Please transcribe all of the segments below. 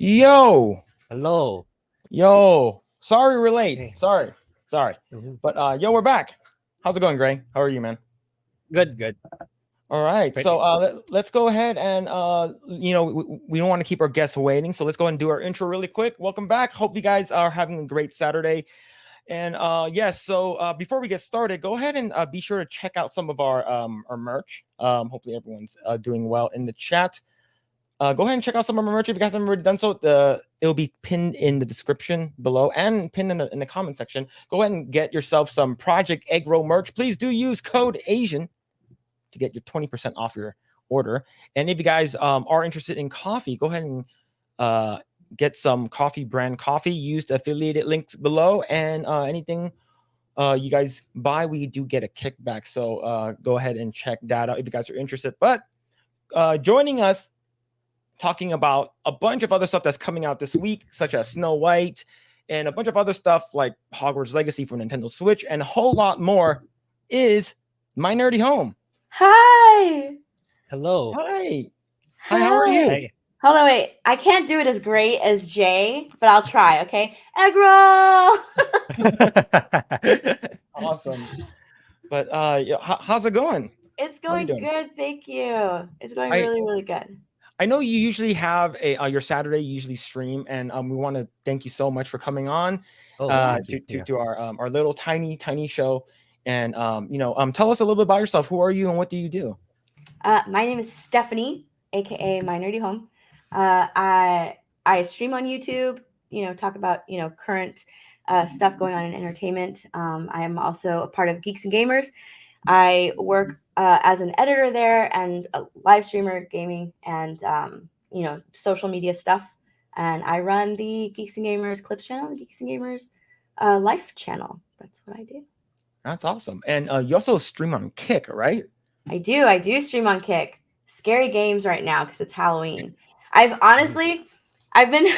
Yo, Hello. yo. Sorry we're late. Hey. Sorry. Mhm. But yo, we're back. How's it going, Grae? How are you, man? Good. All right. Pretty. So let's go ahead and we don't want to keep our guests waiting, so let's go ahead and do our intro really quick. Welcome back. Hope you guys are having a great Saturday. And yes, so before we get started, go ahead and be sure to check out some of our merch. Hopefully everyone's doing well in the chat. Go ahead and check out some of our merch if you guys haven't already done so. It'll be pinned in the description below and pinned in the comment section. Go ahead and get yourself some Project Eggroll merch. Please do use code Asian to get your 20% off your order. And if you guys are interested in coffee, go ahead and get some coffee brand coffee. Use the affiliated links below, and anything you guys buy, we do get a kickback. So go ahead and check that out if you guys are interested. But joining us, talking about a bunch of other stuff that's coming out this week, such as Snow White and a bunch of other stuff like Hogwarts Legacy for Nintendo Switch and a whole lot more, is My Nerdy Home. Hi. Hello. Hi. How are you? Hi. Hold on, wait. I can't do it as great as Jay, but I'll try, okay? Eggroll! Awesome. But how's it going? It's How are you going doing? good, thank you. It's going really, really good. I know you usually have your Saturday, you usually stream, and we want to thank you so much for coming on to our little tiny show. And tell us a little bit about yourself. Who are you and what do you do? My name is Stephanie, aka My Nerdy Home. I stream on YouTube, talk about current stuff going on in entertainment. I am also a part of Geeks and Gamers. I work as an editor there and a live streamer, gaming, and social media stuff. And I run the Geeks and Gamers Clips channel, the Geeks and Gamers Life channel. That's what I do. That's awesome. And you also stream on Kick, right? I do stream on Kick. Scary games right now because it's Halloween. I've been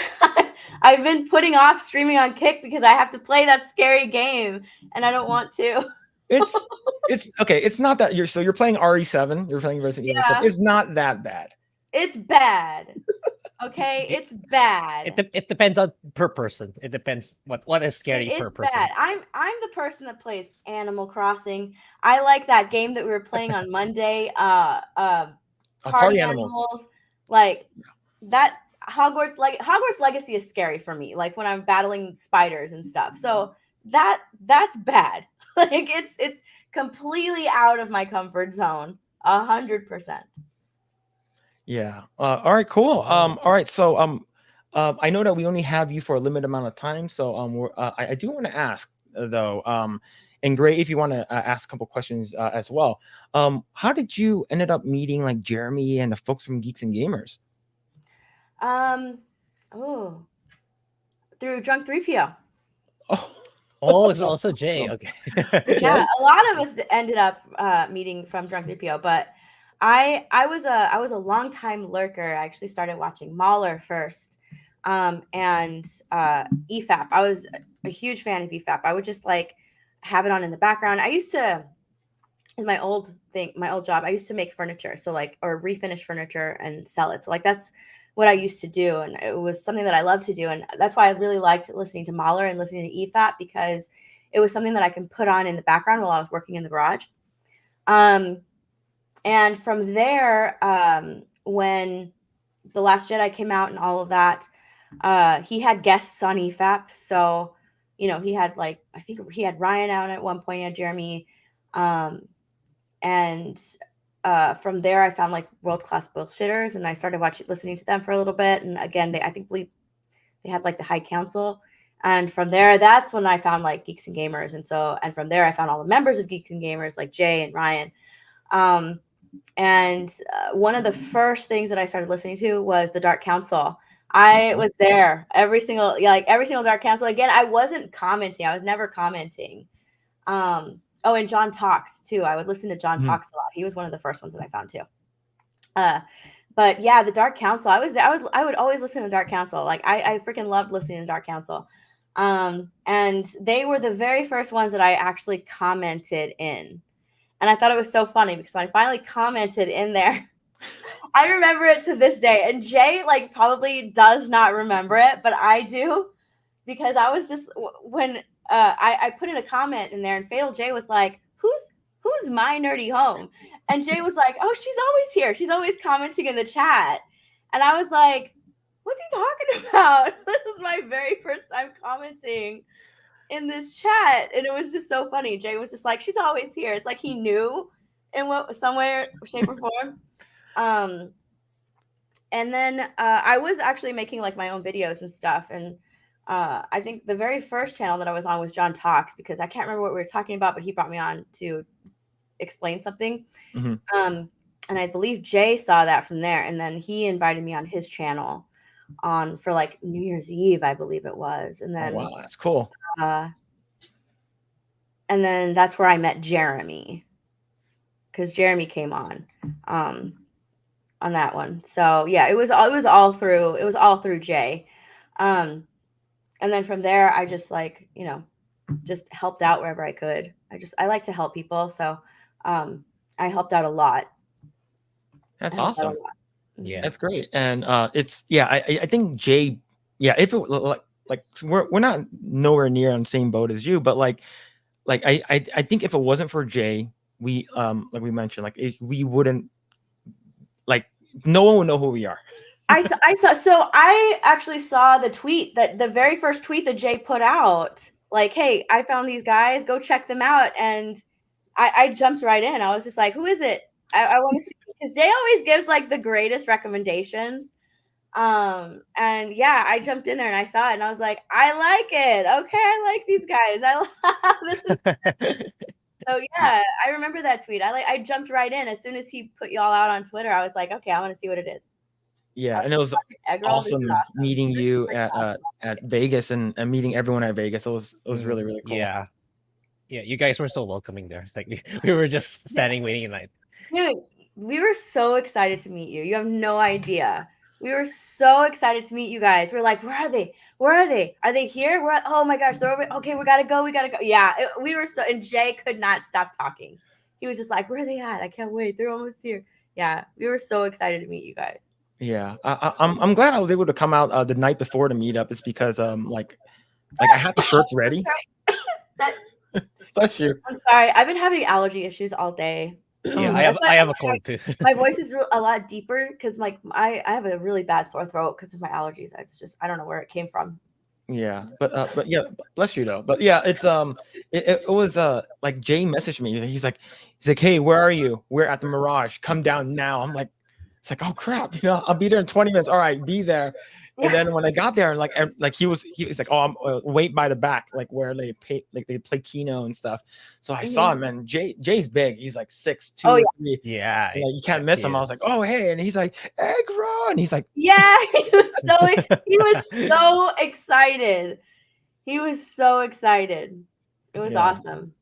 I've been putting off streaming on Kick because I have to play that scary game and I don't want to. It's okay. It's not that you're playing RE7. You're playing Resident Evil 7. It's not that bad. It's bad. Okay, it's bad. It depends on per person. It depends what is scary per person. It's bad. I'm the person that plays Animal Crossing. I like that game that we were playing on Monday. Party Animals. Like that Hogwarts Legacy is scary for me. Like when I'm battling spiders and stuff. So that's bad. Like it's completely out of my comfort zone. 100%. Yeah. All right. Cool. All right. So I know that we only have you for a limited amount of time. So I do want to ask though. And Grae, if you want to ask a couple questions as well. How did you ended up meeting like Jeremy and the folks from Geeks and Gamers? Through Drunk 3PO. Oh, it's also Jay. Okay. Yeah, a lot of us ended up meeting from Drunk 3PO, but I was a long time lurker. I actually started watching Mahler first, and EFAP. I was a huge fan of EFAP. I would just like have it on in the background. I used to, in my old job, I used to make furniture, so like or refinish furniture and sell it. So like that's what I used to do, and it was something that I loved to do, and that's why I really liked listening to Mahler and listening to EFAP because it was something that I can put on in the background while I was working in the garage. And from there, when The Last Jedi came out and all of that, he had guests on EFAP. So, he had I think he had Ryan out at one point, he had Jeremy. And from there, I found like world-class bullshitters and I started listening to them for a little bit. And again, they had like the High Council. And from there, that's when I found like Geeks and Gamers. And from there, I found all the members of Geeks and Gamers like Jay and Ryan. And one of the first things that I started listening to was the Dark Council. I was there every single Dark Council. Again, I wasn't commenting. I was never commenting. And John Talks too. I would listen to John Talks a lot. He was one of the first ones that I found too. But yeah, the Dark Council. I would always listen to Dark Council. Like I freaking loved listening to Dark Council. And they were the very first ones that I actually commented in. And I thought it was so funny because when I finally commented in there, I remember it to this day. And Jay like probably does not remember it, but I do, because I was just when I put in a comment in there and Fatal Jay was like, who's my nerdy home? And Jay was like, oh, she's always here. She's always commenting in the chat. And I was like, what's he talking about? This is my very first time commenting in this chat. And it was just so funny. Jay was just like, she's always here. It's like he knew in some way, shape, or form. And then I was actually making like my own videos and stuff. And I think the very first channel that I was on was John Talks, because I can't remember what we were talking about, but he brought me on to explain something. And I believe Jay saw that from there. And then he invited me on his channel for like New Year's Eve, I believe it was. And then wow, that's cool. And then that's where I met Jeremy, because Jeremy came on that one. So yeah, it was all through Jay. And then from there, I just like, just helped out wherever I could. I like to help people. So I helped out a lot. That's awesome. Yeah, that's great. And I think Jay, if it like we're not nowhere near on the same boat as you, but like I think if it wasn't for Jay, we like we mentioned, like we wouldn't, like no one would know who we are. I saw. So I actually saw the tweet, that the very first tweet that Jay put out, like, hey, I found these guys, go check them out. And I jumped right in. I was just like, who is it? I want to see, because Jay always gives like the greatest recommendations. And yeah, I jumped in there and I saw it and I was like, I like it. Okay, I like these guys. So yeah, I remember that tweet. I jumped right in as soon as he put y'all out on Twitter. I was like, okay, I want to see what it is. Yeah, and it was awesome meeting you at Vegas and meeting everyone at Vegas. It was really, really cool. Yeah, you guys were so welcoming there. It's like we were just standing waiting in line. Dude, we were so excited to meet you. You have no idea. We were so excited to meet you guys. We're like, where are they? Where are they? Are they here? Oh my gosh, they're over. Okay, we gotta go. Yeah, we were so, and Jay could not stop talking. He was just like, where are they at? I can't wait. They're almost here. Yeah, we were so excited to meet you guys. Yeah, I'm glad I was able to come out the night before the meetup. It's because like I had the shirts ready. Bless you. I'm sorry. I've been having allergy issues all day. Yeah, I have a cold too. My voice is a lot deeper because like I have a really bad sore throat because of my allergies. It's just, I don't know where it came from. Yeah, but yeah, bless you though. But yeah, it's it was like Jay messaged me. He's like, hey, where are you? We're at the Mirage. Come down now. I'm like, it's like, oh crap, I'll be there in 20 minutes. All right, be there. And then when I got there, like he was like, oh, I'm wait by the back, like where they play Keno and stuff. So I saw him, and Jay's big. He's like 6'2", 3. Yeah, like, you can't miss him. I was like, oh hey, and he's like, Eggroll, and he's like, yeah, he was so excited. He was so excited. It was awesome.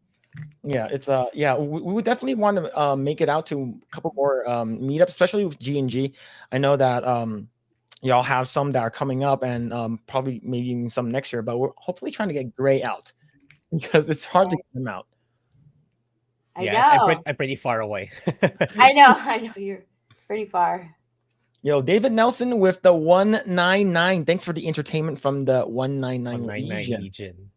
Yeah, it's we would definitely want to make it out to a couple more meetups, especially with G&G. I know that y'all have some that are coming up, and probably maybe even some next year, but we're hopefully trying to get Grae out because it's hard to get them out. I know. I'm pretty far away. I know you're pretty far. Yo, David Nelson with the 199. Thanks for the entertainment from the 199 Legion.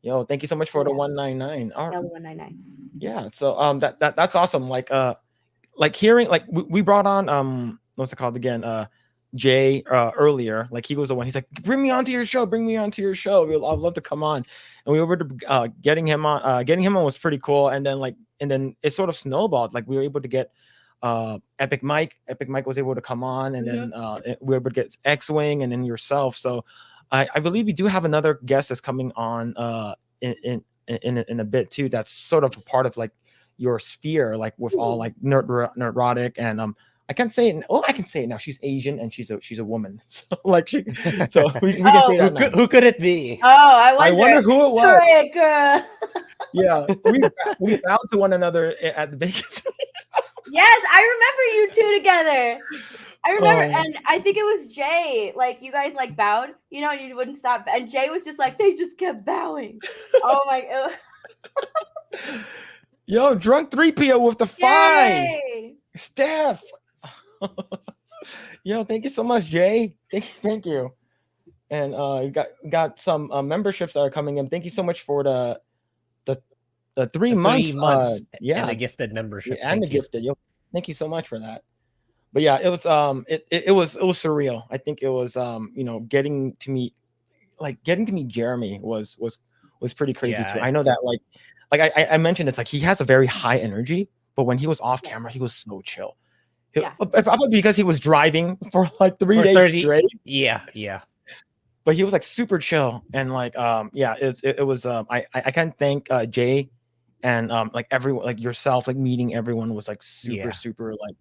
Yo, thank you so much for the 199. All right. 199. Yeah, so that's awesome. Like hearing, like we brought on what's it called again? Jay earlier. Like he was the one. He's like, bring me onto your show. I'd love to come on. And we were getting him on. Getting him on was pretty cool. And then it sort of snowballed. Like we were able to get Epic Mike. Epic Mike was able to come on, and then we were able to get X-Wing, and then yourself. So I believe we do have another guest that's coming on in a bit too. That's sort of a part of like your sphere, like with all like neurotic and I can't say it. Oh, I can say it now. She's Asian and she's a woman. So like we can say that now. Who could it be? Oh, I wonder who it was. Great girl. Yeah, we bowed to one another at the Vegas. Yes, I remember you two together. I remember, and I think it was Jay. Like you guys like bowed, and you wouldn't stop. And Jay was just like, they just kept bowing. Oh my god. Yo, drunk 3PO with the 5. Steph. Yo, thank you so much, Jay. Thank you. And you got some memberships that are coming in. Thank you so much for the the three The months. 3 months and Yeah, the gifted membership. and the Thank you. gifted. Yo, thank you so much for that. But yeah, it was surreal. I think it was getting to meet Jeremy was pretty crazy too. Yeah. I know that I mentioned, it's like he has a very high energy, but when he was off camera, he was so chill. Yeah. Probably because he was driving for like 3 For days 30. straight, Yeah. but he was like super chill and it was I can't thank Jay and like everyone, like yourself, like meeting everyone was like super Yeah. super like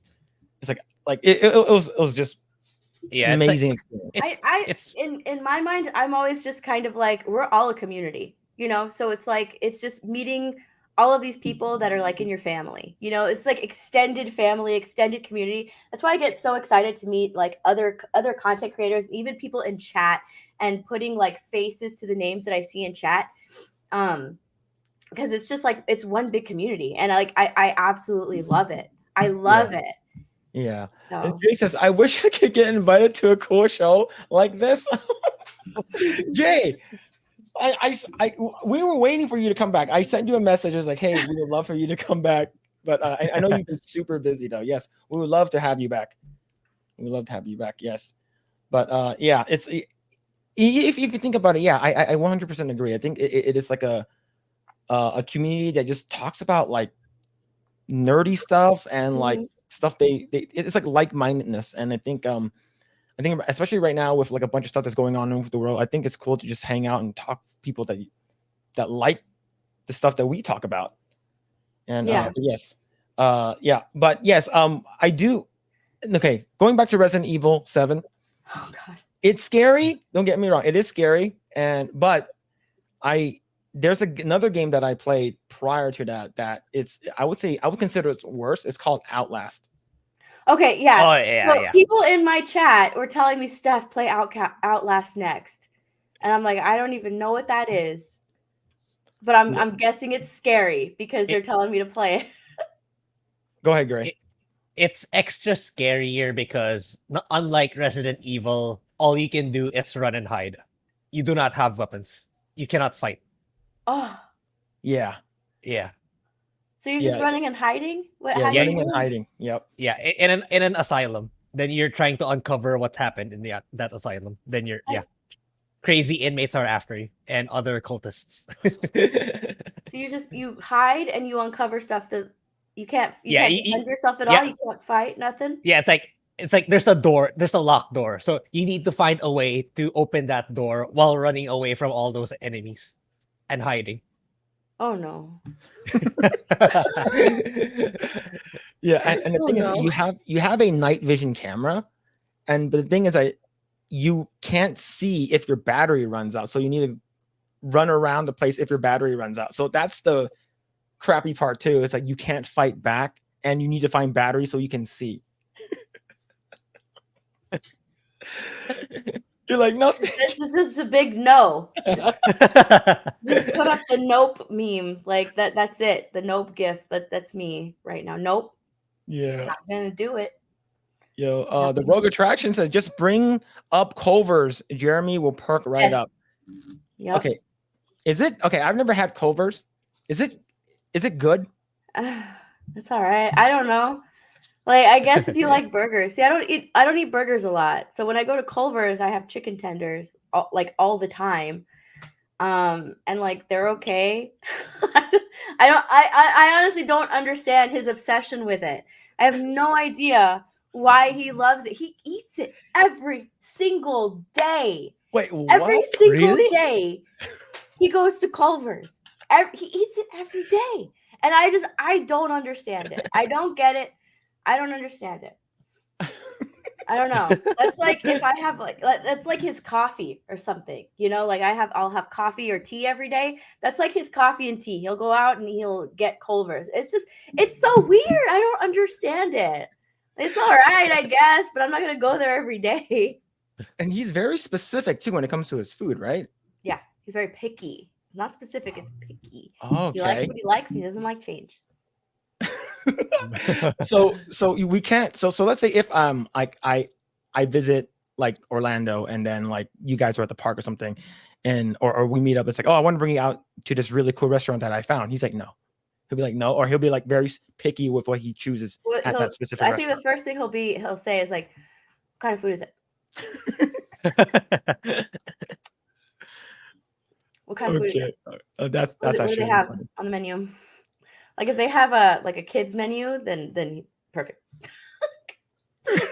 it's like it was just Yeah. It's like amazing experience. it's In my mind, I'm always just kind of like, we're all a community, so it's like, it's just meeting all of these people that are like in your family, it's like extended family, extended community. That's why I get so excited to meet like other content creators, even people in chat, and putting like faces to the names that I see in chat, because it's just like, it's one big community, and I absolutely love it. I love it. Yeah. And So Jay says, I wish I could get invited to a cool show like this. Jay, we were waiting for you to come back. I sent you a message. I was like, hey, we would love for you to come back. But I know you've been super busy though. Yes, we would love to have you back. We would love to have you back. Yes. But yeah, if you think about it, yeah, I 100% agree. I think it is like a community that just talks about like nerdy stuff and like stuff they it's like mindedness. And I think especially right now with like a bunch of stuff that's going on with the world, I think it's cool to just hang out and talk to people that like the stuff that we talk about. And but yes, I do. Okay, going back to Resident Evil 7. Oh god. It's scary, don't get me wrong, it is scary, but there's another game that I played prior to that I would consider it worse. It's called Outlast. Okay, yeah. Oh yeah, So yeah. people in my chat were telling me, Steph, play Outlast next. And I'm like, I don't even know what that is. But I'm guessing it's scary because they're telling me to play it. Go ahead, Grae. It's extra scarier because unlike Resident Evil, all you can do is run and hide. You do not have weapons. You cannot fight. Oh. Yeah. Yeah. So you're just running and hiding? Running and hiding. Yep. Yeah, in an asylum. Then you're trying to uncover what happened in that asylum. Then crazy inmates are after you and other cultists. So you hide and you uncover stuff that you can't defend yourself at all. You can't fight, nothing. Yeah, it's like there's a locked door. So you need to find a way to open that door while running away from all those enemies and hiding. Oh no. Yeah, and the thing is, you have a night vision camera, but the thing is you can't see if your battery runs out, so you need to run around the place if your battery runs out. So that's the crappy part too. It's like you can't fight back, and you need to find battery so you can see. You're like, no. This is just a big no. Just put up the nope meme. Like that's it. The nope gif. That's me right now. Nope. Yeah. Not gonna do it. Yo, the Rogue Attraction says just bring up Culver's. Jeremy will perk right up. Yep. Okay. Is it okay? I've never had Culver's. Is it good? It's all right. I don't know. Like, I guess if you like burgers. See, I don't eat burgers a lot. So when I go to Culver's, I have chicken tenders all the time. And like they're okay. I honestly don't understand his obsession with it. I have no idea why he loves it. He eats it every single day. Wait, every single Really? day he goes to Culver's. He eats it every day. And I don't understand it. I don't get it. I don't understand it. I don't know. That's like if I have that's like his coffee or something, like I'll have coffee or tea every day. That's like his coffee and tea. He'll go out and he'll get Culver's. It's so weird. I don't understand it. It's all right, I guess, but I'm not going to go there every day. And he's very specific too when it comes to his food, right? Yeah, he's very picky. Not specific, it's picky. Oh, okay. He likes what he likes, and he doesn't like change. So we can't. So let's say if like I visit like Orlando and then like you guys are at the park or something, and or we meet up. It's like, oh, I want to bring you out to this really cool restaurant that I found. He's like, no. He'll be like, no, or he'll be like very picky with what he chooses at that specific I restaurant. think the first thing he'll say is like, what kind of food is it? What kind of food is it? That's What do actually they really have funny. on the menu? Like if they have a kids menu, then perfect. They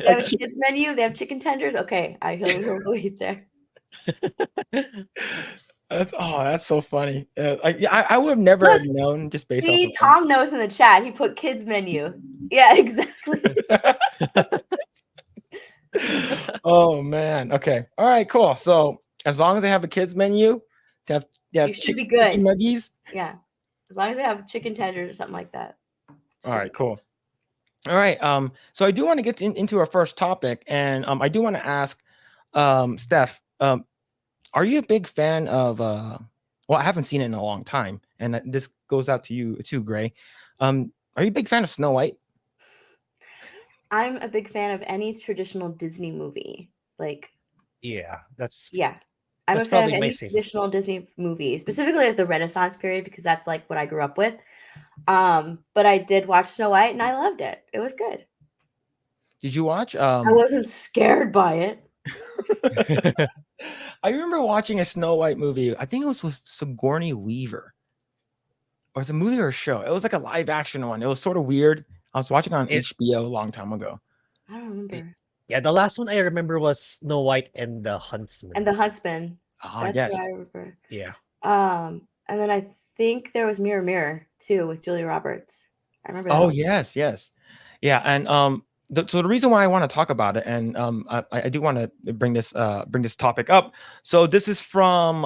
have a kids menu. They have chicken tenders. Okay, he'll go eat there. That's so funny. I would have never Look, known just based off See, of Tom knows in the chat. He put kids menu. Yeah, exactly. Oh man. Okay. All right. Cool. So as long as they have a kids menu, they have You should be good. chicken nuggies. Yeah, as long as they have chicken tenders or something like that. All right. Cool. All right. So I do want to get into our first topic, and I do want to ask, Steph, are you a big fan of? Well, I haven't seen it in a long time, and this goes out to you too, Grae. Are you a big fan of Snow White? I'm a big fan of any traditional Disney movie. Like, yeah, I'm that's a fan of probably my any safest. traditional Disney movie, specifically of the Renaissance period, because that's like what I grew up with. But I did watch Snow White and I loved it. It was good. Did you watch? I wasn't scared by it. I remember watching a Snow White movie. I think it was with Sigourney Weaver. Or it's a movie or a show. It was like a live action one. It was sort of weird. I was watching on HBO a long time ago. I don't remember. Yeah, the last one I remember was Snow White and the Huntsman. And the Huntsman. Ah, yes. What I remember. Yeah. And then I think there was Mirror Mirror too with Julia Roberts. I remember that. Oh, one. yes. Yeah, and so the reason why I want to talk about it, and I do want to bring this topic up. So this is from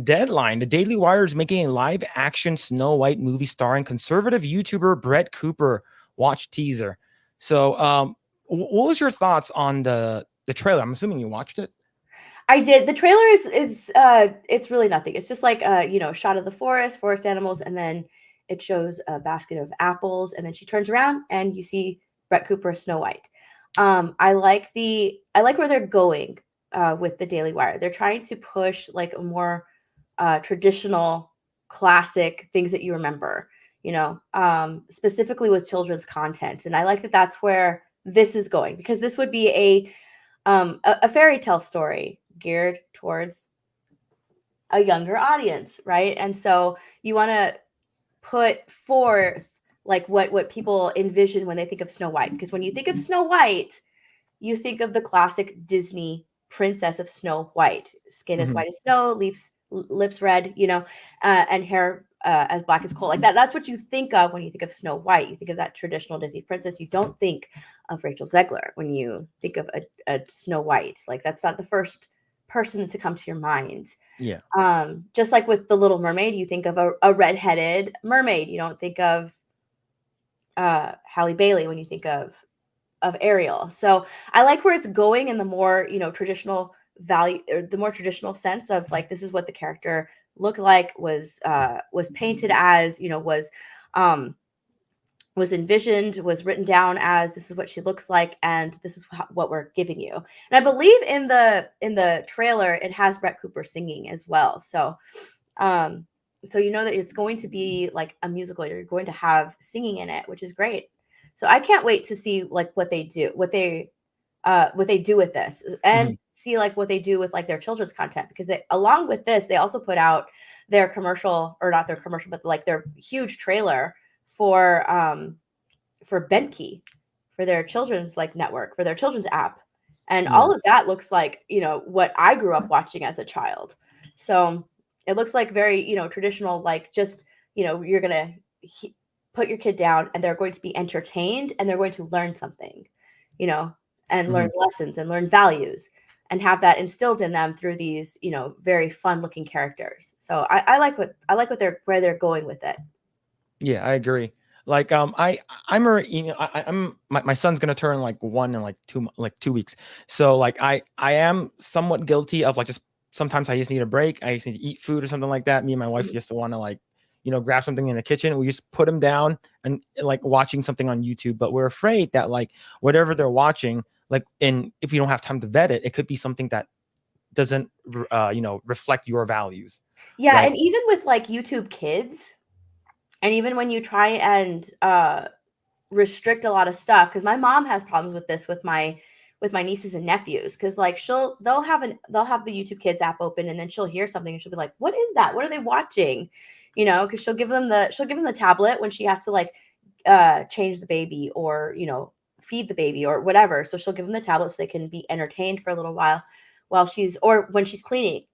Deadline. The Daily Wire is making a live action Snow White movie starring conservative YouTuber Brett Cooper. Watch teaser. So what was your thoughts on the trailer? I'm assuming you watched it. I did. The trailer is it's really nothing. It's just like shot of the forest animals, and then it shows a basket of apples, and then she turns around and you see Brett Cooper, Snow White. I like where they're going with the Daily Wire. They're trying to push like a more traditional, classic things that you remember, specifically with children's content. And I like that that's where this is going, because this would be a fairy tale story geared towards a younger audience, right? And so you want to put forth like what people envision when they think of Snow White, because when you think of Snow White, you think of the classic Disney princess of Snow White, skin as white as snow, lips red, and hair as black as coal. Like that. That's what you think of when you think of Snow White. You think of that traditional Disney princess. You don't think of Rachel Zegler when you think of a Snow White. Like that's not the first person to come to your mind. Yeah. Just like with The Little Mermaid, you think of a redheaded mermaid. You don't think of Halle Bailey when you think of Ariel. So I like where it's going in the more traditional value, or the more traditional sense of like, this is what the character looked like, was painted as, was envisioned, was written down as, this is what she looks like, and this is what we're giving you. And I believe in the trailer it has Brett Cooper singing as well. So so that it's going to be like a musical. You're going to have singing in it, which is great. So I can't wait to see like what they do with this, and see like what they do with like their children's content, because along with this, they also put out their commercial, or not their commercial, but like their huge trailer for Bentkey, for their children's like network, for their children's app. And all of that looks like, what I grew up watching as a child. So it looks like very, traditional, like just, you're going to put your kid down and they're going to be entertained and they're going to learn something, and learn lessons and learn values, and have that instilled in them through these, very fun looking characters. So I like where they're going with it. Yeah, I agree. Like my son's gonna turn like 1 in like 2 weeks. So like I am somewhat guilty of like, just sometimes I just need a break. I just need to eat food or something like that. Me and my wife just want to like, grab something in the kitchen. We just put them down and like watching something on YouTube. But we're afraid that like whatever they're watching, like, and if you don't have time to vet it, it could be something that doesn't, reflect your values. Yeah, right? and even with like YouTube Kids, and even when you try and restrict a lot of stuff, because my mom has problems with this with my nieces and nephews, because like they'll have the YouTube Kids app open, and then she'll hear something and she'll be like, what is that? What are they watching? Because she'll give them the tablet when she has to like change the baby, or feed the baby or whatever. So she'll give them the tablet so they can be entertained for a little while or when she's cleaning,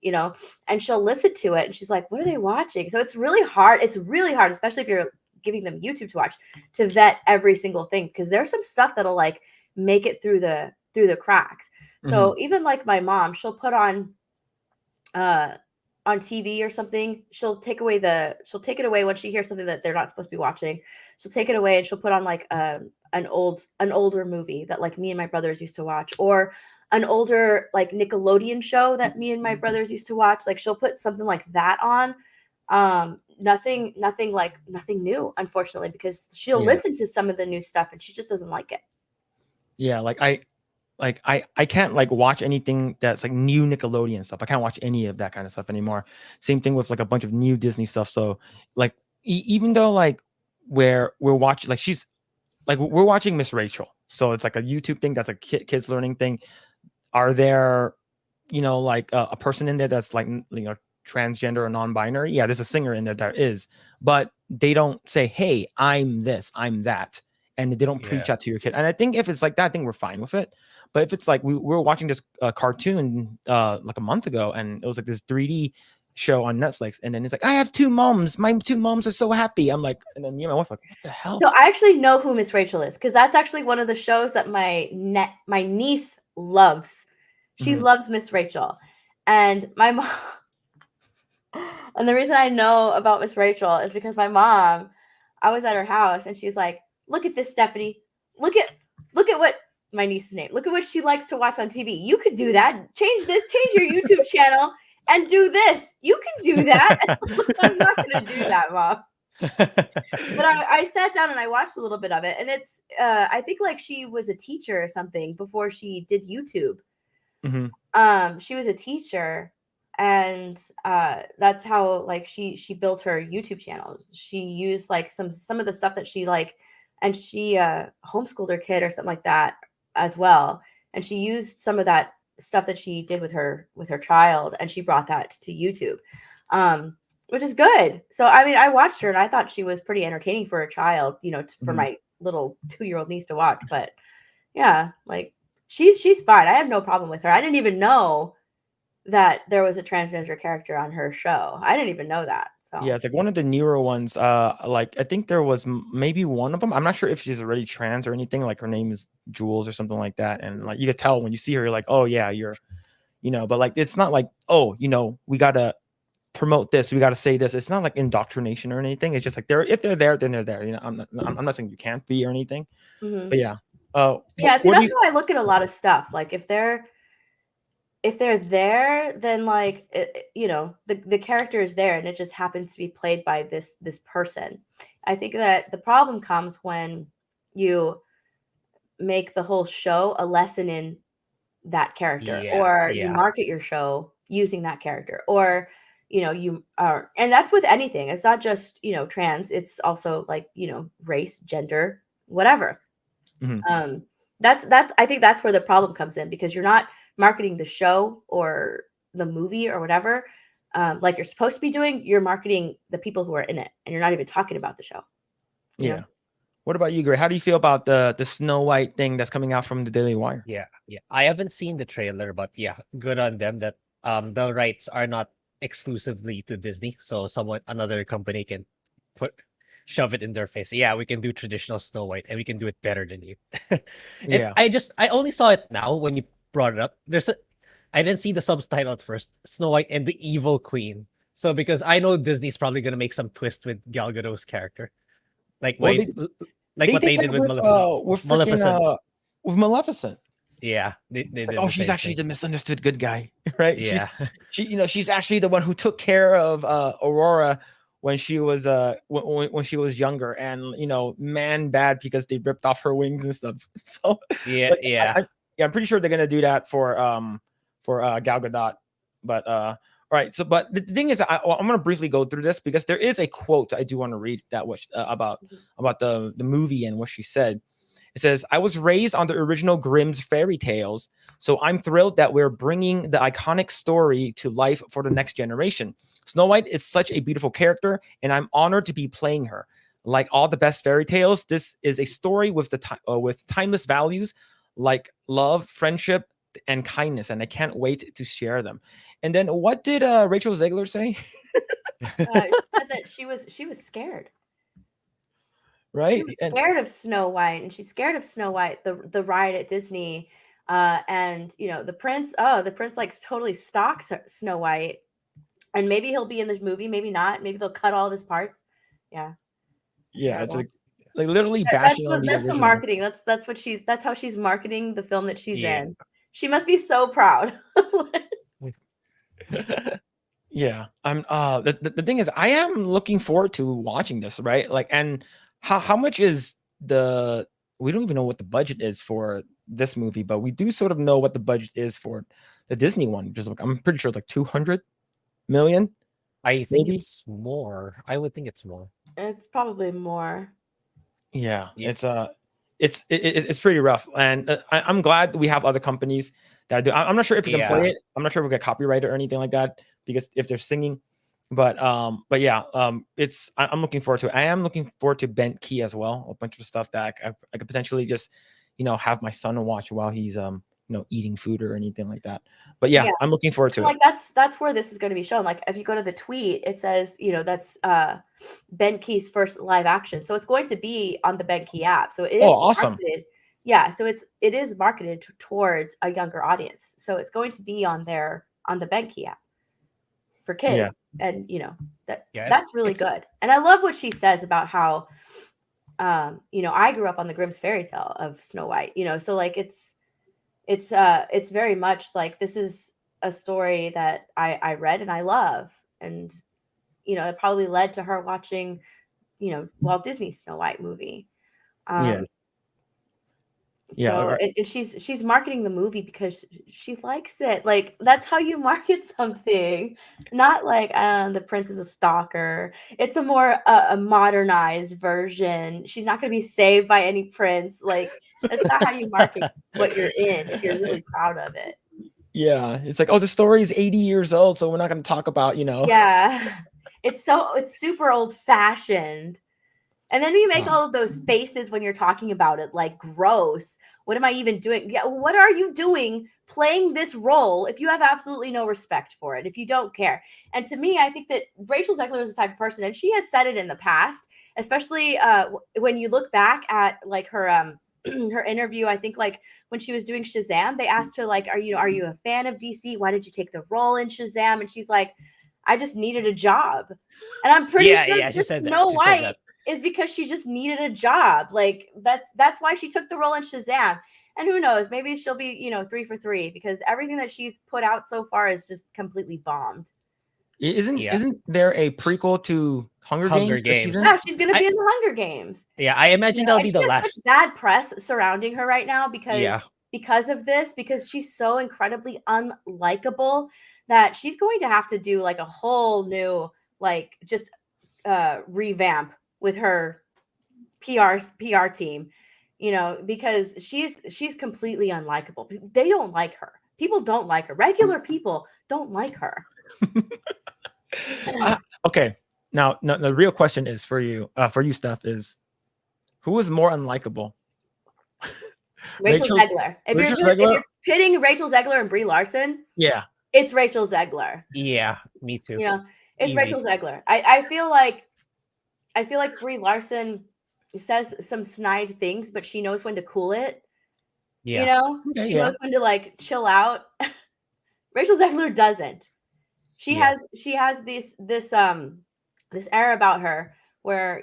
and she'll listen to it, and she's like, what are they watching? So it's really hard, especially if you're giving them YouTube to watch, to vet every single thing, because there's some stuff that'll like make it through the cracks. So even like my mom, she'll put on TV or something, she'll take it away when she hears something that they're not supposed to be watching. She'll take it away and she'll put on like an older movie that like me and my brothers used to watch, or an older like Nickelodeon show that me and my brothers used to watch. Like she'll put something like that on. Nothing new, unfortunately, because she'll listen to some of the new stuff and she just doesn't like it. Yeah, like I can't like watch anything that's like new Nickelodeon stuff. I can't watch any of that kind of stuff anymore. Same thing with like a bunch of new Disney stuff. So like even though like we're watching, like she's like we're watching Miss Rachel, so it's like a YouTube thing that's a kids learning thing. Are there like a person in there that's like transgender or non-binary? Yeah, there's a singer in there that is, but they don't say, hey, I'm this, I'm that, and they don't preach that to your kid. And I think if it's like that, I think we're fine with it. But if it's like we were watching this cartoon like a month ago, and it was like this 3D show on Netflix, and then it's like, I have two moms, my two moms are so happy. I'm like, and then me and my wife like, what the hell? So I actually know who Miss Rachel is, because that's actually one of the shows that my niece loves. She loves Miss Rachel, and my mom. And the reason I know about Miss Rachel is because my mom, I was at her house and she's like, look at this, Stephanie. Look at what my niece's name. Look at what she likes to watch on TV. You could do that. Change your YouTube channel and do this. You can do that. I'm not going to do that, Mom. But I sat down and I watched a little bit of it. And it's, I think like she was a teacher or something before she did YouTube. She was a teacher. And that's how like she built her YouTube channel. She used like some of the stuff that she like, and she homeschooled her kid or something like that as well. And she used some of that stuff that she did with her child, and she brought that to YouTube, which is good. So I mean, I watched her and I thought she was pretty entertaining for a child, for my little 2-year-old niece to watch. But yeah, like she's fine. I have no problem with her. I didn't even know that there was a transgender character on her show. I didn't even know that. So yeah, it's like one of the newer ones. Like I think there was maybe one of them. I'm not sure if she's already trans or anything. Like her name is Jules or something like that. And like you could tell when you see her, you're like, oh yeah, you're, but like it's not like, oh, we gotta promote this, we gotta say this. It's not like indoctrination or anything. It's just like if they're there, then they're there. I'm not saying you can't be or anything. But yeah. Yeah, see, that's how I look at a lot of stuff. Like if they're there, then like the character is there, and it just happens to be played by this person. I think that the problem comes when you make the whole show a lesson in that character, or you market your show using that character, or you are, and that's with anything. It's not just trans. It's also like race, gender, whatever. That's I think that's where the problem comes in, because you're not marketing the show or the movie or whatever like you're supposed to be doing. You're marketing the people who are in it, and you're not even talking about the show. Yeah. What about you, Grae? How do you feel about the Snow White thing that's coming out from the Daily Wire? Yeah. I haven't seen the trailer, but yeah, good on them that the rights are not exclusively to Disney, so another company can shove it in their face. Yeah, we can do traditional Snow White, and we can do it better than you. Yeah. I only saw it now when you brought it up. I didn't see the subtitle at first. Snow White and the Evil Queen. So because I know Disney's probably gonna make some twist with Gal Gadot's character, like what they did with Maleficent. With Maleficent. Yeah, they did. Like, she's actually the misunderstood good guy, right? Yeah, she's actually the one who took care of Aurora when she was when she was younger, and man bad because they ripped off her wings and stuff. So Yeah, like, yeah. yeah, I'm pretty sure they're gonna do that for Gal Gadot. But all right. So, but the thing is, I'm gonna briefly go through this because there is a quote I do want to read that was about the movie and what she said. It says, "I was raised on the original Grimm's fairy tales, so I'm thrilled that we're bringing the iconic story to life for the next generation. Snow White is such a beautiful character, and I'm honored to be playing her. Like all the best fairy tales, this is a story with with timeless values like love, friendship, and kindness, and I can't wait to share them." And then what did Rachel Zegler say? She said that she was scared. Right? She was scared of Snow White, and she's scared of Snow White, the ride at Disney. And the prince like totally stalks Snow White, and maybe he'll be in the movie, maybe not. Maybe they'll cut all of his parts. Yeah. Yeah, it's Terrible. like literally That's bashing on the that's the original. marketing. That's how she's marketing the film that she's Yeah. in. She must be so proud. Yeah, I'm the thing is I am looking forward to watching this, right? Like, and how much is we don't even know what the budget is for this movie, but we do sort of know what the budget is for the Disney one. Just like, I'm pretty sure it's like 200 million. I think Maybe? it's more. I would think it's more. It's probably more. Yeah, Yeah. it's pretty rough, and I'm glad we have other companies that do. I'm not sure if we can play Yeah. it. I'm not sure if we get copyrighted or anything like that because if they're singing, but yeah, I'm looking forward to it. I am looking forward to Bent Key as well. A bunch of stuff that I could potentially just have my son watch while he's eating food or anything like that. But yeah, I'm looking forward to it. Like that's where this is going to be shown. Like if you go to the tweet, it says that's Ben Key's first live action, so it's going to be on the Ben Key app. So it is awesome. marketed. Yeah, so it is marketed towards a younger audience. So it's going to be on the Ben Key app for kids, and that's really good. And I love what she says about how I grew up on the Grimm's fairy tale of Snow White. So like it's very much like this is a story that I read and I love, and it probably led to her watching Walt Disney's Snow White movie. So and she's marketing the movie because she likes it. Like that's how you market something, not like the prince is a stalker. It's a more a modernized version. She's not going to be saved by any prince. Like that's not how you market what you're in if you're really proud of it. Yeah, it's like, oh, the story is 80 years old, so we're not going to talk about Yeah, it's super old fashioned. And then you make all of those faces when you're talking about it, like gross. What am I even doing? Yeah, what are you doing playing this role if you have absolutely no respect for it, if you don't care? And to me, I think that Rachel Zegler is the type of person, and she has said it in the past, especially when you look back at like her her interview. I think like when she was doing Shazam, they asked her like, are you a fan of DC? Why did you take the role in Shazam? And she's like, I just needed a job. And I'm pretty sure she said Snow that. White is because she just needed a job. Like that's why she took the role in Shazam. And who knows, maybe she'll be 3 for 3 because everything that she's put out so far is just completely bombed. Isn't there a prequel to Hunger Games? Yeah, she's gonna be in the Hunger Games. Yeah, I imagine that'll be the last. Such bad press surrounding her right now because of this, because she's so incredibly unlikable that she's going to have to do like a whole new like just revamp with her PR team, because she's completely unlikable. They don't like her. People don't like her. Regular people don't like her. Okay. Now, the real question is for you, Steph, is who is more unlikable? Rachel Zegler. If you're pitting Rachel Zegler and Brie Larson, yeah, it's Rachel Zegler. Yeah, me too. It's easy. Rachel Zegler. I feel like Brie Larson says some snide things, but she knows when to cool it. Yeah. She knows when to like chill out. Rachel Zegler doesn't. She has this air about her where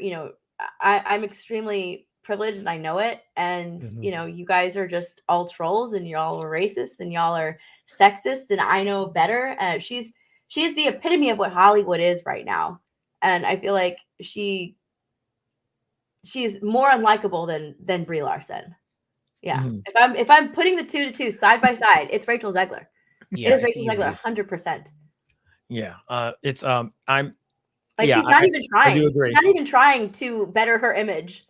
I'm extremely privileged and I know it, and you guys are just all trolls and y'all are racist and y'all are sexist and I know better. She's the epitome of what Hollywood is right now, and I feel like she's more unlikable than Brie Larson. Yeah. If I'm putting the two side by side, it's Rachel Zegler. Yeah, it is Rachel Zegler, 100%. Yeah. It's I'm like yeah, she's not even trying. I do agree. She's not even trying to better her image.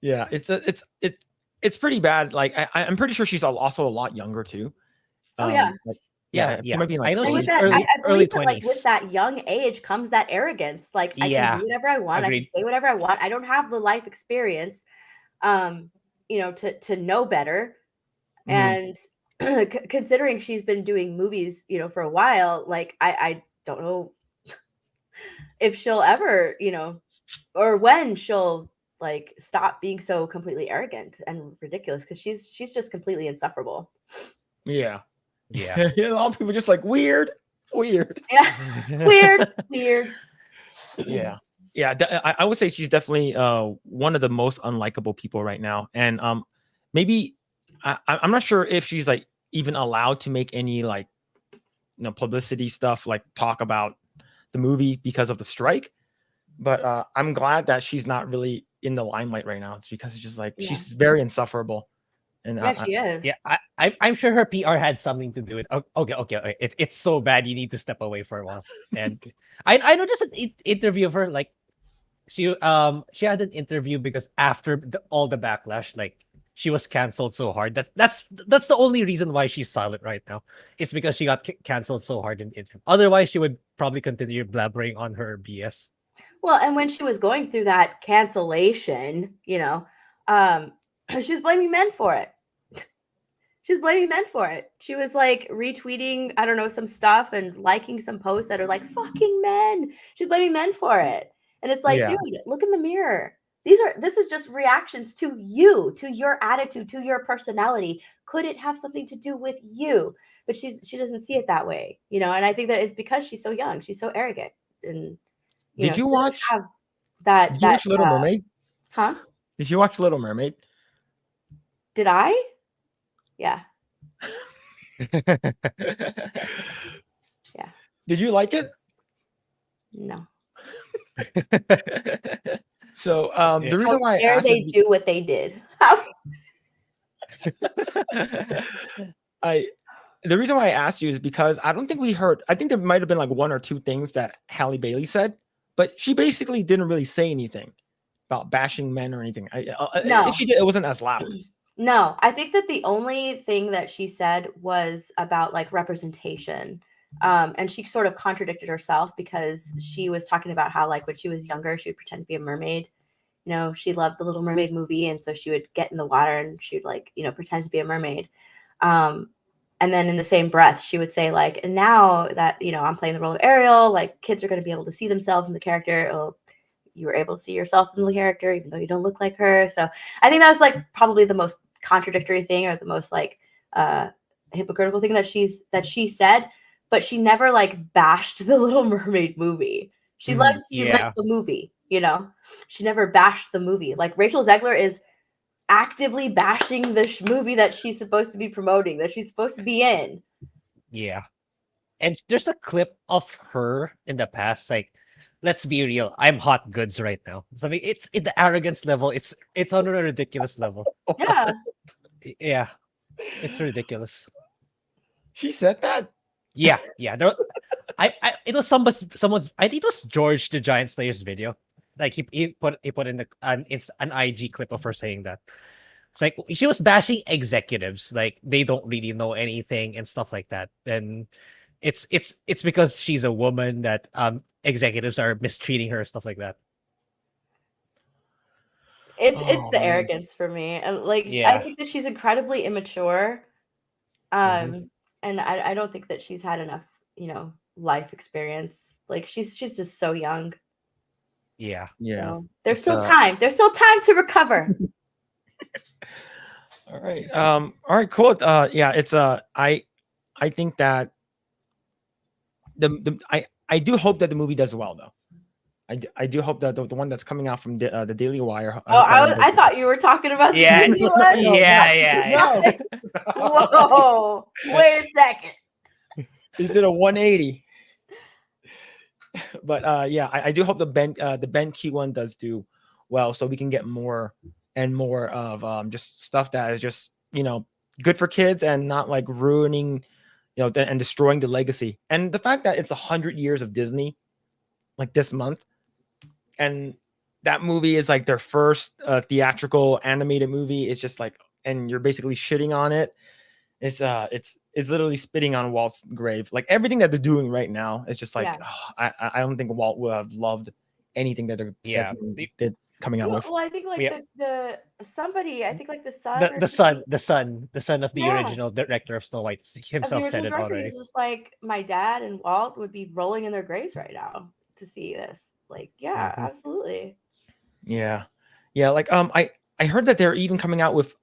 Yeah, it's pretty bad. Like I'm pretty sure she's also a lot younger too. Oh yeah. Like, Yeah. she might be like I know And with she's that, early I early believe that, like, with 20s. that young age comes that arrogance. Like, I can do whatever I want. I Agreed. can say whatever I want. I don't have the life experience, to know better. And considering she's been doing movies, for a while, like, I don't know if she'll ever, or when she'll like stop being so completely arrogant and ridiculous, because she's just completely insufferable. Yeah. Yeah. A lot of people just like weird. Yeah. Weird. Yeah. I would say she's definitely one of the most unlikable people right now. And maybe I'm not sure if she's like even allowed to make any like publicity stuff, like talk about the movie because of the strike. But I'm glad that she's not really in the limelight right now. It's because it's just like she's very insufferable. And Yeah, she is. Yeah, I'm sure her PR had something to do with. Okay. It's so bad you need to step away for a while. And I noticed an interview of her, like she had an interview because after all the backlash, like she was canceled so hard. That's the only reason why she's silent right now. It's because she got canceled so hard in the interview. Otherwise, she would probably continue blabbering on her BS. Well, and when she was going through that cancellation, she was blaming men for it. She was like retweeting, I don't know, some stuff and liking some posts that are like, fucking men. She's blaming men for it. And it's like, dude, look in the mirror. This is just reactions to you, to your attitude, to your personality. Could it have something to do with you? But she doesn't see it that way, and I think that it's because she's so young. She's so arrogant. And did you watch that? Did you watch Little Mermaid? Huh? Did you watch Little Mermaid? Did I? Yeah. Yeah. Did you like it? No. So the reason why I asked they do what they did. The reason why I asked you is because I don't think we heard. I think there might have been like one or two things that Halle Bailey said, but she basically didn't really say anything about bashing men or anything. No. If she did, it wasn't as loud. No, I think that the only thing that she said was about like representation. And she sort of contradicted herself because she was talking about how, like, when she was younger, she would pretend to be a mermaid. She loved the Little Mermaid movie, and so she would get in the water and she'd like, pretend to be a mermaid. And then in the same breath, she would say, like, and now that, I'm playing the role of Ariel, like, kids are going to be able to see themselves in the character. Oh, you were able to see yourself in the character, even though you don't look like her. So I think that was like probably the most contradictory thing, or the most like hypocritical thing that she said. But she never like bashed the Little Mermaid movie. She liked the movie, She never bashed the movie. Like Rachel Zegler is actively bashing the movie that she's supposed to be promoting, that she's supposed to be in. Yeah. And there's a clip of her in the past, like, let's be real, I'm hot goods right now. So I mean, it's in the arrogance level. It's on a ridiculous level. Yeah. Yeah. It's ridiculous. She said that? Yeah. There, it was someone's. I think it was George the Giant Slayer's video. Like he put in an IG clip of her saying that. It's like she was bashing executives, like they don't really know anything and stuff like that. And it's because she's a woman that executives are mistreating her, stuff like that. It's the arrogance for me. And like, I think that she's incredibly immature. And I don't think that she's had enough, life experience. Like she's just so young. Yeah. So there's still time. There's still time to recover. All right, cool. It's I think that I do hope that the movie does well though. I do hope that the one that's coming out from the Daily Wire. I thought you were talking about the Disney one. Yeah. Whoa! Wait a second. Just did a 180. But yeah, I do hope the Ben Key one does do well, so we can get more and more of just stuff that is just good for kids and not like ruining and destroying the legacy. And the fact that it's 100 years of Disney like this month, and that movie is like their first theatrical animated movie, is just like, and you're basically shitting on it. It's literally spitting on Walt's grave. Like everything that they're doing right now is just like, Yeah. I don't think Walt would have loved anything that Yeah. they did coming out with. Well, I think like Yeah. the somebody, I think like the son, The son of the Yeah. original director of Snow White of the himself said original it director, already. he's just like, my dad and Walt would be rolling in their graves right now to see this. Like, yeah, Mhm. absolutely. Yeah. Like I heard that they're even coming out with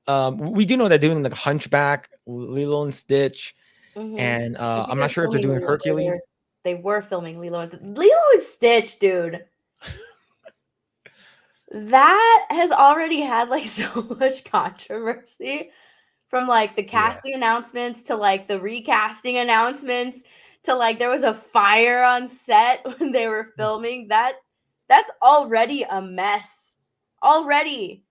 we do know they're doing like Hunchback, Lilo and Stitch, and I think I'm not sure if they're doing Hercules. They were filming Lilo and Stitch, dude. That has already had like so much controversy, from like the casting announcements to like the recasting announcements to like there was a fire on set when they were filming. That's already a mess already,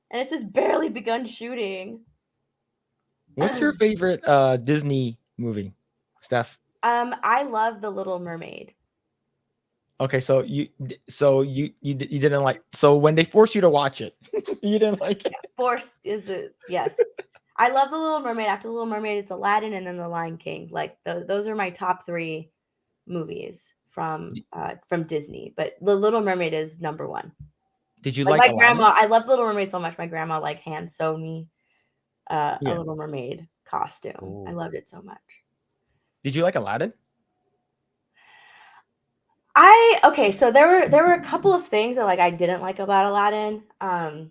and it's just barely begun shooting. What's your favorite Disney movie, Steph? I love The Little Mermaid. Okay, so you didn't like, so when they forced you to watch it, you didn't like it. Forced is a yes. I love The Little Mermaid. After The Little Mermaid, it's Aladdin and then The Lion King. Like those are my top 3 movies from Disney. But The Little Mermaid is number 1. Did you Like like my Aladdin? grandma, I love Little Mermaid so much. My grandma like hand sewed me a Yeah. Little Mermaid costume. Ooh. I loved it so much. Did you like Aladdin? Okay, so there were a couple of things that like I didn't like about Aladdin. I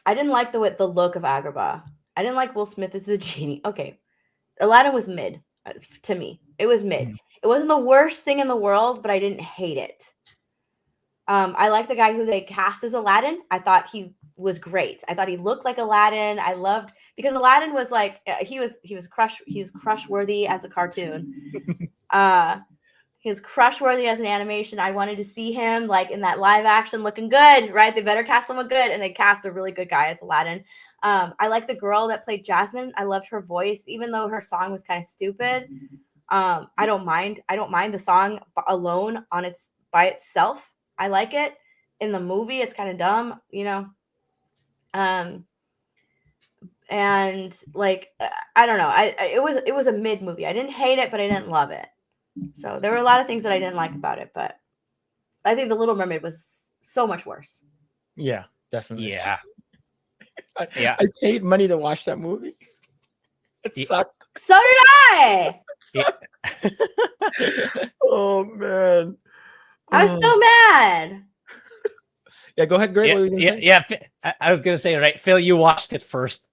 didn't like the look of Agrabah. I didn't like Will Smith as the genie. Okay, Aladdin was mid to me. It was mid. Mhm. It wasn't the worst thing in the world, but I didn't hate it. I like the guy who they cast as Aladdin. I thought he was great. I thought he looked like Aladdin. I loved, because Aladdin was like he was crush worthy as a cartoon. He was crush worthy as an animation. I wanted to see him like in that live action looking good, right? They better cast someone good, and they cast a really good guy as Aladdin. I like the girl that played Jasmine. I loved her voice, even though her song was kind of stupid. I don't mind the song alone by itself. I like it. In the movie, it's kind of dumb, and like I don't know. It was a mid movie. I didn't hate it, but I didn't love it. So there were a lot of things that I didn't like about it, but I think The Little Mermaid was so much worse. Yeah, definitely. Yeah. I paid money to watch that movie. It sucked. So did I. Yeah. Oh man, I was so mad. Yeah, go ahead, Grae. What were you gonna say? Yeah. I was gonna say, right, Phil, you watched it first.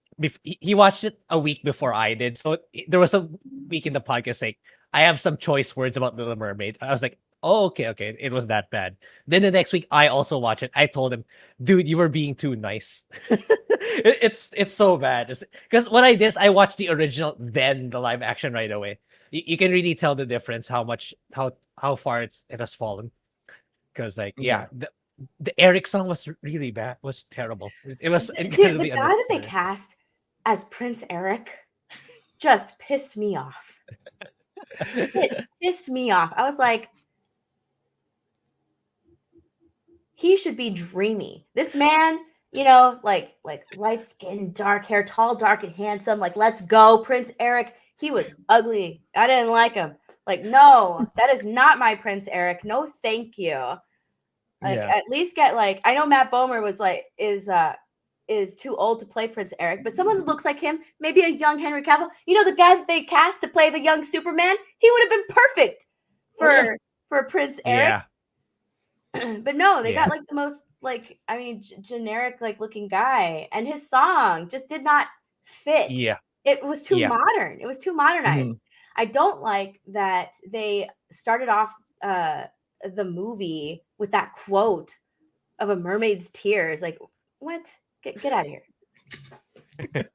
He watched it a week before I did, so there was a week in the podcast saying I have some choice words about Little Mermaid. I was like, oh, okay, it was that bad. Then the next week, I also watched it. I told him, dude, you were being too nice. It's so bad. Because what I did is I watched the original, then the live action right away. You can really tell the difference, how far it has fallen. Because like the Eric song was really bad, was terrible. It was Dude, incredibly the guy that they unnecessary. cast as Prince Eric just pissed me off. It pissed me off. I was like, he should be dreamy. This man, like light skin, dark hair, tall, dark, and handsome. Like, let's go, Prince Eric. He was ugly. I didn't like him. Like, no, that is not my Prince Eric. No, thank you. Like, at least get like, I know Matt Bomer was like is too old to play Prince Eric, but someone that looks like him, maybe a young Henry Cavill. The guy that they cast to play the young Superman, he would have been perfect for Prince Eric. Yeah. But no, they got like the most generic like looking guy, and his song just did not fit. Yeah. It was too modern. It was too modernized. I don't like that they started off the movie with that quote of a mermaid's tears. Like, what? Get out of here. Get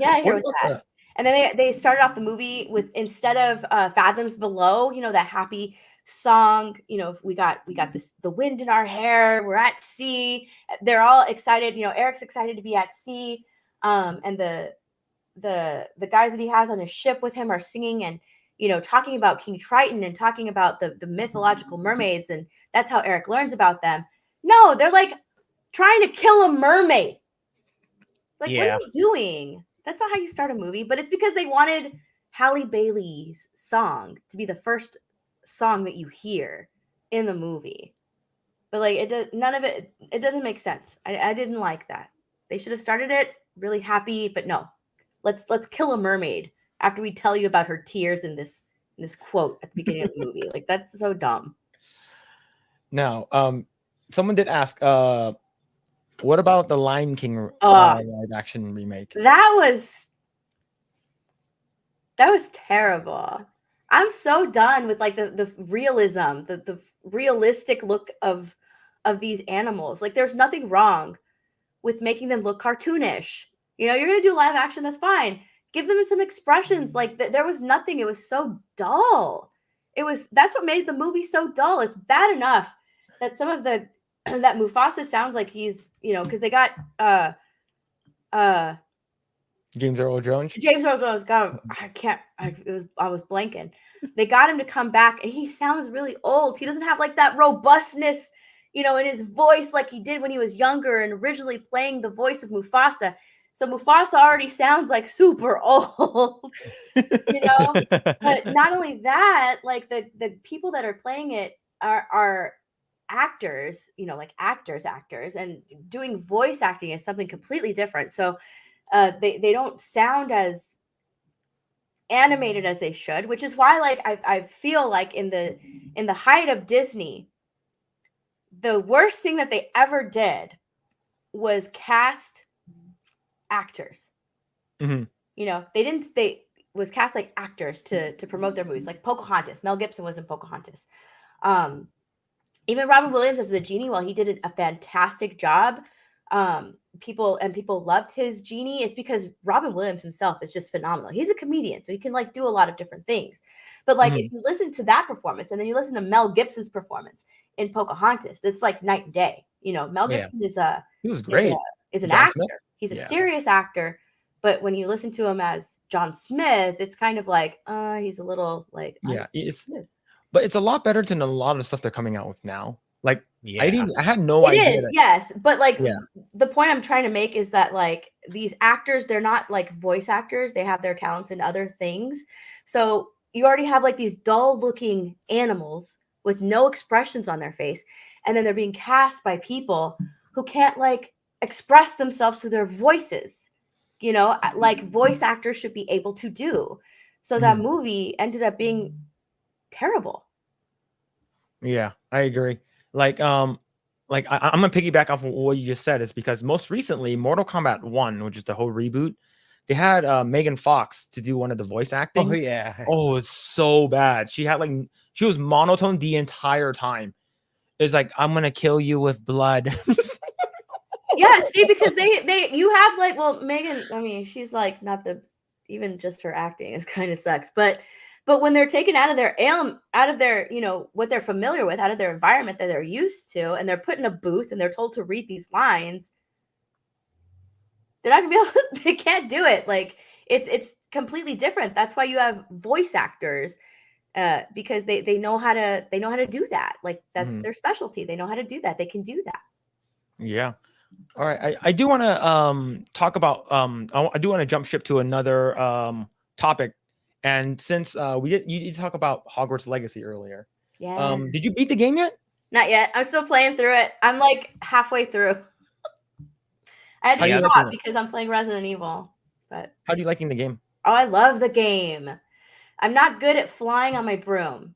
out of here with that. And then they started off the movie with, instead of Fathoms Below, that happy song. You know, we got this, the wind in our hair. We're at sea. They're all excited. You know, Eric's excited to be at sea. And the guys that he has on his ship with him are singing and, you know, talking about King Triton and talking about the mythological mermaids, and that's how Eric learns about them. No, they're like trying to kill a mermaid. Like, what are you doing? That's not how you start a movie. But it's because they wanted Halle Bailey's song to be the first song that you hear in the movie. But like, it doesn't make sense. I didn't like that. They should have started it really happy, but no. Let's kill a mermaid after we tell you about her tears in this quote at the beginning of the movie. Like, that's so dumb. Now, someone did ask, what about the Lion King live action remake? That was terrible. I'm so done with like the realism, the realistic look of these animals. Like, there's nothing wrong with making them look cartoonish. You know, you're gonna do live action, that's fine. Give them some expressions. Like, there was nothing. It was so dull. That's what made the movie so dull. It's bad enough that some of that Mufasa sounds like he's, you know, because they got James Earl Jones. God, I was blanking. They got him to come back, and he sounds really old. He doesn't have like that robustness, you know, in his voice like he did when he was younger and originally playing the voice of Mufasa. So Mufasa already sounds like super old, you know. But not only that, like the people that are playing it are actors, you know, like actors, and doing voice acting is something completely different. So they don't sound as animated as they should, which is why, like, I feel like in the height of Disney, the worst thing that they ever did was cast actors. Mm-hmm. You know, they was cast like actors to promote their movies, like Pocahontas. Mel Gibson was in Pocahontas. Even Robin Williams as the genie, while he did a fantastic job, people loved his genie. It's because Robin Williams himself is just phenomenal. He's a comedian, so he can like do a lot of different things. But like, if you listen to that performance and then you listen to Mel Gibson's performance in Pocahontas, it's like night and day. You know, Mel Gibson he was great. Is an John actor. Smith? He's a serious actor. But when you listen to him as John Smith, it's kind of like, he's a little like, but it's a lot better than a lot of stuff they're coming out with now. Like, I had no idea. It is, yes. But like, the point I'm trying to make is that like these actors, they're not like voice actors. They have their talents in other things. So you already have like these dull looking animals with no expressions on their face. And then they're being cast by people who can't like express themselves through their voices, you know, like voice actors should be able to do. So that movie ended up being terrible. Yeah, I agree. Like, I'm gonna piggyback off of what you just said, is because most recently, Mortal Kombat 1, which is the whole reboot, they had Megan Fox to do one of the voice acting. Oh yeah. Oh, it's so bad. She was monotone the entire time. It's like, I'm gonna kill you with blood. Yeah, see, because you have like, well, Megan, I mean, she's like not even just her acting is kind of sucks, but when they're taken out of their you know, what they're familiar with, out of their environment that they're used to, and they're put in a booth and they're told to read these lines, they're not gonna be able, they can't do it. Like, it's completely different. That's why you have voice actors, because they know how to do that. Like, that's their specialty. They know how to do that. They can do that. Yeah. All right. I do want to talk about I do want to jump ship to another topic. And since you talk about Hogwarts Legacy earlier. Yeah. Did you beat the game yet? Not yet. I'm still playing through it. I'm like halfway through. I had to stop because I'm playing Resident Evil. But how do you liking the game? Oh, I love the game. I'm not good at flying on my broom.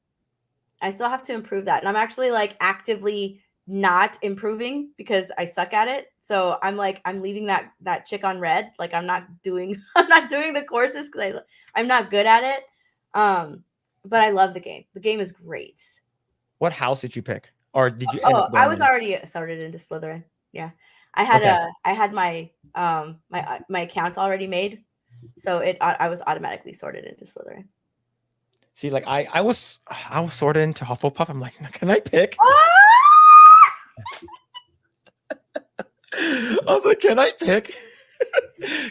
I still have to improve that. And I'm actually like actively not improving because I suck at it. So I'm leaving that chick on red. Like, I'm not doing the courses because I'm not good at it. But I love the game. The game is great. What house did you pick? Or did you I was already sorted into Slytherin. Yeah. I had my my account already made. So I was automatically sorted into Slytherin. See, like I was sorted into Hufflepuff. I'm like, can I pick? I was like, can I pick?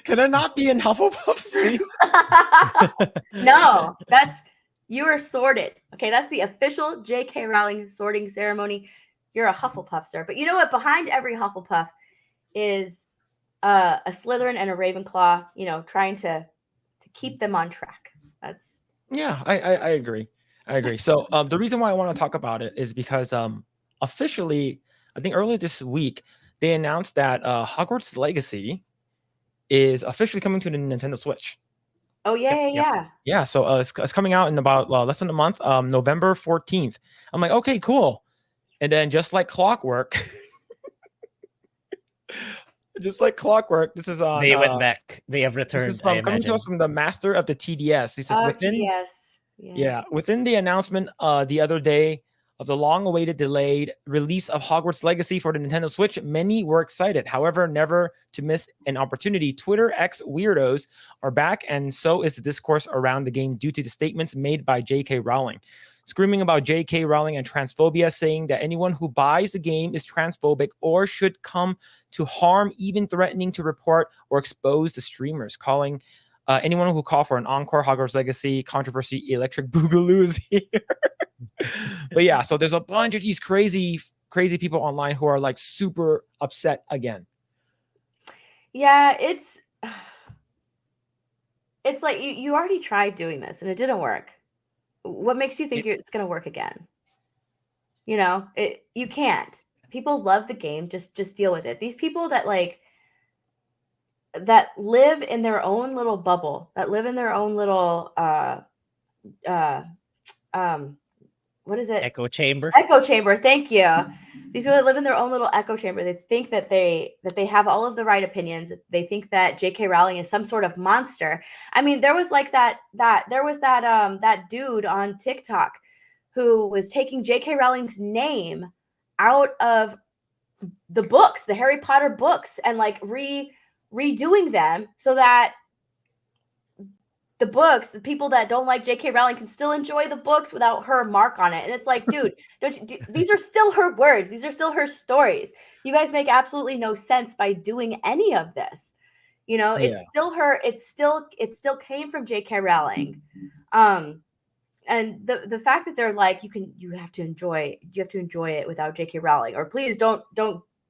Can I not be in Hufflepuff, please? No, you are sorted. Okay, that's the official J.K. Rowling sorting ceremony. You're a Hufflepuff, sir. But you know what? Behind every Hufflepuff is a Slytherin and a Ravenclaw. You know, trying to keep them on track. That's Yeah, I agree. I agree. So the reason why I want to talk about it is because officially, I think earlier this week, they announced that Hogwarts Legacy is officially coming to the Nintendo Switch. oh yeah, yeah. Yeah, so it's coming out in about less than a month, November 14th. I'm like, okay, cool. And then just like clockwork, this is on. They went back. They have This returned. is coming to us from the master of the TDS. He says within the announcement the other day of the long-awaited delayed release of Hogwarts Legacy for the Nintendo Switch, many were excited. However, never to miss an opportunity, Twitter X weirdos are back, and so is the discourse around the game due to the statements made by J.K. Rowling. Screaming about J.K. Rowling and transphobia, saying that anyone who buys the game is transphobic or should come to harm, even threatening to report or expose the streamers, calling anyone who call for an encore Hogwarts Legacy controversy electric boogaloo is here. But yeah, so there's a bunch of these crazy people online who are like super upset again. Yeah, it's like you already tried doing this and it didn't work. What makes you think it's going to work again? You know, you can't. People love the game. Just deal with it. These people that that live in their own little bubble, that live in their own little what is it? Echo chamber. Echo chamber. Thank you. These people that live in their own little echo chamber, they think that they have all of the right opinions. They think that J.K. Rowling is some sort of monster. I mean, there was like that dude on TikTok who was taking J.K. Rowling's name out of the books, the Harry Potter books, and like redoing them so that the books, the people that don't like J.K. Rowling can still enjoy the books without her mark on it. And it's like, dude, these are still her words. These are still her stories. You guys make absolutely no sense by doing any of this. You know, it's still her. It still came from J.K. Rowling. And the fact that they're like, you have to enjoy it without J.K. Rowling, or please don't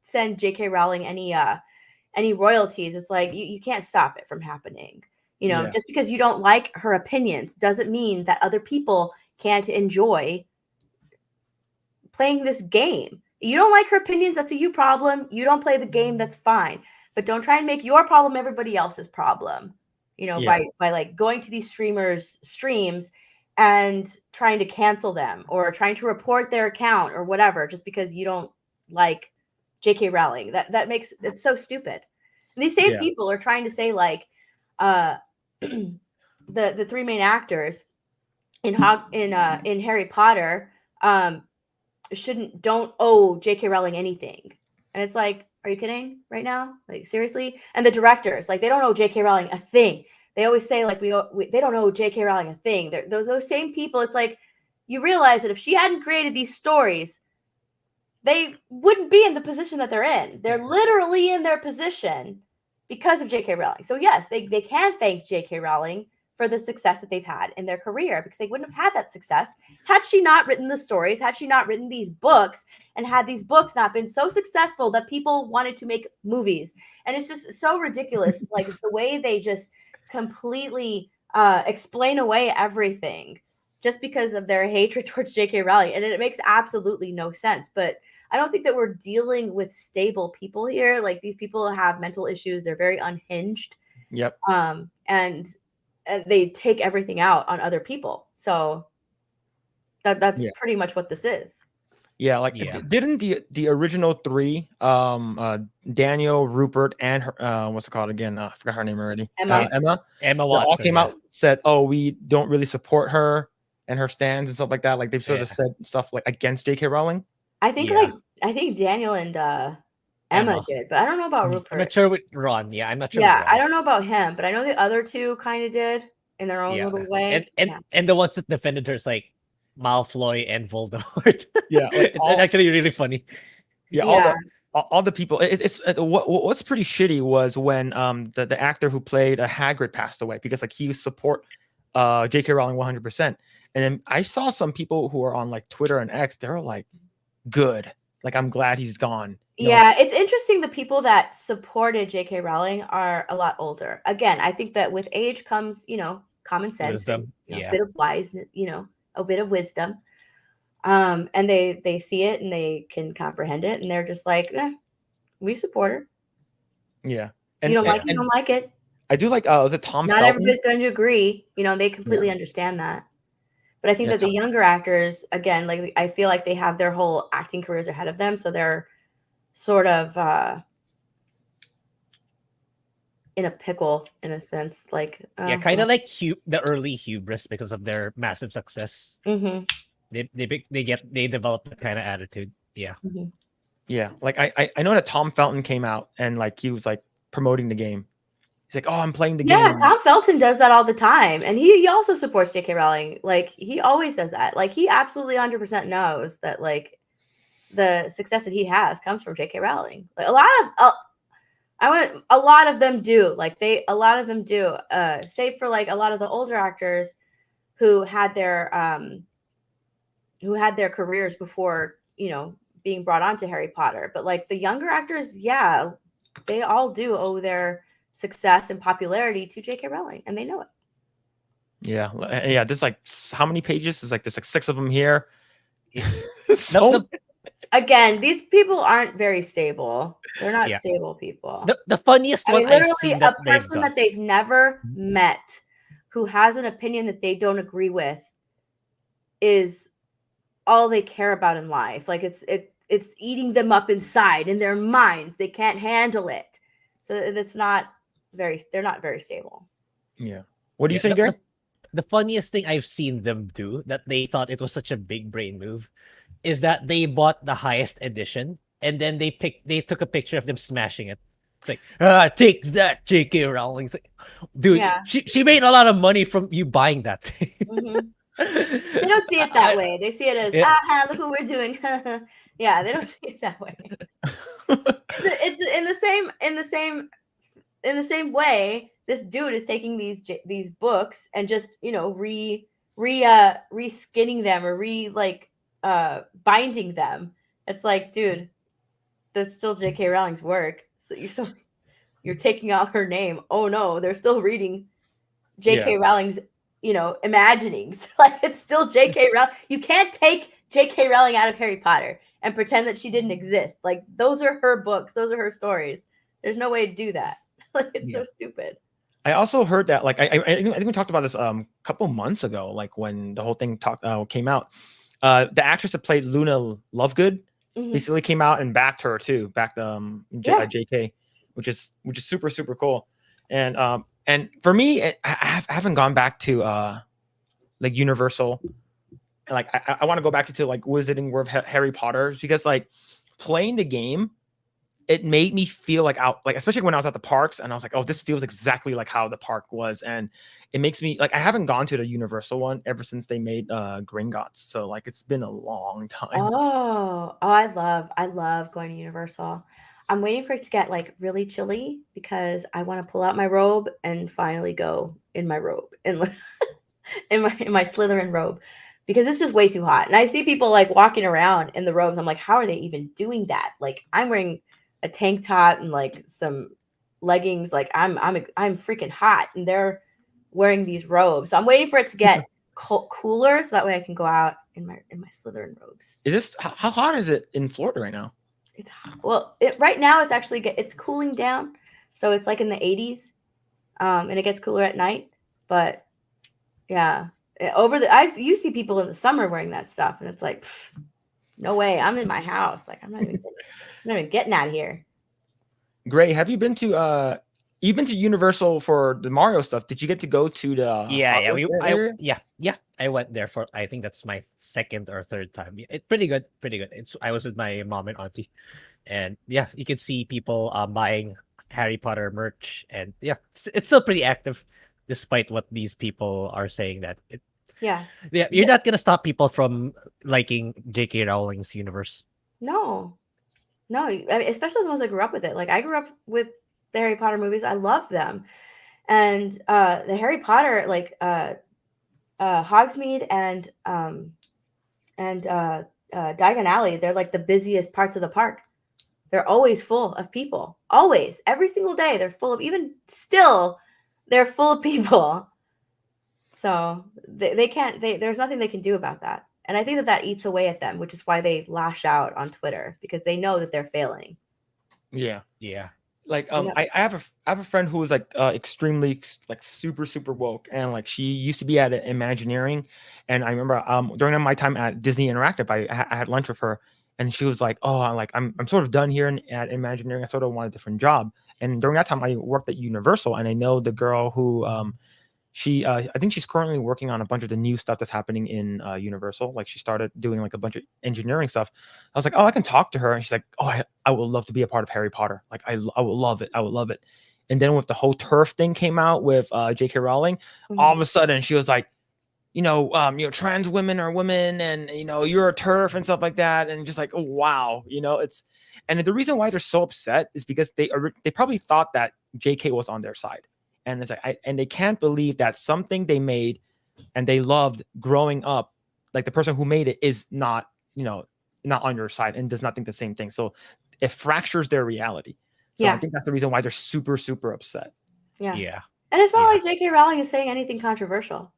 send J.K. Rowling any royalties. It's like you can't stop it from happening. You know, just because you don't like her opinions doesn't mean that other people can't enjoy playing this game. You don't like her opinions, that's a you problem. You don't play the game, that's fine. But don't try and make your problem everybody else's problem. You know, by like going to these streamers' streams and trying to cancel them or trying to report their account or whatever, just because you don't like J.K. Rowling. That makes it's so stupid. And these same people are trying to say like the three main actors in Harry Potter don't owe J.K. Rowling anything. And it's like, are you kidding right now? Like, seriously? And the directors, like, they don't owe J.K. Rowling a thing. They always say like they don't owe J.K. Rowling a thing. Those same people, it's like, you realize that if she hadn't created these stories, they wouldn't be in the position that they're in. They're literally in their position because of J.K. Rowling. So yes, they can thank J.K. Rowling for the success that they've had in their career, because they wouldn't have had that success had she not written the stories, had she not written these books, and had these books not been so successful that people wanted to make movies. And it's just so ridiculous, like the way they just completely explain away everything just because of their hatred towards J.K. Rowling. And it makes absolutely no sense. But I don't think that we're dealing with stable people here. Like, these people have mental issues. They're very unhinged. Yep. And they take everything out on other people. So that's pretty much what this is. Yeah, like didn't the original three, Daniel, Rupert, and her, what's it called again? I forgot her name already. Emma Watson, all came out, said, "Oh, we don't really support her and her stands and stuff like that." Like, they've sort of said stuff like against J.K. Rowling. I think I think Daniel and Emma did, but I don't know about Rupert. I'm not sure with Ron. Yeah, I'm not sure. Yeah, I don't know about him, but I know the other two kind of did. in their own Yeah, little way. and the ones that defended her is like Malfoy and Voldemort. Yeah, like It's actually really funny. yeah, all the people. It's what's pretty shitty was when the actor who played Hagrid passed away, because like he used to support J.K. Rowling 100%. And then I saw some people who are on like Twitter and X, they're like, good, like I'm glad he's gone. Yeah, it's interesting. The people that supported J.K. Rowling are a lot older. Again, I think that with age comes, common sense, Wisdom, and, a bit of wise, a bit of wisdom. And they see it and they can comprehend it, and they're just like, we support her. Yeah, and you don't like it, you don't like it. I do like. Was it Tom? Not Felton? Everybody's going to agree. They completely understand that. But I think that the younger actors, again, like I feel like they have their whole acting careers ahead of them, so they're sort of in a pickle in a sense, like kind of like the early hubris because of their massive success. Mm-hmm. They develop that kind of attitude. Yeah. Mm-hmm. Yeah, like I know that Tom Felton came out and like he was like promoting the game. He's like, oh, I'm playing the game. Yeah, Tom Felton does that all the time, and he also supports J.K. Rowling. Like he always does that. Like he absolutely 100% knows that like the success that he has comes from J.K. Rowling. Like a lot of them do. Like a lot of them do. Save for like a lot of the older actors who had their careers before being brought on to Harry Potter. But like the younger actors, yeah, they all do owe their success and popularity to J.K. Rowling, and they know it. Yeah. There's like how many pages? There's like 6 of them here. Again, these people aren't very stable. They're not stable people. The funniest one literally I've seen a person that they've never met who has an opinion that they don't agree with is all they care about in life. Like it's eating them up inside in their minds. They can't handle it. So they're not very stable. Yeah. What do you think, Grae? The funniest thing I've seen them do that they thought it was such a big brain move is that they bought the highest edition and then they took a picture of them smashing it. It's like, take that, J.K. Rowling. Like, dude, she made a lot of money from you buying that thing. Mm-hmm. They don't see it that way. They see it as, look what we're doing. Yeah, they don't see it that way. It's in the same way. This dude is taking these books and just reskinning them or binding them. It's like, dude, that's still J.K. Rowling's work. So you're taking out her name. Oh no, they're still reading J.K. Rowling's imaginings. Like it's still J.K. Rowling. You can't take J.K. Rowling out of Harry Potter and pretend that she didn't exist. Like those are her books. Those are her stories. There's no way to do that. Like it's so stupid. I also heard that like I think we talked about this a couple months ago, like when the whole thing came out. The actress that played Luna Lovegood basically came out and backed her too, backed JK, which is super super cool. And for me, I haven't gone back to like Universal. Like I want to go back to like Wizarding World of Harry Potter, because like playing the game, it made me feel like especially when I was at the parks and I was like, oh, this feels exactly like how the park was. And it makes me like, I haven't gone to the Universal one ever since they made Gringotts. So like, it's been a long time. Oh, I love going to Universal. I'm waiting for it to get like really chilly because I want to pull out my robe and finally go in my robe in my Slytherin robe, because it's just way too hot. And I see people like walking around in the robes. I'm like, how are they even doing that? Like I'm wearing a tank top and like some leggings. Like I'm freaking hot, and they're wearing these robes. So I'm waiting for it to get cooler so that way I can go out in my Slytherin robes. Is this how hot is it in Florida right now? It's hot. Well, right now it's actually it's cooling down, so it's like in the 80s, and it gets cooler at night. But yeah, you see people in the summer wearing that stuff, and it's like, no way, I'm in my house. Like I'm not even getting out of here. Grae, have you been to you've been to Universal for the Mario stuff? Did you get to go to the I went there for, I think that's my second or third time. It's pretty good. I was with my mom and auntie, and yeah, you could see people buying Harry Potter merch, and yeah, it's still pretty active. despite what these people are saying that Yeah. yeah, you're not gonna stop people from liking J.K. Rowling's universe. No. No, I mean, especially the ones I grew up with it. Like I grew up with the Harry Potter movies. I love them. And the Harry Potter, like Hogsmeade and Diagon Alley, they're like the busiest parts of the park. They're always full of people. Always. Every single day they're full of, even still, they're full of people. So they can't, there's nothing they can do about that. And I think that eats away at them, which is why they lash out on Twitter, because they know that they're failing. Yeah. Yeah. Like You know? I have a friend who was like extremely like super woke, and like she used to be at Imagineering, and I remember during my time at Disney Interactive I had lunch with her, and she was like, oh, I'm sort of done here at Imagineering. I sort of want a different job. And during that time I worked at Universal, and I know the girl who she I think she's currently working on a bunch of the new stuff that's happening in Universal. Like she started doing like a bunch of engineering stuff. I was like, oh, I can talk to her. And she's like, oh, I would love to be a part of Harry Potter. Like I will love it. I would love it. And then with the whole turf thing came out with J.K. Rowling, all of a sudden she was like, trans women are women, and you're a turf and stuff like that. And just like, oh wow, and the reason why they're so upset is because they probably thought that J.K. was on their side. And it's like, and they can't believe that something they made and they loved growing up, like the person who made it is not on your side and does not think the same thing. So it fractures their reality. So I think that's the reason why they're super upset. Yeah. And it's not like J.K. Rowling is saying anything controversial.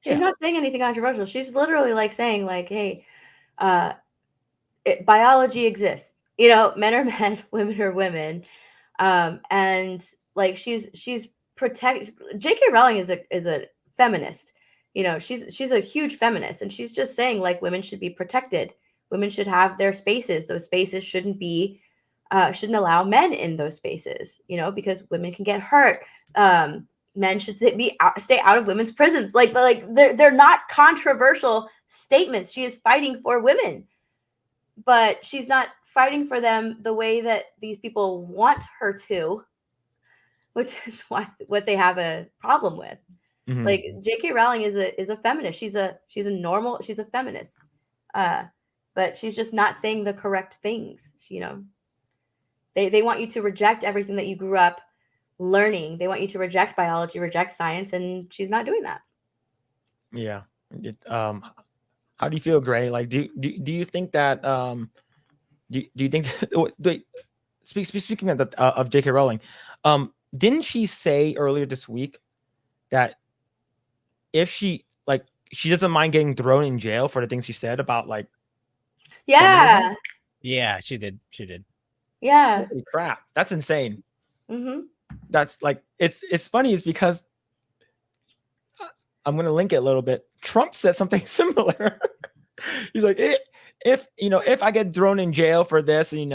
She's not saying anything controversial. She's literally like saying like, hey, biology exists. Men are men, women are women. And like she's J.K. Rowling is a feminist. She's a huge feminist, and she's just saying like women should be protected. Women should have their spaces. Those spaces shouldn't allow men in those spaces, because women can get hurt. Men should stay out of women's prisons. Like they're not controversial statements. She is fighting for women, but she's not fighting for them the way that these people want her to, which is what they have a problem with. Mm-hmm. Like J.K. Rowling is a feminist. She's a feminist, but she's just not saying the correct things. They want you to reject everything that you grew up learning. They want you to reject biology, reject science, and she's not doing that. Yeah. How do you feel, Grae? Like, do you think that do you think wait, speaking of J.K. Rowling, didn't she say earlier this week that if she doesn't mind getting thrown in jail for the things she said about like feminism? Yeah, she did. Yeah. Holy crap, that's insane. Mm-hmm. That's like it's funny is because I'm gonna link it a little bit. Trump said something similar. He's like, if I get thrown in jail for this, they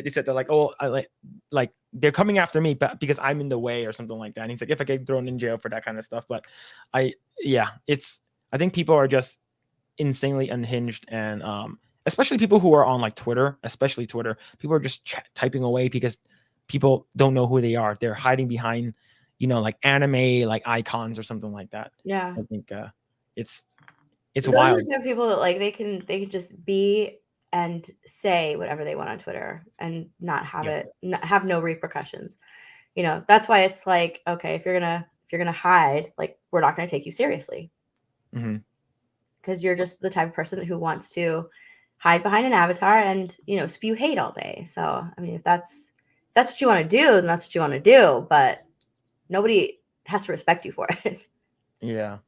said they're like, oh, I like they're coming after me because I'm in the way or something like that. And he's like, if I get thrown in jail for that kind of stuff, but I think people are just insanely unhinged, and especially people who are on like Twitter, people are just typing away because people don't know who they are. They're hiding behind, like anime, like icons or something like that. Yeah, I think it's those wild. are the type of people that like they can just be and say whatever they want on Twitter and not have have no repercussions. That's why it's like, okay, if you're gonna hide, like we're not gonna take you seriously, because you're just the type of person who wants to hide behind an avatar and spew hate all day. So I mean, if that's what you want to do, then that's what you want to do. But nobody has to respect you for it. Yeah.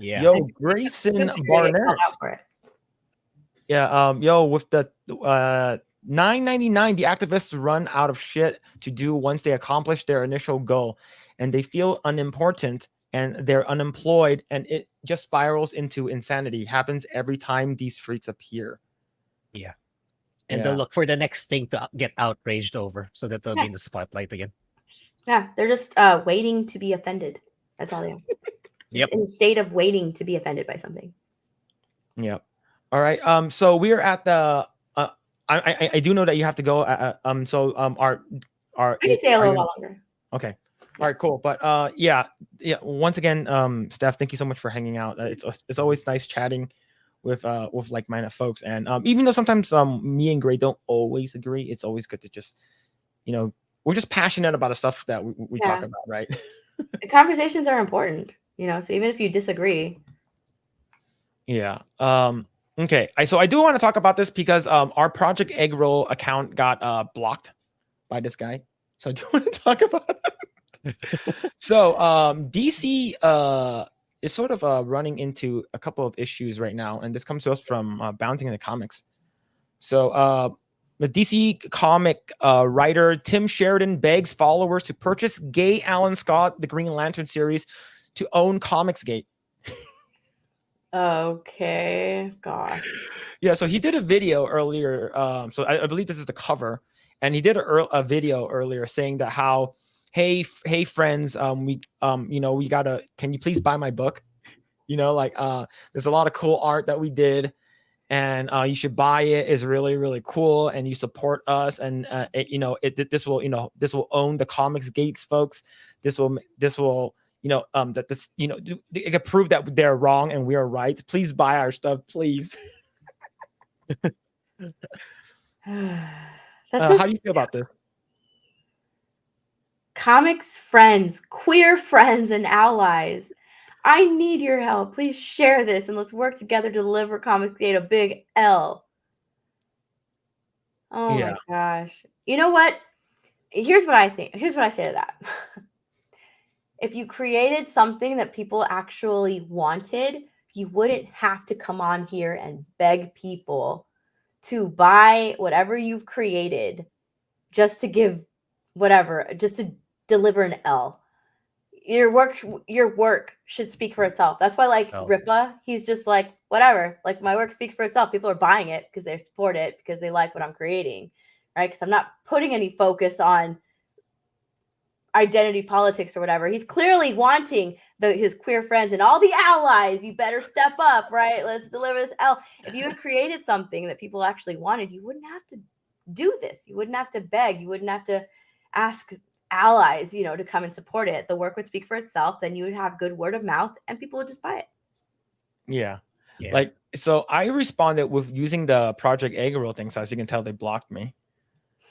Yeah. Yo, Grayson Barnett. Yeah. Yo, with the $9.99, the activists run out of shit to do once they accomplish their initial goal, and they feel unimportant and they're unemployed, and it just spirals into insanity. Happens every time these freaks appear. Yeah. And they'll look for the next thing to get outraged over so that they'll be in the spotlight again. Yeah, they're just waiting to be offended. That's all they are. Yep. In a state of waiting to be offended by something. Yep. All right. So we're at the. I do know that you have to go. So our. I can stay a little while longer. Okay. All right, cool. But yeah. Once again, Steph, thank you so much for hanging out. It's always nice chatting with like-minded folks. And even though sometimes me and Grae don't always agree, it's always good to just, we're just passionate about the stuff that we talk about, right? The conversations are important, so even if you disagree. Yeah. Okay. So I do want to talk about this because our Project Eggroll account got blocked by this guy. So I do want to talk about it. So DC is sort of running into a couple of issues right now, and this comes to us from Bouncing in the Comics. So the DC comic writer Tim Sheridan begs followers to purchase Gay Alan Scott, the Green Lantern series, to own Comicsgate. Okay, gosh. Yeah, so he did a video earlier. So I believe this is the cover, and he did a video earlier saying that how, hey friends, we gotta. Can you please buy my book? There's a lot of cool art that we did, and you should buy it. It's really really cool, and you support us, and this will own the comics gates, folks. This will that this it can prove that they're wrong and we are right. Please buy our stuff, please. How do you feel about this? Comics friends, queer friends, and allies. I need your help. Please share this and let's work together to deliver Comicsgate a big L. Oh my gosh. You know what? Here's what I think. Here's what I say to that. If you created something that people actually wanted, you wouldn't have to come on here and beg people to buy whatever you've created just to give just to deliver an L. Your work should speak for itself. That's why Ripa, he's just like, whatever, like my work speaks for itself. People are buying it because they support it, because they like what I'm creating, right? Because I'm not putting any focus on identity politics or whatever. He's clearly wanting his queer friends and all the allies, you better step up, right? Let's deliver this L. If you had created something that people actually wanted, you wouldn't have to do this. You wouldn't have to beg. You wouldn't have to ask allies, to come and support it. The work would speak for itself. Then you would have good word of mouth and people would just buy it. Yeah. So I responded with using the Project Eggroll thing. So as you can tell, they blocked me.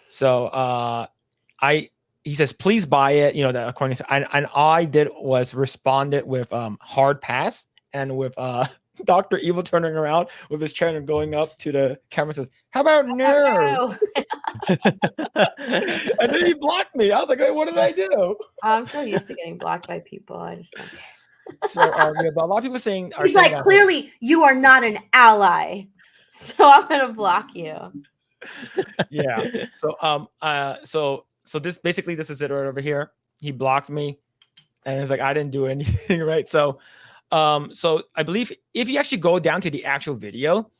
So he says, please buy it. That according to, and all I did was responded with hard pass, and with Dr. Evil turning around with his chair and going up to the camera, says, how about no? And then he blocked me. I was like, hey, what did I do? I'm so used to getting blocked by people. I just don't care. So but a lot of people saying, he's like, clearly you are not an ally, so I'm gonna block you. Yeah. So this is it right over here. He blocked me, and it's like I didn't do anything, right? So I believe if you actually go down to the actual video,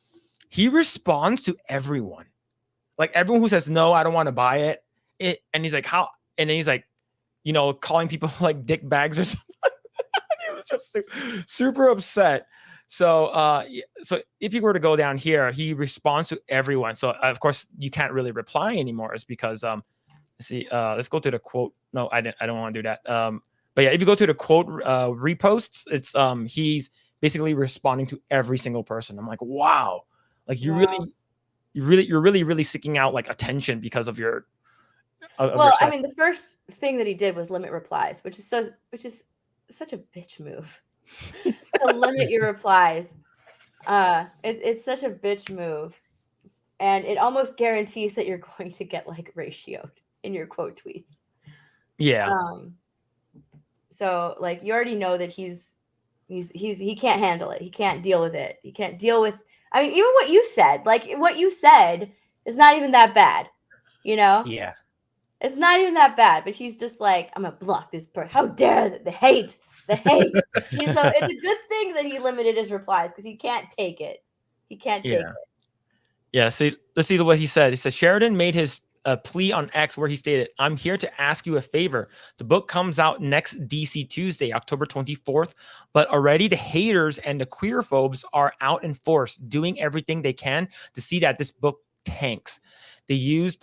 he responds to everyone, like everyone who says no, I don't want to buy it. And he's like, how? And then he's like, calling people like dick bags or something. He was just super upset. So if you were to go down here, he responds to everyone. So of course you can't really reply anymore. It's because let's go to the quote. No, I don't want to do that. But yeah, if you go to the quote reposts, it's he's basically responding to every single person. I'm like, wow, like you're really seeking out like attention because of your. Well, I mean, the first thing that he did was limit replies, which is such a bitch move. To limit your replies, it's such a bitch move, and it almost guarantees that you're going to get like ratioed in your quote tweets. Yeah. So like you already know that he can't handle it. He can't deal with it. He can't deal with. I mean, even what you said is not even that bad, Yeah. It's not even that bad, but he's just like, I'm gonna block this person. How dare the hate. So it's a good thing that he limited his replies because he can't take it. He can't take it. Yeah. See, let's see what he said. He said Sheridan made his plea on X where he stated, I'm here to ask you a favor. The book comes out next DC Tuesday, October 24th, but already the haters and the queerphobes are out in force, doing everything they can to see that this book tanks. They use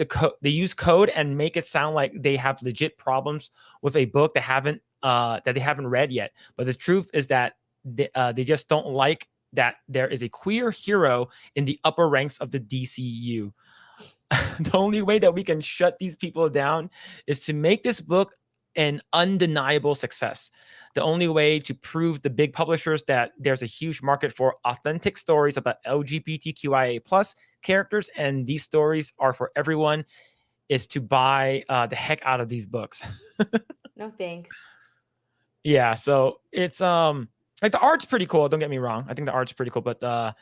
code and make it sound like they have legit problems with a book they haven't read yet. But the truth is that they just don't like that there is a queer hero in the upper ranks of the DCU. The only way that we can shut these people down is to make this book an undeniable success. The only way to prove the big publishers that there's a huge market for authentic stories about LGBTQIA plus characters, and these stories are for everyone, is to buy the heck out of these books. No thanks. Yeah, so it's like the art's pretty cool. Don't get me wrong. I think the art's pretty cool, but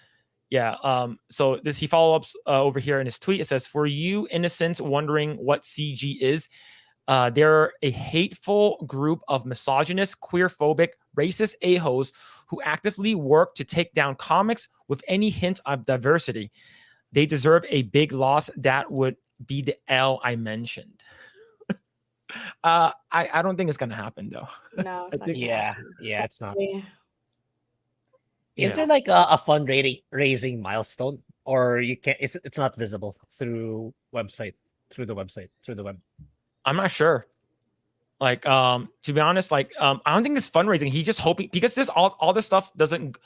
yeah. So he follow-ups over here in his tweet. It says, "For you innocents wondering what CG is, they're a hateful group of misogynist, queerphobic, racist a-holes who actively work to take down comics with any hint of diversity. They deserve a big loss. That would be the L I mentioned." I don't think it's gonna happen though. No. It's not gonna Yeah, happen. yeah, it's not. Yeah. Is there like a fundraising milestone, or you can't? It's not visible through the web. I'm not sure. Like, to be honest, like, I don't think it's fundraising. He's just hoping, because this all this stuff doesn't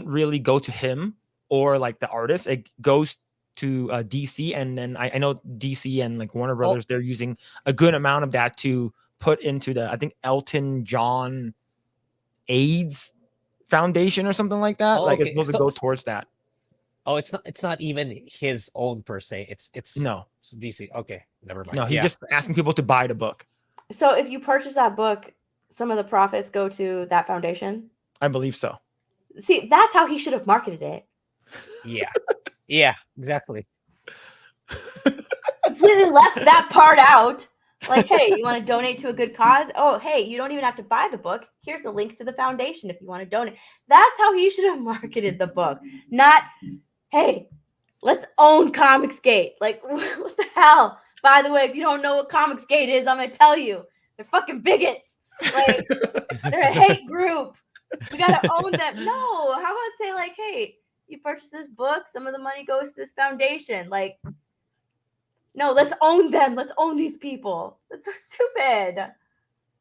really go to him or like the artist. It goes to DC, and then I know DC and like Warner Brothers, they're using a good amount of that to put into the, I think, Elton John AIDS Foundation or something like that. Like, it's supposed to go towards that. Oh, it's not even his own per se. It's No. DC. Okay, never mind. No, he's just asking people to buy the book. So if you purchase that book, some of the profits go to that foundation? I believe so. See, that's how he should have marketed it. Yeah. Yeah, exactly. Completely left that part out. Like, hey, you want to donate to a good cause? Oh, hey, you don't even have to buy the book. Here's a link to the foundation if you want to donate. That's how he should have marketed the book. Not, hey, let's own Comicsgate. Like, what the hell? By the way, if you don't know what Comicsgate is, I'm going to tell you. They're fucking bigots. Like, they're a hate group. We got to own them. No, how about say, like, hey, you purchase this book, some of the money goes to this foundation. Like, no, let's own them. Let's own these people. That's so stupid.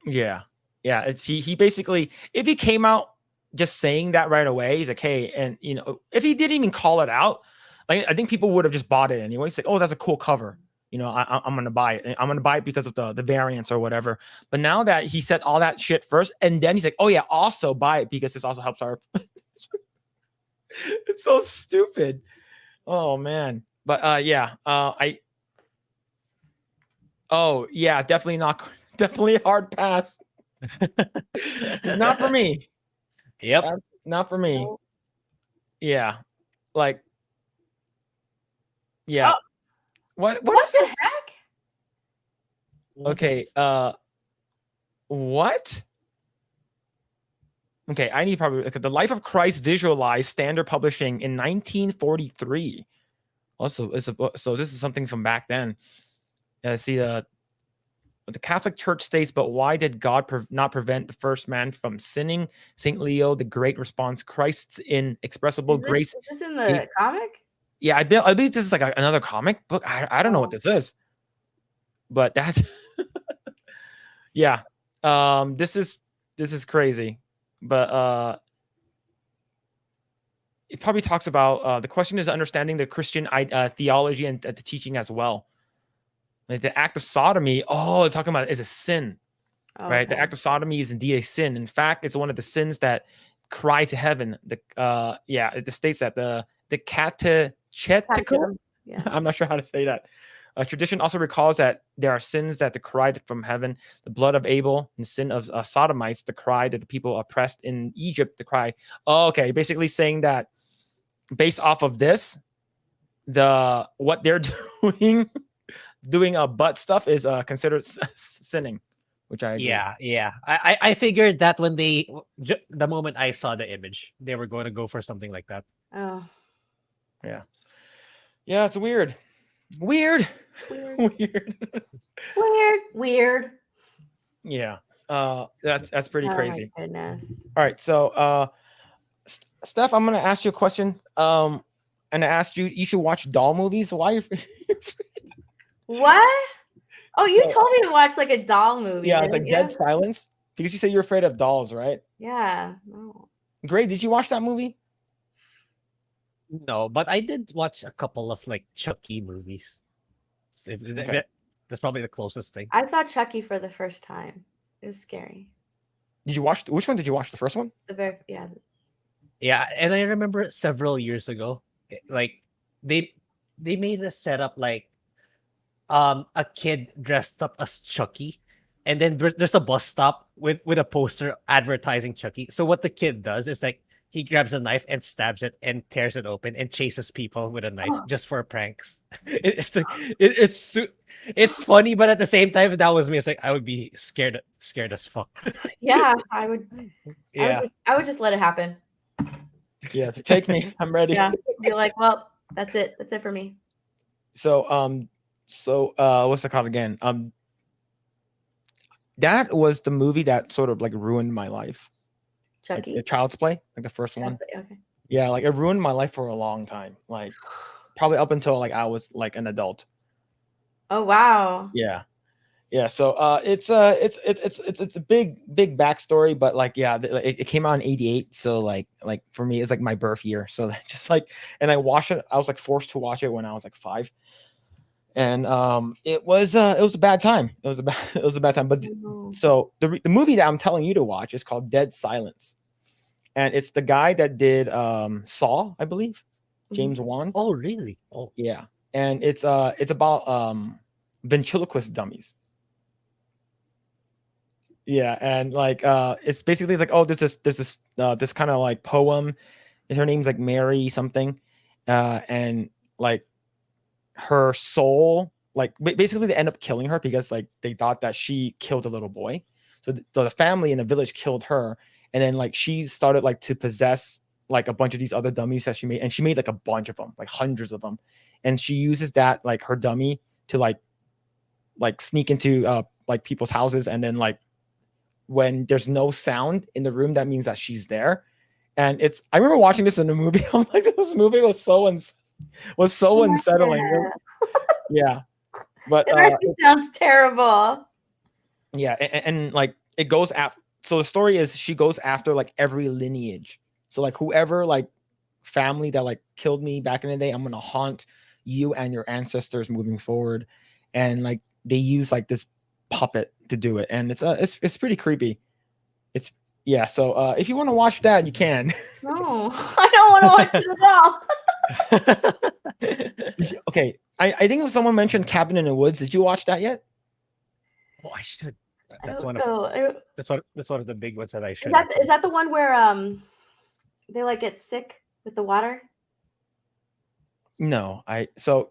Yeah. It's he basically, if he came out just saying that right away, he's like, hey, and you know, if he didn't even call it out, like, I think people would have just bought it anyway. It's like, oh, that's a cool cover. You know, I'm gonna buy it. I'm gonna buy it because of the variants or whatever. But now that he said all that shit first, and then he's like, oh yeah, also buy it because this also helps our. It's so stupid. Oh man. But yeah, definitely a hard pass. It's not for me. Yep. Not for me. Yeah. Like, yeah. Oh. What the heck? Okay, what? Okay, I need probably the Life of Christ visualized standard publishing in 1943. Also, so this is something from back then. See, the Catholic Church states, but why did God not prevent the first man from sinning? St. Leo the Great responds, Christ's inexpressible grace. Is this in the comic? Yeah, I believe this is like another comic book. I don't know what this is, but that's yeah. This is crazy, but it probably talks about the question is understanding the Christian theology and the teaching as well. Like the act of sodomy, they're talking about is a sin, right? Okay. The act of sodomy is indeed a sin. In fact, it's one of the sins that cry to heaven. It states that the catechetical. Yeah. I'm not sure how to say that. Tradition also recalls that there are sins that decried from heaven, the blood of Abel and sin of sodomites, the cry to the people oppressed in Egypt, the cry. Oh, okay, basically saying that based off of this, what they're doing butt stuff is considered sinning, which I agree. Yeah. I figured that when the moment I saw the image, they were going to go for something like that. Oh. Yeah, it's weird. Weird. Yeah. That's pretty crazy. My goodness. All right, so Steph, I'm gonna ask you a question. and I asked you should watch doll movies. Why you're What? Oh, you So- told me to watch like a doll movie. yeah, it's didn't like you? Dead Silence because you say you're afraid of dolls, right? Yeah. No. Grae, did you watch that movie? No, but I did watch a couple of like Chucky movies. So Okay. that's probably the closest thing. I saw Chucky for the first time. It was scary. Did you watch which one did you watch? The first one? The very yeah. Yeah, and I remember several years ago, like they made a setup like a kid dressed up as Chucky, and then there's a bus stop with a poster advertising Chucky. So what the kid does is like he grabs a knife and stabs it and tears it open and chases people with a knife just for pranks. It's like it's funny, but at the same time, if that was me, it's like I would be scared as fuck. Yeah, I would. Yeah. I would just let it happen. Yeah, to take me. I'm ready. Yeah, be like, well, that's it. That's it for me. So what's it called again? That was the movie that sort of like ruined my life. Chucky. Like, Child's Play, like the first one. Okay. Yeah, like it ruined my life for a long time. Like probably up until like I was like an adult. Oh wow. Yeah. Yeah, so it's a big backstory, but like yeah, it came out in '88, so like for me it's like my birth year. So just like, and I watched it. I was like forced to watch it when I was like 5, and it was a bad time. It was a bad time. But so the movie that I'm telling you to watch is called Dead Silence, and it's the guy that did Saw, I believe, James Wan. Oh really? Oh Yeah, and it's about ventriloquist dummies. Yeah, and like it's basically like, oh, there's this kind of like poem. Her name's like Mary something, and like her soul, like basically they end up killing her because like they thought that she killed a little boy. So the family in the village killed her, and then like she started like to possess like a bunch of these other dummies that she made, and she made like a bunch of them, like hundreds of them, and she uses that like her dummy to like sneak into like people's houses, and then like when there's no sound in the room, that means that she's there. And I remember watching this in a movie. I'm like, this movie was so unsettling. Yeah, but it actually sounds terrible. Yeah, and like it goes after. So the story is she goes after like every lineage. So like whoever like family that like killed me back in the day, I'm gonna haunt you and your ancestors moving forward. And like they use like this puppet to do it, and it's pretty creepy. So if you want to watch that, you can. No, I don't want to watch it at all. Okay, I think if someone mentioned Cabin in the Woods, did you watch that yet? Oh, I should. That's one of the big ones that I should. Is that the one where they like get sick with the water? No, it's no.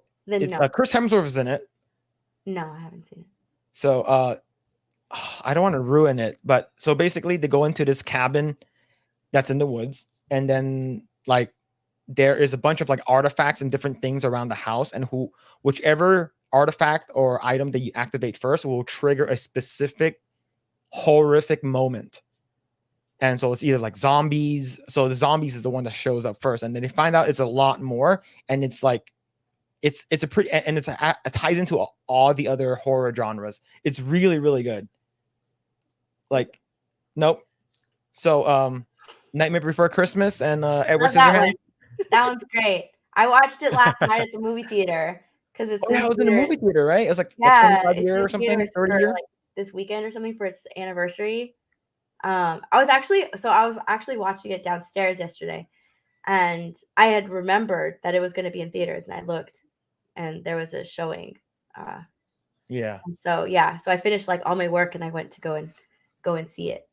Chris Hemsworth is in it. No, I haven't seen it. So I don't want to ruin it, but so basically they go into this cabin that's in the woods, and then like there is a bunch of like artifacts and different things around the house, and whichever artifact or item that you activate first will trigger a specific horrific moment. And so it's either like zombies. So the zombies is the one that shows up first, and then they find out it's a lot more, and it's like it's a pretty, and it ties into all the other horror genres. It's really, really good. Like, nope. So Nightmare Before Christmas and Edward Scissorhands. That one's great. I watched it last night at the movie theater because it's. Oh, yeah, it was in the movie theater, right? It was like yeah, 25 year or something, 30 year. Like this weekend or something for its anniversary. I was actually watching it downstairs yesterday, and I had remembered that it was going to be in theaters, and I looked, and there was a showing. Yeah. So I finished like all my work, and I went to go and see it.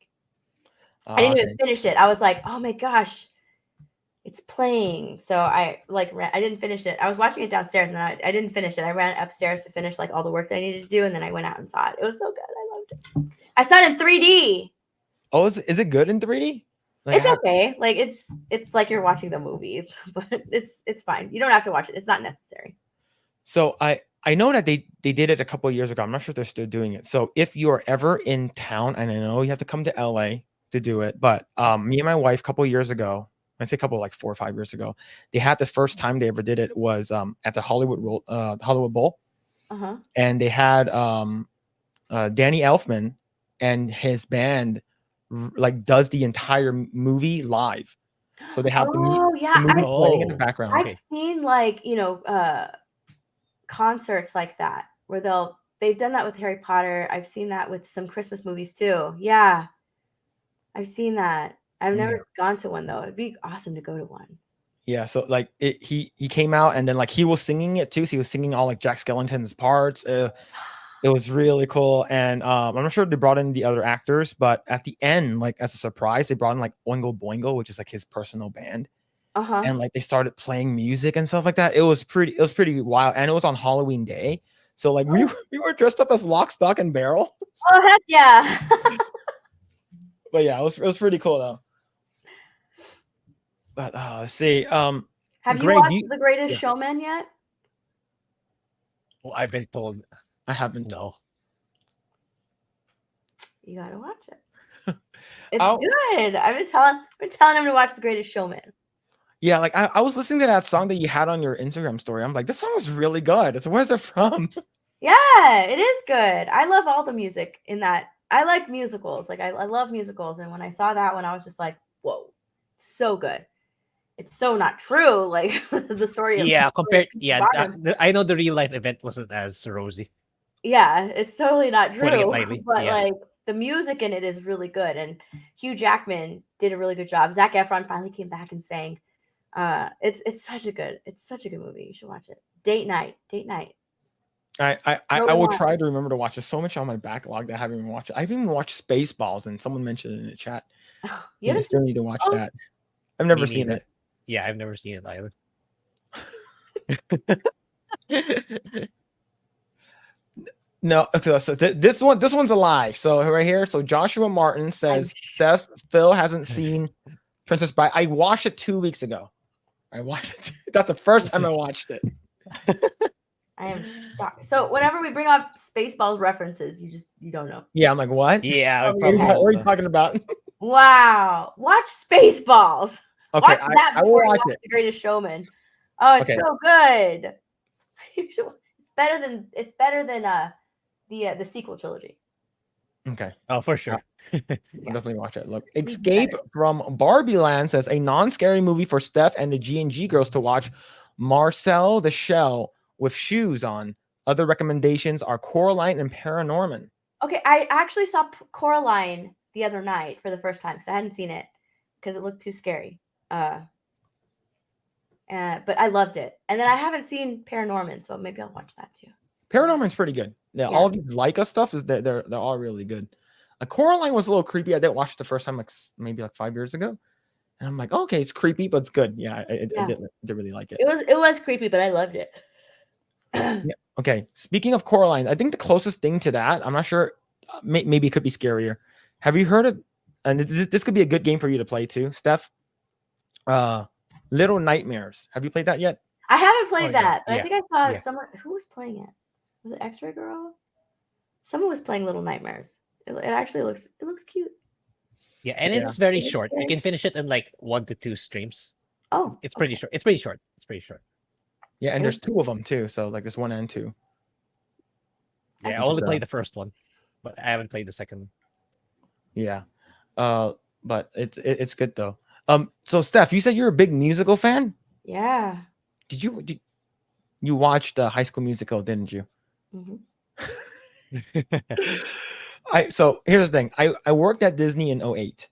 I didn't even finish it. I was like, oh my gosh, it's playing. So I didn't finish it. I was watching it downstairs, and I didn't finish it. I ran upstairs to finish like all the work that I needed to do, and then I went out and saw it. It was so good. I loved it. I saw it in 3D. Oh, is it good in 3D? Like, it's okay. Like it's like you're watching the movies, but it's fine. You don't have to watch it. It's not necessary. So I know that they did it a couple of years ago. I'm not sure if they're still doing it. So if you're ever in town, and I know you have to come to LA to do it, but me and my wife a couple of years ago, I'd say a couple like 4 or 5 years ago. They had the first time they ever did it was at the Hollywood Bowl, and they had Danny Elfman and his band like does the entire movie live. So they have the movie playing in the background. I've seen like concerts like that where they've done that with Harry Potter. I've seen that with some Christmas movies too. Yeah, I've seen that. I've never gone to one though. It'd be awesome to go to one. Yeah, so like he came out and then like he was singing it too. So he was singing all like Jack Skellington's parts. It was really cool, and I'm not sure if they brought in the other actors, but at the end, like as a surprise, they brought in like Oingo Boingo, which is like his personal band, and like they started playing music and stuff like that. It was pretty wild, and it was on Halloween Day, so like we were dressed up as Lock, Stock, and Barrel. Oh heck yeah! But yeah, it was pretty cool though. But let's see. Have you Grae, watched The Greatest Showman yet? Well, I've been told I haven't. No. You gotta watch it. It's good. I've been telling him to watch The Greatest Showman. Yeah, like I was listening to that song that you had on your Instagram story. I'm like, this song is really good. So where's it from? Yeah, it is good. I love all the music in that. I like musicals. Like I love musicals, and when I saw that one, I was just like, whoa, so good. It's so not true. Like the story of compared. Yeah, I know the real life event wasn't as rosy. Yeah, it's totally not true. Putting it lightly, but like the music in it is really good, and Hugh Jackman did a really good job. Zac Efron finally came back and sang. It's such a good movie. You should watch it. Date night. I will try to remember to watch it. So much on my backlog that I haven't even watched it. I've even watched Spaceballs, and someone mentioned it in the chat. I still need to watch that. I've never seen it. Yeah, I've never seen it either. No, so this one's a lie. So right here, so Joshua Martin says Phil hasn't seen Princess Bride. I watched it 2 weeks ago. I watched it. That's the first time I watched it. I am shocked. So whenever we bring up Spaceballs references, you don't know. Yeah, I'm like, what? Yeah, what are you talking about? Wow, watch Spaceballs. Okay, watch that before you watch The Greatest Showman. Oh, it's so good. It's better than the sequel trilogy. Okay. Oh, for sure. Definitely watch it. Look, Escape from Barbie Land says a non-scary movie for Steph and the G&G girls to watch. Marcel the Shell with shoes on. Other recommendations are Coraline and Paranorman. Okay, I actually saw Coraline the other night for the first time because I hadn't seen it because it looked too scary. But I loved it. And then I haven't seen Paranorman, so maybe I'll watch that too. Paranorman's pretty good. Yeah, all of these Leica stuff is they're all really good. Coraline was a little creepy. I didn't watch it the first time maybe 5 years ago. And I'm like, okay, it's creepy, but it's good. Yeah, I did really like it. It was creepy, but I loved it. Yeah. Okay. Speaking of Coraline, I think the closest thing to that, I'm not sure, maybe it could be scarier. Have you heard of? And this could be a good game for you to play too, Steph. Little Nightmares. Have you played that yet? I haven't played that, but I think I saw someone who was playing it. Was it X-Ray Girl? Someone was playing Little Nightmares. It actually looks cute. Yeah, and it's very short. You can finish it in like 1 to 2 streams. Oh, it's pretty short. It's pretty short. Yeah, and there's 2 of them too. So like there's 1 and 2. Yeah, I only played the first one, but I haven't played the second one. Yeah, but it's good though. So Steph, you said you're a big musical fan. Yeah. Did you watched High School Musical, didn't you? Mm-hmm. So here's the thing. I worked at Disney in 2008.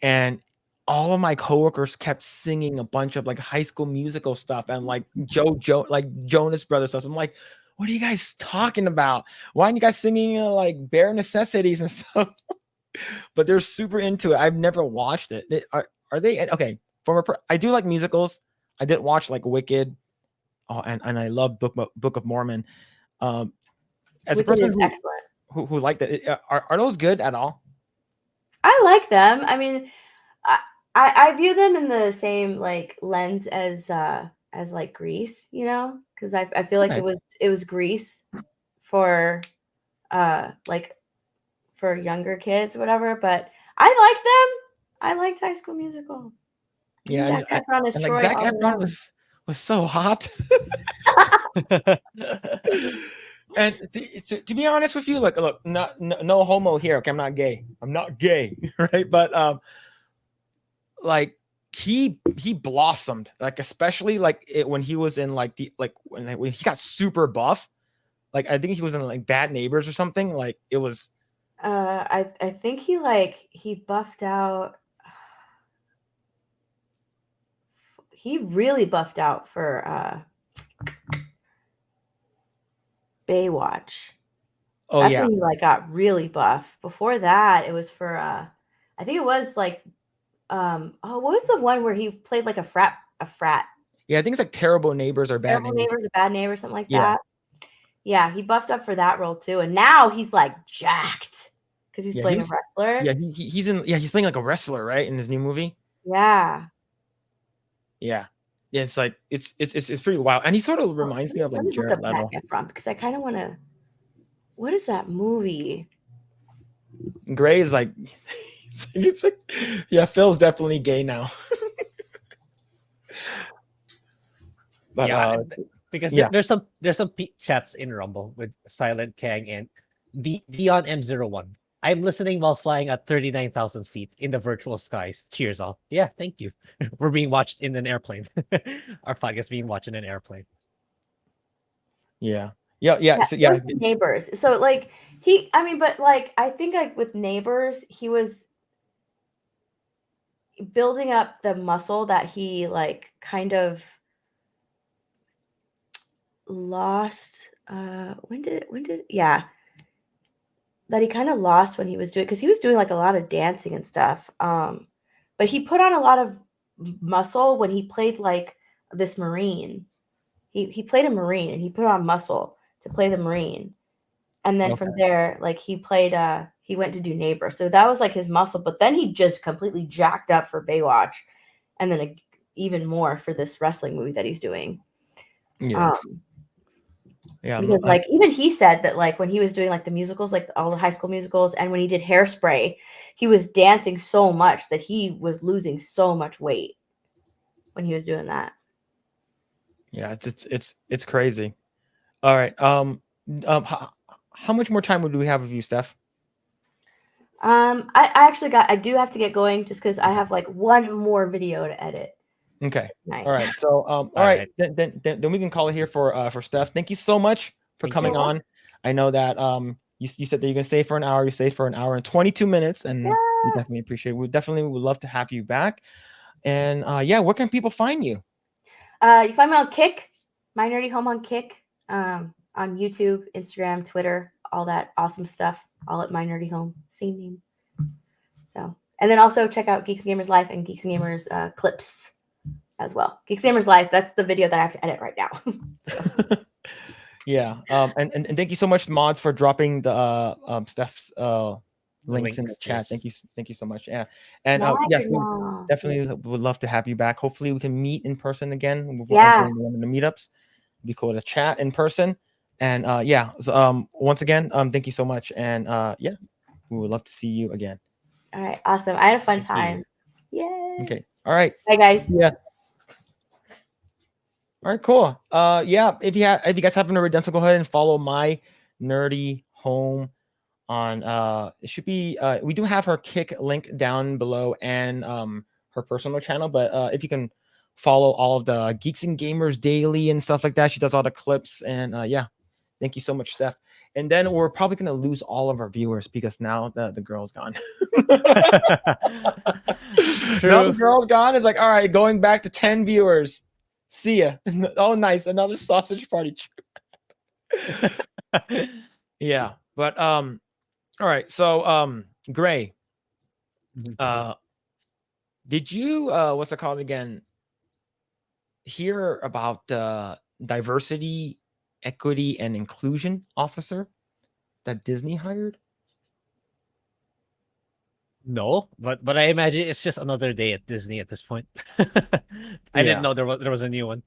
And all of my coworkers kept singing a bunch of like High School Musical stuff and like Jonas Brothers stuff. I'm like, what are you guys talking about? Why aren't you guys singing like Bare Necessities and stuff? But they're super into it. I've never watched it. Are they okay? I do like musicals. I did watch like Wicked. Oh, and I love Book of Mormon. As Wicked a person who liked it, are those good at all? I like them. I mean, I view them in the same like lens as like Grease, you know, because I feel like it was Grease for like for younger kids, whatever. But I like them. I liked High School Musical. Yeah, Zac Efron is and like Troy Zac all Efron around. was so hot. And to be honest with you, look, no homo here. Okay, I'm not gay. I'm not gay, right? But like he blossomed, like especially like when he was in like when he got super buff. Like I think he was in like Bad Neighbors or something. Like it was. I think he buffed out. He really buffed out for Baywatch. Oh That's yeah, when he like got really buff. Before that, it was for I think it was like what was the one where he played like a frat yeah. I think it's like Terrible Neighbors or Bad Terrible Neighbors. Neighbors, a Bad Neighbor, something like Yeah. that. Yeah, he buffed up for that role too, and now he's like jacked because he's playing a wrestler. Yeah, he's playing like a wrestler, right, in his new movie. Yeah. Yeah, it's like it's pretty wild, and he sort of reminds me of like Let me look Jared up Zac Leto. Efron because I kind of want to. What is that movie? Grae is like, it's like, yeah, Phil's definitely gay now. But Yeah, because yeah. there's some chats in Rumble with Silent Kang and Dion M01. I'm listening while flying at 39,000 feet in the virtual skies. Cheers all. Yeah, thank you. We're being watched in an airplane. Our podcast being watched in an airplane. Yeah. So, Neighbors. So like but like I think like with Neighbors, he was building up the muscle that he like kind of lost. When did that he kind of lost when he was doing, because he was doing like a lot of dancing and stuff. But he put on a lot of muscle when he played like this Marine. He played a Marine and he put on muscle to play the Marine. And then from there, like he went to do Neighbor. So that was like his muscle, but then he just completely jacked up for Baywatch and then even more for this wrestling movie that he's doing. Yeah. Because like even he said that like when he was doing like the musicals, like all the High School Musicals, and when he did Hairspray, he was dancing so much that he was losing so much weight when he was doing that. Yeah, it's crazy. All right. How much more time would we have with you, Steph? I do have to get going just because I have like one more video to edit. Okay. All right. So all right. Then we can call it here for Steph. Thank you so much for coming on. I know that you said that you're gonna stay for an hour. You stayed for an hour and 22 minutes, and we definitely appreciate it. We definitely would love to have you back. And where can people find you? You find me on Kick, My Nerdy Home on Kick, on YouTube, Instagram, Twitter, all that awesome stuff. All at My Nerdy Home, same name. So, and then also check out Geeks and Gamers Life and Geeks and Gamers clips as well. Geeks and Gamers Life, that's the video that I have to edit right now. Yeah. And thank you so much, mods, for dropping the Steph's links in the chat. Yes. Thank you so much. Yeah. And yes, we definitely would love to have you back. Hopefully we can meet in person again. Yeah. One of the meetups. It'd be cool to chat in person. And so, once again, thank you so much. And we would love to see you again. All right, awesome. I had a fun time. Yay. Okay. All right. Bye guys. Yeah. All right, cool. If you guys haven't already done so, go ahead and follow My Nerdy Home on it should be we do have her Kick link down below and her personal channel, but if you can follow all of the Geeks and Gamers Daily and stuff like that, she does all the clips. And thank you so much, Steph. And then we're probably gonna lose all of our viewers because now the girl's gone. Now the girl's gone. It's like, all right, going back to 10 viewers. See ya. Oh, nice. Another sausage party. Yeah. But all right. So Grae, did you what's it called again? Hear about the diversity, equity, and inclusion officer that Disney hired? No, but I imagine it's just another day at Disney at this point. I didn't know there was a new one.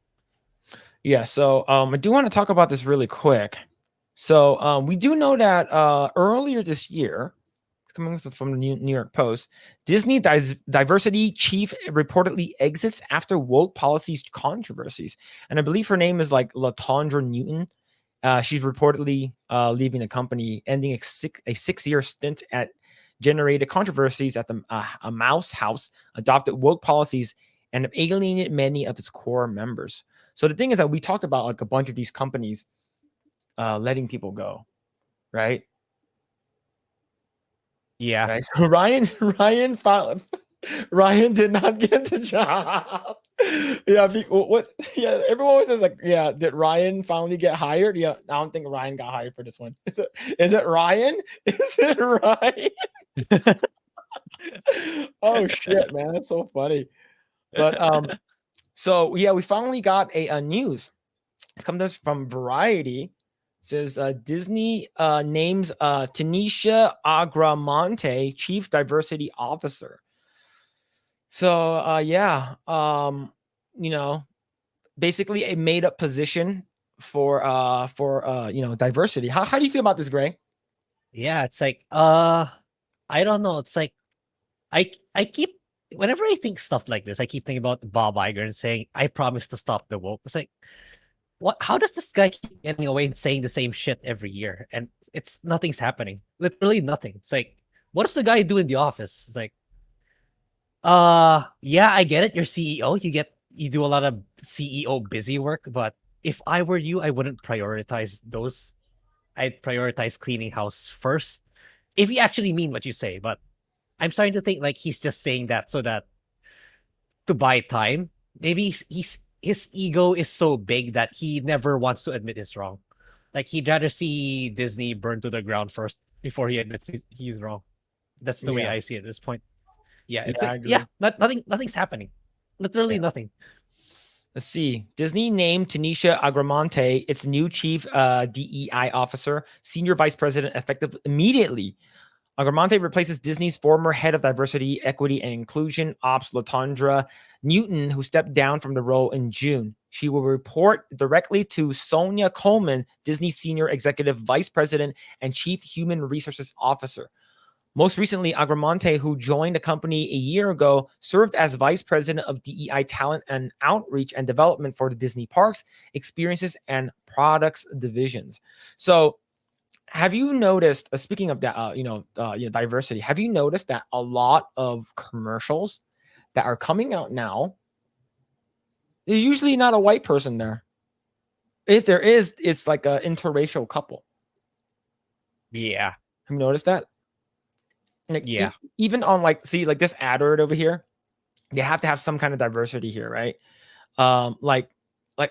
Yeah, so I do want to talk about this really quick. So we do know that earlier this year, coming from the New York Post. Disney diversity chief reportedly exits after woke policies controversies. And I believe her name is like LaTondra Newton. She's reportedly leaving the company, ending a 6-year stint at generated controversies at the a Mouse House, adopted woke policies, and alienated many of its core members. So the thing is that we talked about like a bunch of these companies letting people go, right? Yeah. Right. So Ryan did not get the job. Yeah. What? Yeah. Everyone always says like, yeah. Did Ryan finally get hired? Yeah. I don't think Ryan got hired for this one. Is it Ryan? Is it Ryan? Oh shit, man. That's so funny. But so yeah, we finally got a news. It comes from Variety. It says Disney names Tanisha Agramonte Chief Diversity Officer. So yeah, basically a made up position for diversity. How do you feel about this, Grae? Yeah, it's like I don't know. It's like I keep whenever I think stuff like this, I keep thinking about Bob Iger and saying, I promise to stop the woke. It's like, what, how does this guy keep getting away and saying the same shit every year? And it's nothing's happening. Literally nothing. It's like, what does the guy do in the office? It's like, yeah, I get it. You're CEO. You do a lot of CEO busy work, but if I were you, I wouldn't prioritize those. I'd prioritize cleaning house first. If you actually mean what you say, but I'm starting to think like he's just saying that so that to buy time. Maybe his ego is so big that he never wants to admit he's wrong. Like he'd rather see Disney burn to the ground first before he admits he's wrong. That's the way I see it at this point. Yeah, it's nothing's happening. Literally nothing. Let's see. Disney named Tanisha Agramonte its new chief DEI officer, senior vice president, effective immediately. Agramonte replaces Disney's former head of diversity, equity, and inclusion ops, LaTondra Newton, who stepped down from the role in June. She will report directly to Sonia Coleman, Disney's senior executive vice president and chief human resources officer. Most recently, Agramonte, who joined the company a year ago, served as vice president of DEI talent and outreach and development for the Disney parks, experiences, and products divisions. So, have you noticed? Speaking of that, diversity. Have you noticed that a lot of commercials that are coming out now, there's usually not a white person there. If there is, it's like an interracial couple. Yeah. Have you noticed that? Like, yeah. Even on like this advert over here, they have to have some kind of diversity here, right? Like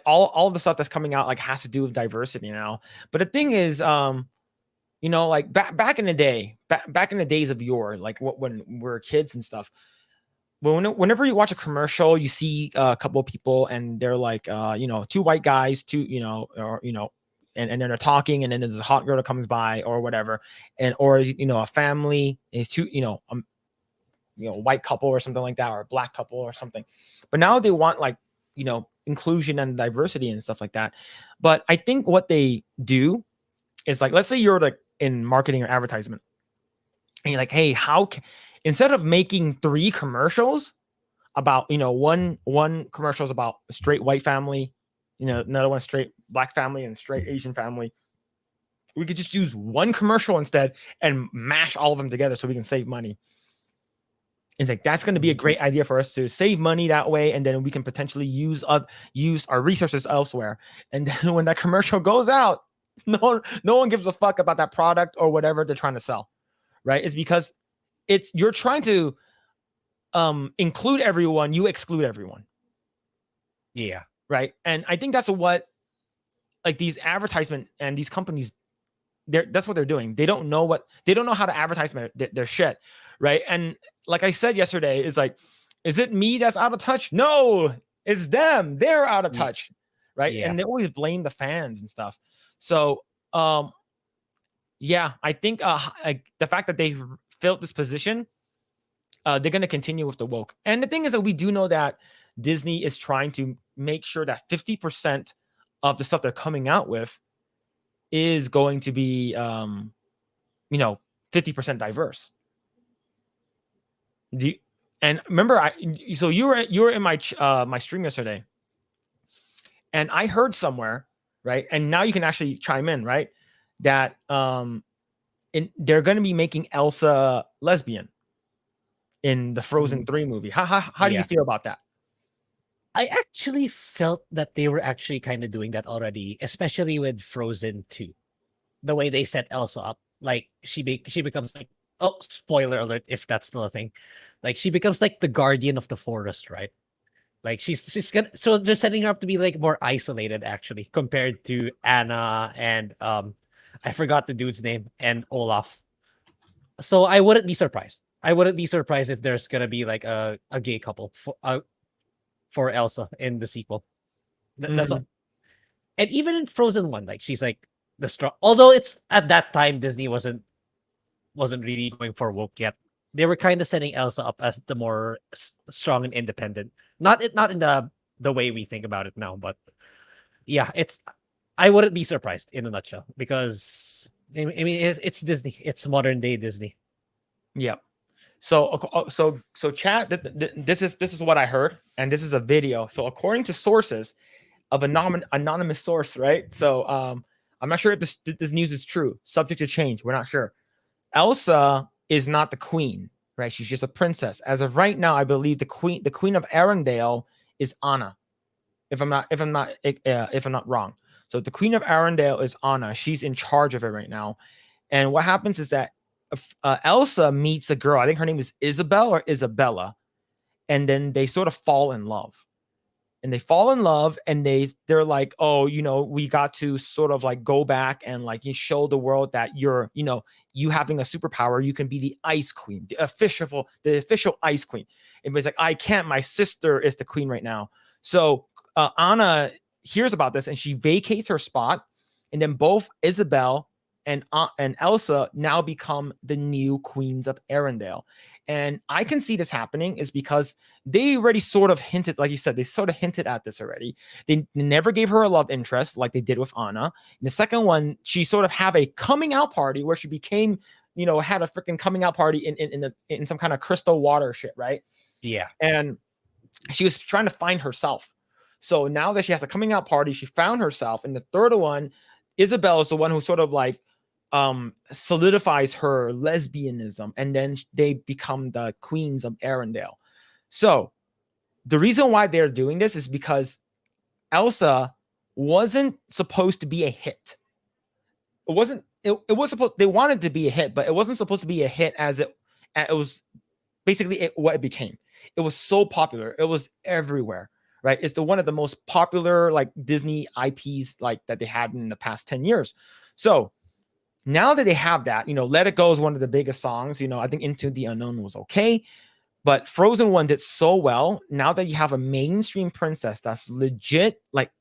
all the stuff that's coming out like has to do with diversity now. But the thing is, like back in the day, back in the days of yore, like when we were kids and stuff. Whenever you watch a commercial, you see a couple of people and they're like, two white guys, and then they're talking, and then there's a hot girl that comes by or whatever, or a family, white couple or something like that, or a black couple or something. But now they want like, inclusion and diversity and stuff like that. But I think what they do is like, let's say you're like in marketing or advertisement, and you're like, hey, instead of making 3 commercials about, one commercial is about a straight white family, another one straight black family and straight Asian family, we could just use one commercial instead and mash all of them together so we can save money. It's like, that's going to be a great idea for us to save money that way. And then we can potentially use our resources elsewhere. And then when that commercial goes out, no one gives a fuck about that product or whatever they're trying to sell, right? It's because you're trying to include everyone, you exclude everyone. Yeah. Right. And I think that's what like these advertisement and these companies, that's what they're doing. They don't know how to advertise their shit. Right. And like I said yesterday, it's like, is it me that's out of touch? No, it's them. They're out of touch. Right. Yeah. And they always blame the fans and stuff. So, yeah, I think the fact that they've filled this position, they're going to continue with the woke. And the thing is that we do know that Disney is trying to make sure that 50% of the stuff they're coming out with is going to be, 50% diverse. Do you, and remember, so you were in my my stream yesterday, and I heard somewhere, right? And now you can actually chime in, right? That they're going to be making Elsa lesbian in the Frozen 3 movie. How do you Yeah. feel about that? I actually felt that they were actually kind of doing that already, especially with Frozen 2. The way they set Elsa up, like she becomes like, oh, spoiler alert if that's still a thing. Like she becomes like the guardian of the forest, right? Like she's gonna, so they're setting her up to be like more isolated actually compared to Anna and I forgot the dude's name, and Olaf. So I wouldn't be surprised. I wouldn't be surprised if there's gonna be like a gay couple for Elsa in the sequel. That's all. And even in Frozen 1, like she's like the strong, although it's at that time Disney wasn't really going for woke yet. They were kind of setting Elsa up as the more strong and independent. Not in the way we think about it now, but yeah, it's, I wouldn't be surprised in a nutshell, because I mean it's Disney. It's modern day Disney. Yeah. So chat. This is what I heard, and this is a video. So according to sources of anonymous source, right? So I'm not sure if this news is true. Subject to change. We're not sure. Elsa is not the queen, right? She's just a princess. As of right now, I believe the queen of Arendelle is Anna. If I'm not wrong. So the queen of Arendelle is Anna. She's in charge of it right now. And what happens is that Elsa meets a girl. I think her name is Isabel or Isabella, and then they sort of fall in love. And they fall in love, and they're like, oh, we got to sort of like go back and like you show the world that you're, you having a superpower, you can be the ice queen, the official ice queen. And it's like, I can't, my sister is the queen right now. So Anna hears about this and she vacates her spot, and then both Isabel and Elsa now become the new queens of Arendelle. And I can see this happening is because they already sort of hinted, like you said, they sort of hinted at this already. They never gave her a love interest like they did with Anna. And the second one, she sort of have a coming out party where she became, had a freaking coming out party in some kind of crystal water shit, right? Yeah. And she was trying to find herself. So now that she has a coming out party, she found herself. And the third one, Isabel is the one who sort of like solidifies her lesbianism, and then they become the queens of Arendelle. So the reason why they're doing this is because Elsa wasn't supposed to be a hit. It wasn't. It was supposed. They wanted to be a hit, but it wasn't supposed to be a hit as it was basically what it became. It was so popular. It was everywhere. Right? It's one of the most popular like Disney IPs like that they had in the past 10 years. So now that they have that, Let It Go is one of the biggest songs. I think Into the Unknown was okay, but Frozen 1 did so well. Now that you have a mainstream princess that's legit, like,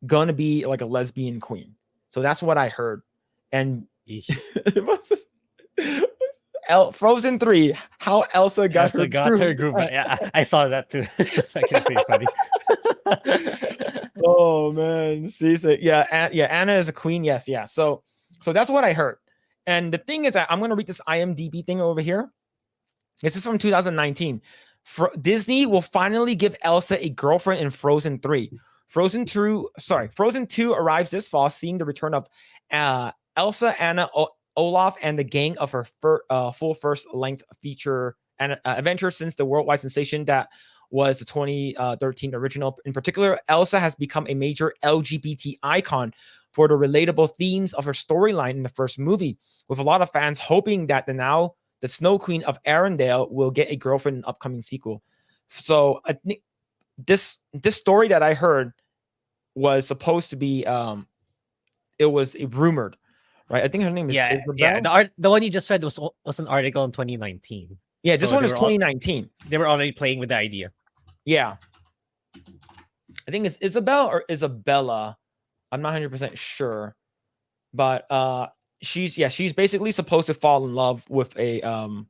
gonna be like a lesbian queen. So that's what I heard. And Frozen 3, how Elsa got her group. Yeah, I saw that too. It's actually pretty funny. Oh man, see, so Anna is a queen. Yes, yeah. So that's what I heard. And the thing is, I'm gonna read this IMDb thing over here. This is from 2019. Disney will finally give Elsa a girlfriend in Frozen 3. Frozen 2 arrives this fall, seeing the return of Elsa, Anna, Olaf, and the gang of her full first-length feature adventure since the worldwide sensation that was the 2013 original. In particular, Elsa has become a major LGBT icon for the relatable themes of her storyline in the first movie, with a lot of fans hoping that the Snow Queen of Arendelle will get a girlfriend in an upcoming sequel. So I think this story that I heard was supposed to be it was rumored, right? I think her name is Isabel. Yeah. The one you just read was an article in 2019. Yeah, this one is 2019. They were already playing with the idea. Yeah, I think it's Isabel or Isabella. I'm not 100% sure, but she's basically supposed to fall in love with a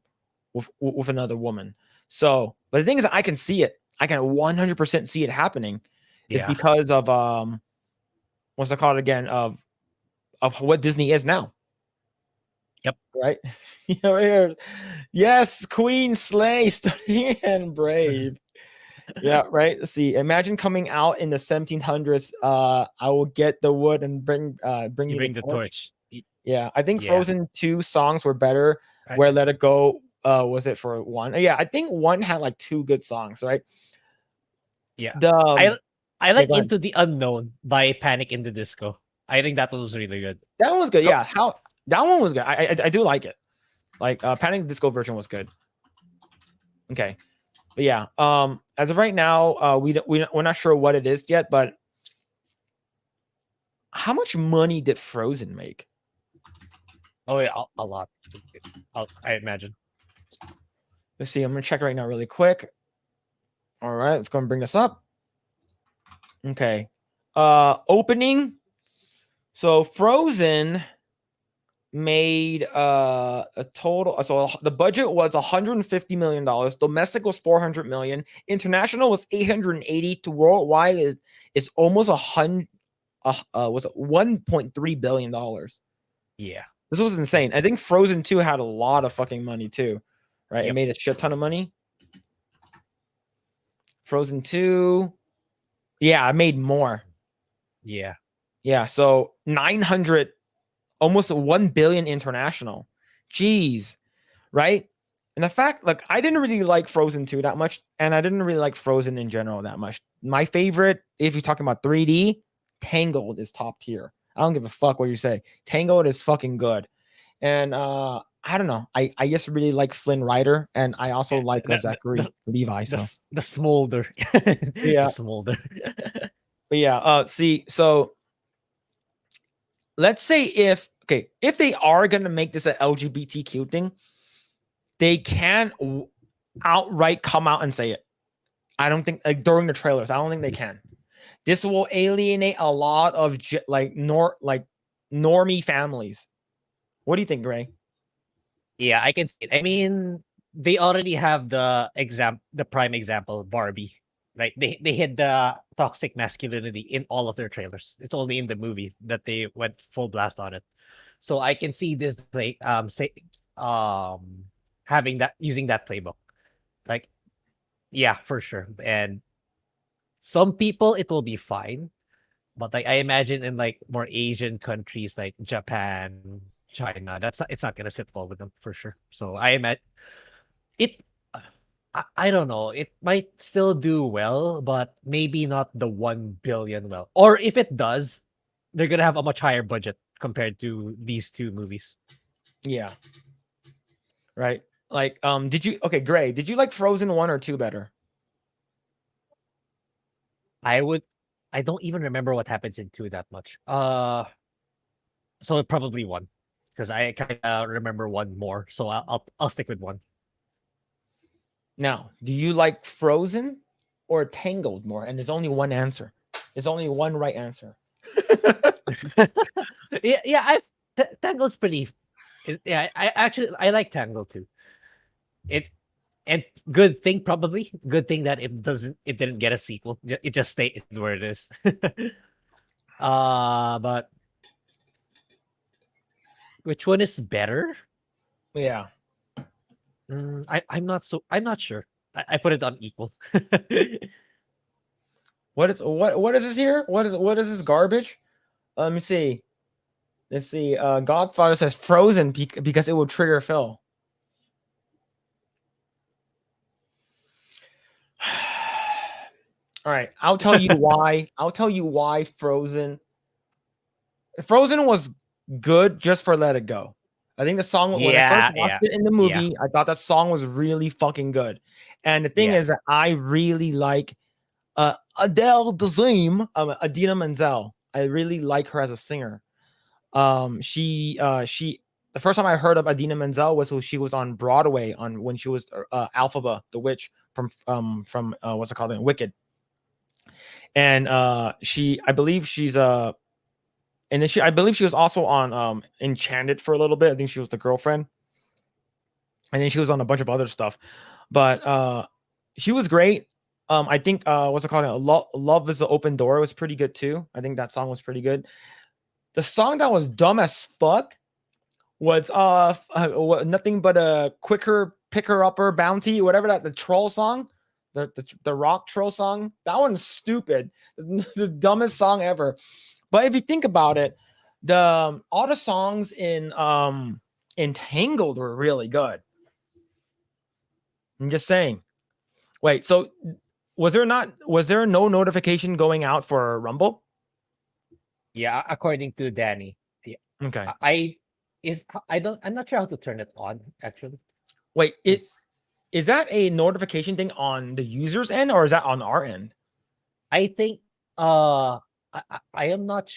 with another woman. So, but the thing is, I can see it. I can 100% see it happening. It's because of what's it called again, of what Disney is now. Yep. Right. Right here. Yes, Queen Slay, Stunning and Brave. Yeah, right. Let's see. Imagine coming out in the 1700s. I will get the wood and bring You you bring the the torch. torch. Yeah, I think Yeah. Frozen 2 songs were better. Right. Where Let It Go was it for one? Yeah, I think one had like 2 good songs, right? Yeah. The I like go ahead. Into the Unknown by Panic in the Disco. I think that was really good. That one was good. Yeah, that one was good. I do like it. Like Panic! At the Disco version was good. Okay, but yeah, as of right now, we're not sure what it is yet. But how much money did Frozen make? Oh yeah, a lot. I imagine. Let's see. I'm gonna check right now, really quick. All right, let's go and bring this up. Okay, opening. So Frozen made a total, so the budget was $150 million. Domestic was 400 million. International was 880. To worldwide is almost was it 1.3 billion dollars. Yeah. This was insane. I think Frozen 2 had a lot of fucking money too, right? It Yep. made a shit ton of money. Frozen 2, yeah, I made more. Yeah. Yeah, so 900, almost 1 billion international. Jeez, right? And the fact, like, I didn't really like Frozen 2 that much, and I didn't really like Frozen in general that much. My favorite, if you're talking about 3D, Tangled is top tier. I don't give a fuck what you say. Tangled is fucking good. And I don't know. I just really like Flynn Rider, and I also like Zachary Levi. So the smolder. yeah, The smolder. but yeah. See, so let's say if they are gonna make this an LGBTQ thing, they can outright come out and say it. I don't think, like, during the trailers, I don't think they can. This will alienate a lot of normie families. What do you think, Grae? Yeah, I can see it. I mean, they already have the prime example, Barbie. Right? They hid the toxic masculinity in all of their trailers. It's only in the movie that they went full blast on it. So I can see this having that, using that playbook. Like, yeah, for sure. And some people it will be fine. But like, I imagine in like more Asian countries like Japan, China, it's not gonna sit well with them for sure. So I imagine it. I don't know. It might still do well, but maybe not the 1 billion well. Or if it does, they're gonna have a much higher budget compared to these two movies. Yeah. Right. Like, Grae, did you like Frozen 1 or 2 better? I don't even remember what happens in 2 that much. So probably 1, because I kind of remember 1 more. So I'll stick with 1. Now, do you like Frozen or Tangled more? And there's only one answer. There's only one right answer. Yeah. Tangled's pretty. Yeah, I like Tangled too. And good thing that it didn't get a sequel. It just stayed where it is. But which one is better? Yeah. I'm not sure. I put it on equal. What is this here? What is this garbage? Let me see. Let's see. Godfather says Frozen because it will trigger Phil. All right, I'll tell you why. I'll tell you why Frozen was good just for Let It Go. I think the song, when I first watched it in the movie, I thought that song was really fucking good. And the thing is that I really like Adele Dazeem, Adina Menzel. I really like her as a singer. She the first time I heard of Adina Menzel was when she was on Broadway when she was Alphaba, the witch from what's it called, Wicked. And I believe she's and then I believe she was also on Enchanted for a little bit. I think she was the girlfriend. And then she was on a bunch of other stuff. But she was great. I think what's it called? Love is the Open Door was pretty good too. I think that song was pretty good. The song that was dumb as fuck was nothing but a quicker picker upper bounty, whatever the troll song, the rock troll song. That one's stupid, the dumbest song ever. But if you think about it, all the songs in Entangled were really good. I'm just saying. Wait, so was there no notification going out for Rumble? Yeah, according to Danny. Yeah. Okay. I'm not sure how to turn it on actually. Wait, is that a notification thing on the user's end or is that on our end? I think I am not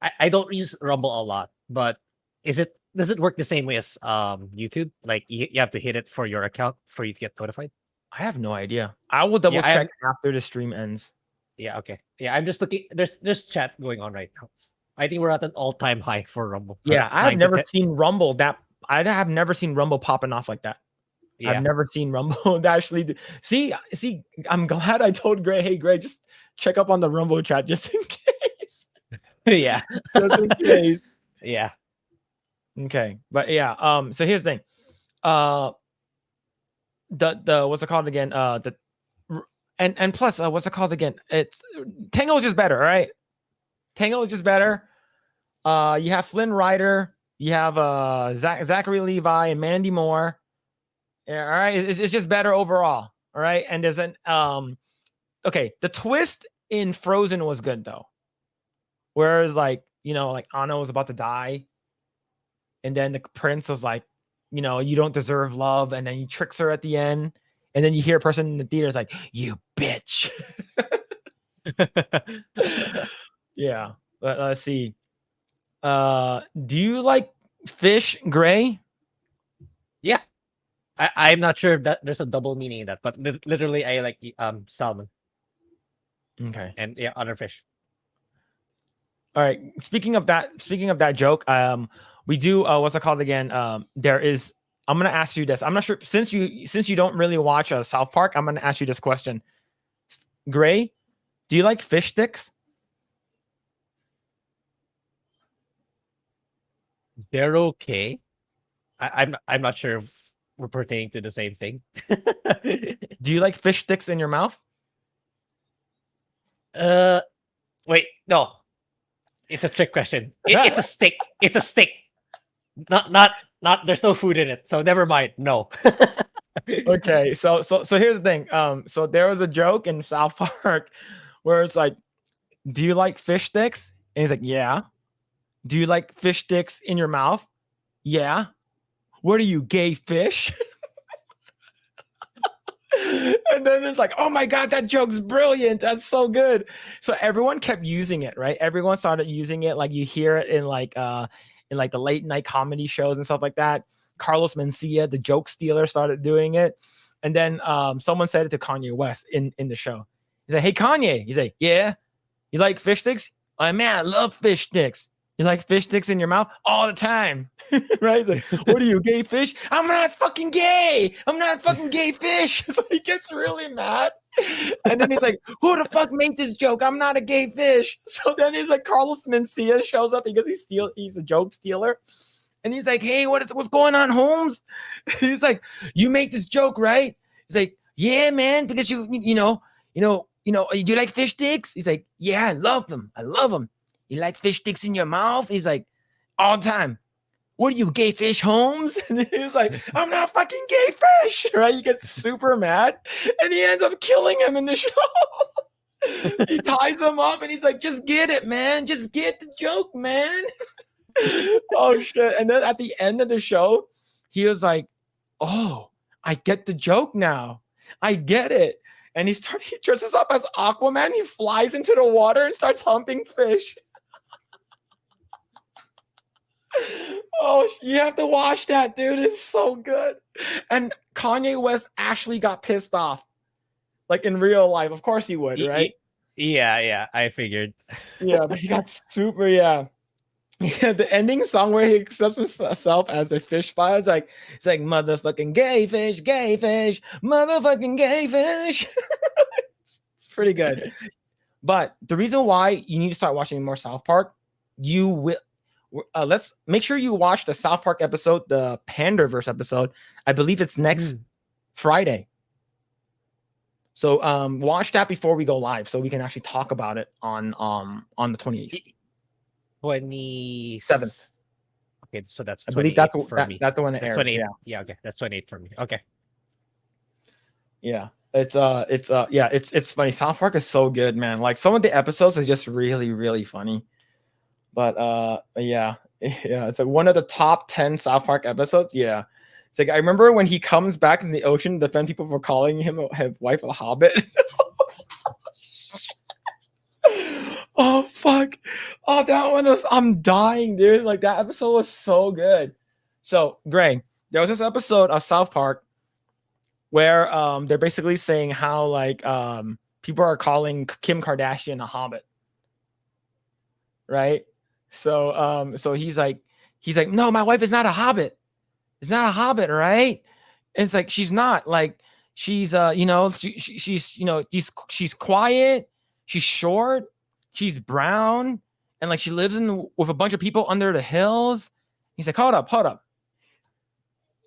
I don't use Rumble a lot, but does it work the same way as YouTube? Like you have to hit it for your account for you to get notified? I have no idea. I will double check after the stream ends. Yeah, okay. Yeah, I'm just looking. There's chat going on right now. I think we're at an all-time high for Rumble. Yeah, I have never seen Rumble I have never seen Rumble popping off like that. Yeah. I've never seen Rumble actually. See, I'm glad I told Grae, hey Grae, just check up on the Rumble chat just in case. Yeah. Just in case. Yeah. Okay. But yeah, so here's the thing. The what's it called again? And plus, what's it called again? It's Tangle is just better, all right? Tangle is just better. You have Flynn Rider, you have Zachary Levi and Mandy Moore. Yeah, all right. It's just better overall. All right. And there's okay, the twist in Frozen was good though. Whereas like Anna was about to die. And then the prince was like, you don't deserve love. And then he tricks her at the end. And then you hear a person in the theater is like, you bitch. Yeah. But let's see. Do you like fish, Grae? Yeah. I'm not sure if there's a double meaning in that, but literally I like salmon. Okay. And yeah, other fish. All right. Speaking of that joke, we do what's it called again? I'm gonna ask you this. I'm not sure since you don't really watch South Park, I'm gonna ask you this question. Grae, do you like fish sticks? They're okay. I'm not sure if we're pertaining to the same thing. Do you like fish sticks in your mouth? Wait, no. It's a trick question. It's a stick. It's a stick. Not. There's no food in it, so never mind. No. Okay, so here's the thing. So there was a joke in South Park where it's like, "Do you like fish sticks?" And he's like, "Yeah." "Do you like fish sticks in your mouth?" "Yeah." "What are you, gay fish?" And then it's like, oh my God, that joke's brilliant. That's so good. So everyone kept using it, right? Everyone started using it. Like you hear it in like the late night comedy shows and stuff like that. Carlos Mencia, the joke stealer, started doing it. And then someone said it to Kanye West in the show. He's like, hey, Kanye. He's like, yeah. You like fish sticks? Oh, man, I love fish sticks. You like fish sticks in your mouth? All the time. Right? He's like, what are you, gay fish? I'm not fucking gay. I'm not fucking gay fish. So he gets really mad. And then he's like, who the fuck made this joke? I'm not a gay fish. So then he's like, Carlos Mencia shows up because he's a joke stealer. And he's like, hey, what's going on, Holmes? He's like, you make this joke, right? He's like, yeah, man, because you like fish sticks? He's like, yeah, I love them. I love them. You like fish sticks in your mouth? He's like, all the time. What are you, gay fish, Holmes? And he's like, I'm not fucking gay fish, right? He gets super mad, and he ends up killing him in the show. He ties him up, and he's like, just get it, man. Just get the joke, man. Oh, shit. And then at the end of the show, he was like, oh, I get the joke now. I get it. And he dresses up as Aquaman. He flies into the water and starts humping fish. Oh, you have to watch that, dude. It's so good. And Kanye West actually got pissed off, like in real life. Of course he would, right? Yeah, I figured. Yeah, but he got super, yeah. The ending song where he accepts himself as a fish fire. It's like motherfucking gay fish, motherfucking gay fish. It's pretty good. But the reason why you need to start watching more South Park, let's make sure you watch the South Park episode, the Panderverse episode. I believe it's next Friday. So watch that before we go live, so we can actually talk about it on the 28th. 27th. Okay, so that's 28th I believe that's for me. That's the one that That's airs. 28th. Yeah. Yeah, okay. That's 28th for me. Okay. Yeah. It's funny. South Park is so good, man. Like some of the episodes are just really, really funny. But yeah, it's like one of the top 10 South Park episodes. Yeah. It's like I remember when he comes back in the ocean to defend people for calling him his wife a hobbit. Oh fuck. Oh, that one was I'm dying, dude. Like that episode was so good. So, Grae, there was this episode of South Park where they're basically saying how like people are calling Kim Kardashian a hobbit. Right? So so he's like, no, my wife is not a hobbit. It's not a hobbit, right? And it's like she's not. Like she's she's quiet, she's short, she's brown, and like she lives with a bunch of people under the hills. He's like, hold up.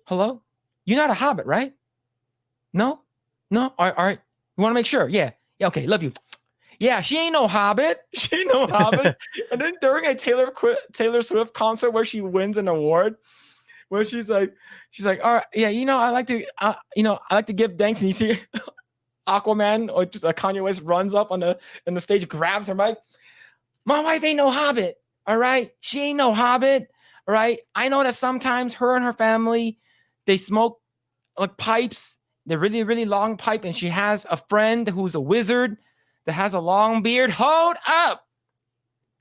Hello? You're not a hobbit, right? No? All right. You want to make sure? Yeah, okay, love you. Yeah, she ain't no hobbit. And then during a Taylor Swift concert where she wins an award, where she's like, all right, yeah, I like to give thanks. And you see Aquaman or just Kanye West runs up on the stage, grabs her mic. My wife ain't no hobbit. All right, she ain't no hobbit. All right, I know that sometimes her and her family, they smoke like pipes. They're really, really long pipe, and she has a friend who's a wizard that has a long beard. Hold up.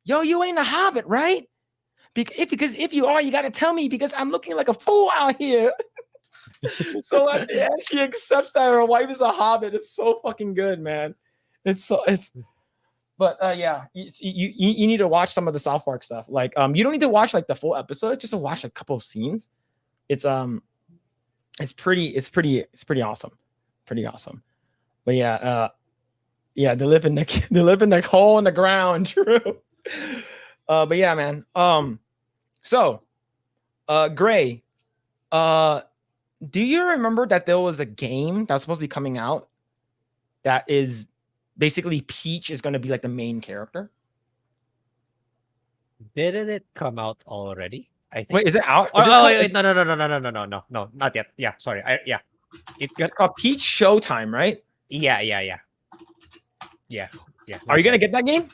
Yo, you ain't a hobbit, right? Because if you are, you got to tell me because I'm looking like a fool out here. So at the end, she accepts that her wife is a hobbit. It's so fucking good, man. But yeah, you need to watch some of the South Park stuff. Like you don't need to watch like the full episode, just to watch a couple of scenes. It's pretty awesome. Pretty awesome. But yeah, they live in the hole in the ground, true. But yeah, man. So Grae, do you remember that there was a game that was supposed to be coming out that is basically Peach is going to be like the main character? Didn't it come out already? I think. Wait, is it out? Wait, no, not yet. Yeah, sorry. It got Peach Showtime, right? Yeah. Are you gonna get that game?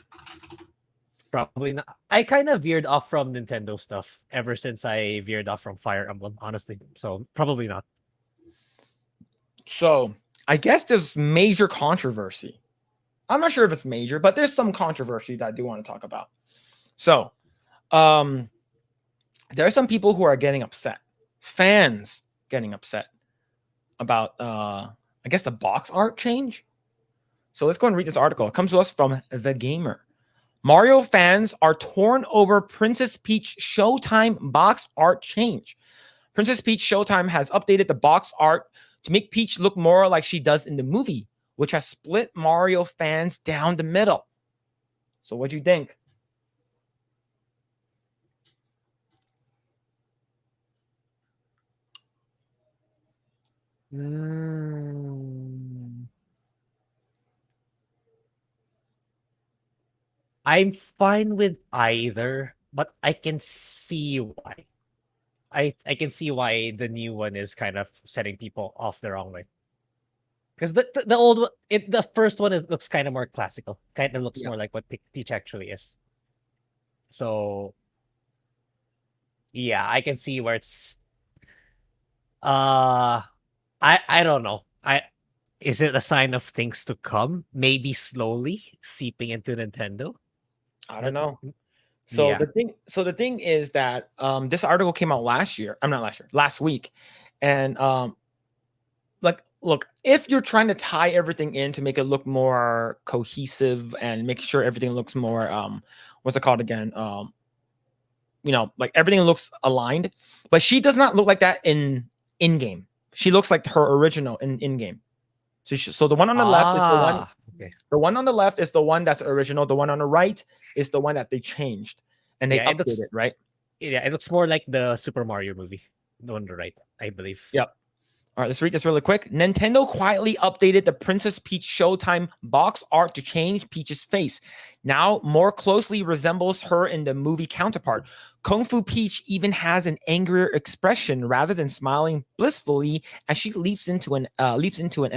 Probably not. I kind of veered off from Nintendo stuff ever since I veered off from Fire Emblem, honestly. So probably not. So I guess there's major controversy. I'm not sure if it's major, but there's some controversy that I do want to talk about. So, there are some people who are getting upset, fans getting upset about, I guess, the box art change. So let's go and read this article. It comes to us from The Gamer. Mario fans are torn over Princess Peach Showtime box art change. Princess Peach Showtime has updated the box art to make Peach look more like she does in the movie, which has split Mario fans down the middle. So what do you think? I'm fine with either, but I can see why. I can see why the new one is kind of setting people off the wrong way. Because the old one, the first one looks kind of more classical. Kind of looks more like what Peach actually is. So yeah, I can see where it's. I don't know. Is it a sign of things to come? Maybe slowly seeping into Nintendo. I don't know. So Yeah. the thing is that this article came out last week. And like, look, if you're trying to tie everything in to make it look more cohesive and make sure everything looks more what's it called again? Like everything looks aligned, but she does not look like that in game. She looks like her original in game. So the one on the left is the one. Okay. The one on the left is the one that's original. The one on the right is the one that they changed and they updated, right? Yeah, it looks more like the Super Mario movie. The one on the right, I believe. Yep. All right, let's read this really quick. Nintendo quietly updated the Princess Peach Showtime box art to change Peach's face. Now more closely resembles her in the movie counterpart. Kung Fu Peach even has an angrier expression rather than smiling blissfully as she leaps into an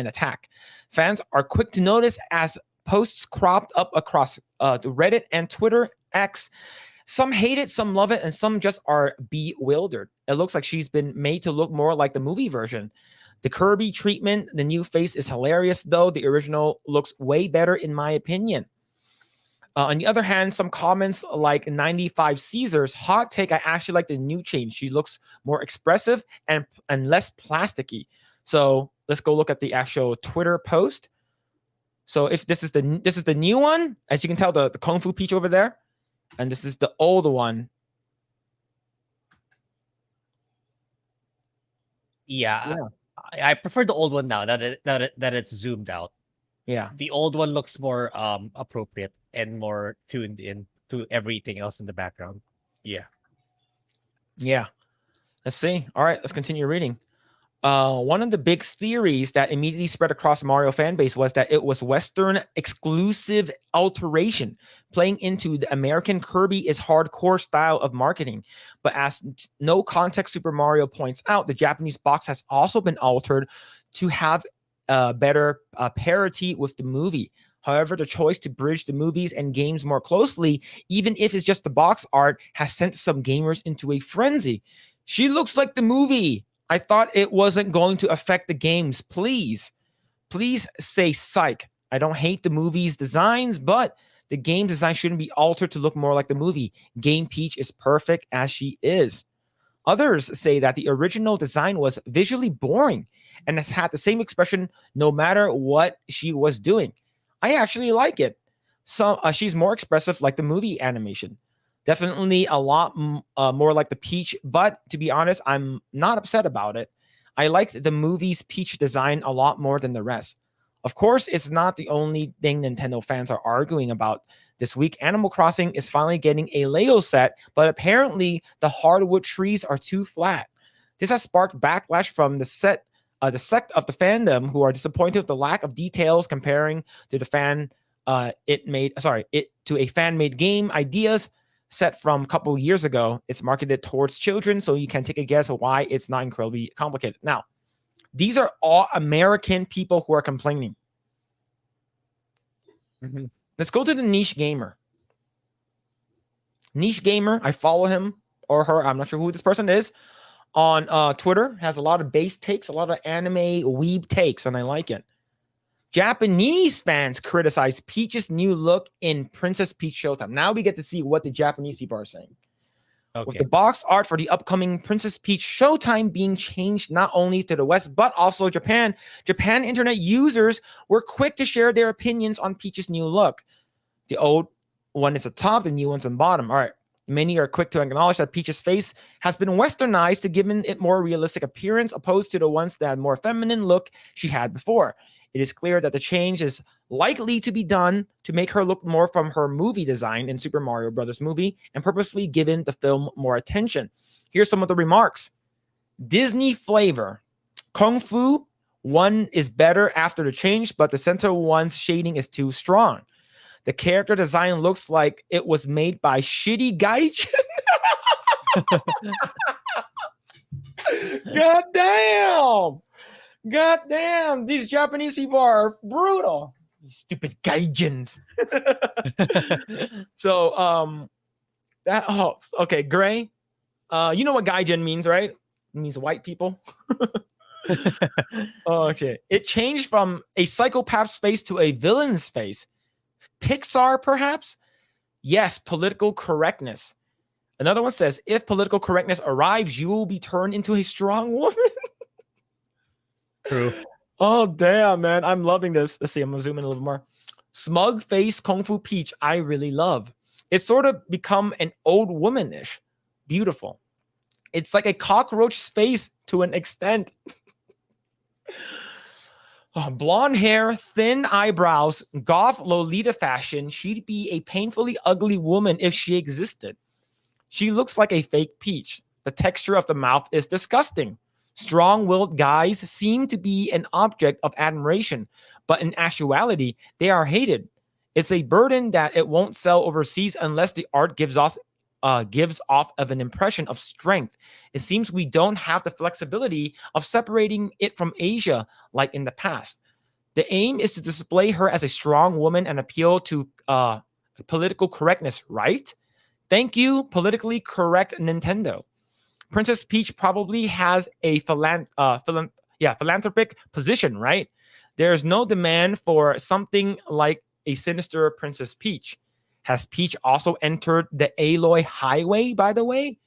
attack. Fans are quick to notice as posts cropped up across Reddit and Twitter X. Some hate it, some love it, and some just are bewildered. It looks like she's been made to look more like the movie version. The Kirby treatment, the new face is hilarious, though. The original looks way better, in my opinion. On the other hand, some comments like 95 Caesar's hot take, I actually like the new change. She looks more expressive and less plasticky. So let's go look at the actual Twitter post. So if this is the new one, as you can tell, the Kung Fu Peach over there. And this is the old one. Yeah. I prefer the old one now that it's zoomed out. Yeah. The old one looks more appropriate and more tuned in to everything else in the background. Yeah. Yeah. Let's see. All right, let's continue reading. One of the big theories that immediately spread across Mario fan base was that it was Western exclusive alteration, playing into the American Kirby is hardcore style of marketing. But as No Context Super Mario points out, the Japanese box has also been altered to have better parity with the movie. However, the choice to bridge the movies and games more closely, even if it's just the box art, has sent some gamers into a frenzy. She looks like the movie. I thought it wasn't going to affect the games. Please say psych. I don't hate the movie's designs, but the game design shouldn't be altered to look more like the movie. Game Peach is perfect as she is. Others say that the original design was visually boring and has had the same expression no matter what she was doing. I actually like it. So she's more expressive like the movie animation. Definitely a lot more like the Peach, but to be honest, I'm not upset about it. I liked the movie's Peach design a lot more than the rest. Of course, it's not the only thing Nintendo fans are arguing about this week. Animal Crossing is finally getting a Lego set, but apparently the hardwood trees are too flat. This has sparked backlash from the sect of the fandom who are disappointed with the lack of details comparing to the to a fan-made game ideas set from a couple years ago. It's marketed towards children, so you can take a guess of why it's not incredibly complicated. Now, these are all American people who are complaining. Mm-hmm. Let's go to the niche gamer. Niche gamer, I follow him or her. I'm not sure who this person is. On Twitter, has a lot of base takes, a lot of anime weeb takes, and I like it. Japanese fans criticize Peach's new look in Princess Peach Showtime. Now we get to see what the Japanese people are saying. Okay. With the box art for the upcoming Princess Peach Showtime being changed not only to the West, but also Japan internet users were quick to share their opinions on Peach's new look. The old one is at the top, the new one's on the bottom. All right. Many are quick to acknowledge that Peach's face has been westernized to give it more realistic appearance, opposed to the ones that more feminine look she had before. It is clear that the change is likely to be done to make her look more from her movie design in Super Mario Bros. Movie and purposefully given the film more attention. Here's some of the remarks. Disney flavor. Kung Fu, one is better after the change, but the center one's shading is too strong. The character design looks like it was made by shitty gaijin. God damn. God damn, these Japanese people are brutal. You stupid gaijins. So, okay, Grae. You know what gaijin means, right? It means white people. Okay. It changed from a psychopath's face to a villain's face. Pixar, perhaps? Yes, political correctness. Another one says, if political correctness arrives, you will be turned into a strong woman. True. Oh, damn, man. I'm loving this. Let's see. I'm going to zoom in a little more. Smug face Kung Fu Peach, I really love. It's sort of become an old womanish. Beautiful. It's like a cockroach's face to an extent. Blonde hair, thin eyebrows, goth Lolita fashion. She'd be a painfully ugly woman if she existed. She looks like a fake Peach. The texture of the mouth is disgusting. Strong-willed guys seem to be an object of admiration, but in actuality, they are hated. It's a burden that it won't sell overseas unless the art gives off of an impression of strength. It seems we don't have the flexibility of separating it from Asia like in the past. The aim is to display her as a strong woman and appeal to political correctness, right? Thank you, politically correct Nintendo. Princess Peach probably has a philanthropic position, right? There's no demand for something like a sinister Princess Peach. Has Peach also entered the Aloy highway, by the way?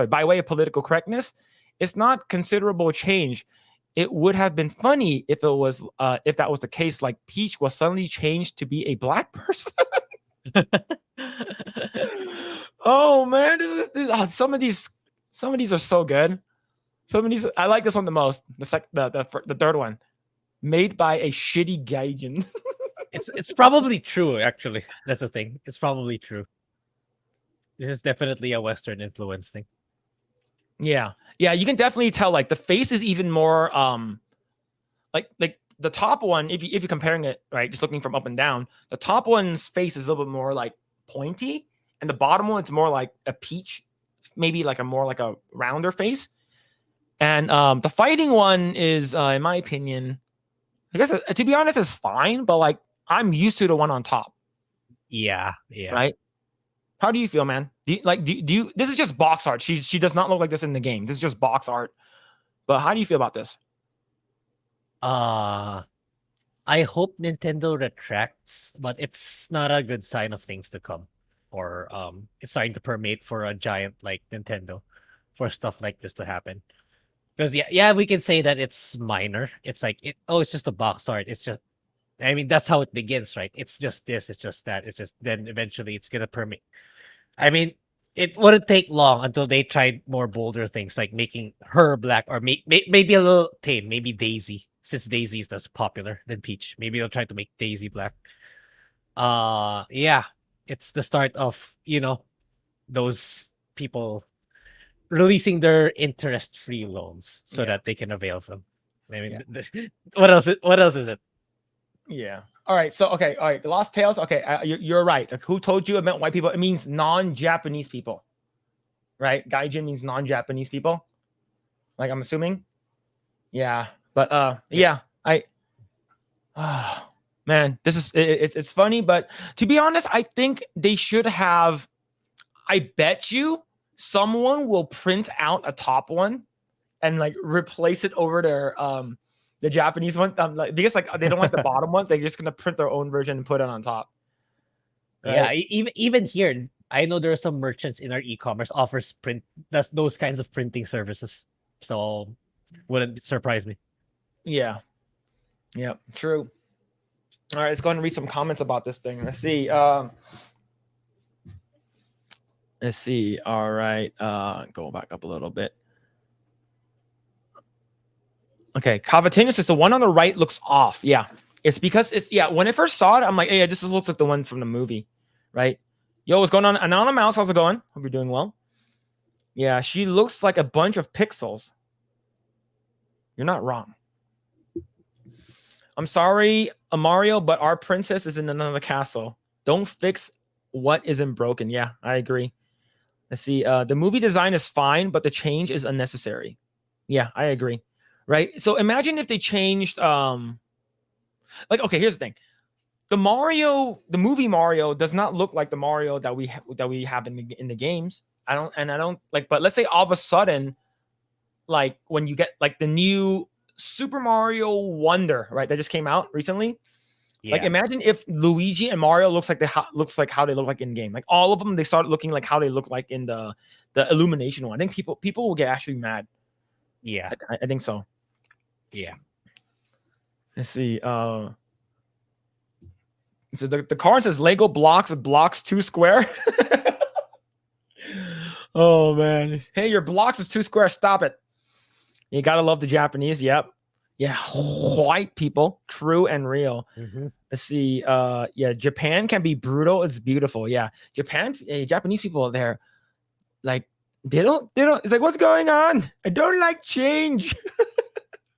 By way of political correctness? It's not considerable change. It would have been funny if that was the case, like Peach was suddenly changed to be a black person. Oh man, some of these are so good. Some of these, I like this one the most. The third one, made by a shitty gaijin. It's probably true, actually. That's the thing. It's probably true. This is definitely a Western influence thing. Yeah, you can definitely tell. Like the face is even more like the top one. If you're comparing it, right, just looking from up and down, the top one's face is a little bit more like pointy, and the bottom one it's more like a peach, maybe like a rounder face. And the fighting one is, in my opinion, I guess to be honest, it's fine, but like I'm used to the one on top. Yeah. Right. How do you feel, man? Do you? This is just box art. She does not look like this in the game. This is just box art. But how do you feel about this? I hope Nintendo retracts, but it's not a good sign of things to come. Or it's starting to permeate for a giant like Nintendo for stuff like this to happen. Because we can say that it's minor. It's like it's just a box art. It's just, I mean, that's how it begins, right? It's just this, it's just that, it's just, then eventually it's gonna permeate. I mean, it wouldn't take long until they tried more bolder things, like making her black, or maybe a little tame, maybe Daisy, since Daisy is less popular than Peach. Maybe they'll try to make Daisy black. It's the start of, those people releasing their interest-free loans so that they can avail of them. I mean, what else is it? Yeah. All right. So, okay. All right. Lost Tales. Okay. You're right. Like, who told you it meant white people? It means non-Japanese people, right? Gaijin means non-Japanese people. Like, I'm assuming. Yeah. But, man, this is, it's funny, but to be honest, I think they should have, I bet you someone will print out a top one and like replace it over their, the Japanese one, because like they don't like the bottom one, they're just gonna print their own version and put it on top. Right? Yeah, even here, I know there are some merchants in our e-commerce offers those kinds of printing services. So wouldn't surprise me. Yeah, true. All right, let's go ahead and read some comments about this thing. Let's see. All right, go back up a little bit. Okay, Cavatinus says the one on the right looks off. Yeah, it's because when I first saw it, I'm like, hey, this looks like the one from the movie, right? Yo, what's going on? Anonymous Mouse, how's it going? Hope you're doing well. Yeah, she looks like a bunch of pixels. You're not wrong. I'm sorry, Mario, but our princess is in another castle. Don't fix what isn't broken. Yeah, I agree. Let's see. The movie design is fine, but the change is unnecessary. Yeah, I agree. Right. So imagine if they changed, okay, here's the thing. The movie Mario does not look like the Mario that we have in the games. I don't like, but let's say all of a sudden, like when you get like the new Super Mario Wonder, right? That just came out recently. Yeah. Like imagine if Luigi and Mario looks like how they look like in game. Like all of them, they start looking like how they look like in the Illumination one. I think people will get actually mad. Yeah, I think so. Yeah. Let's see. So the card says Lego blocks 2 square. Oh man. Hey, your blocks is 2 square. Stop it. You gotta love the Japanese. Yep. Yeah. White people. True and real. Mm-hmm. Let's see. Japan can be brutal. It's beautiful. Yeah. Japanese people are there. like they don't. It's like, what's going on? I don't like change.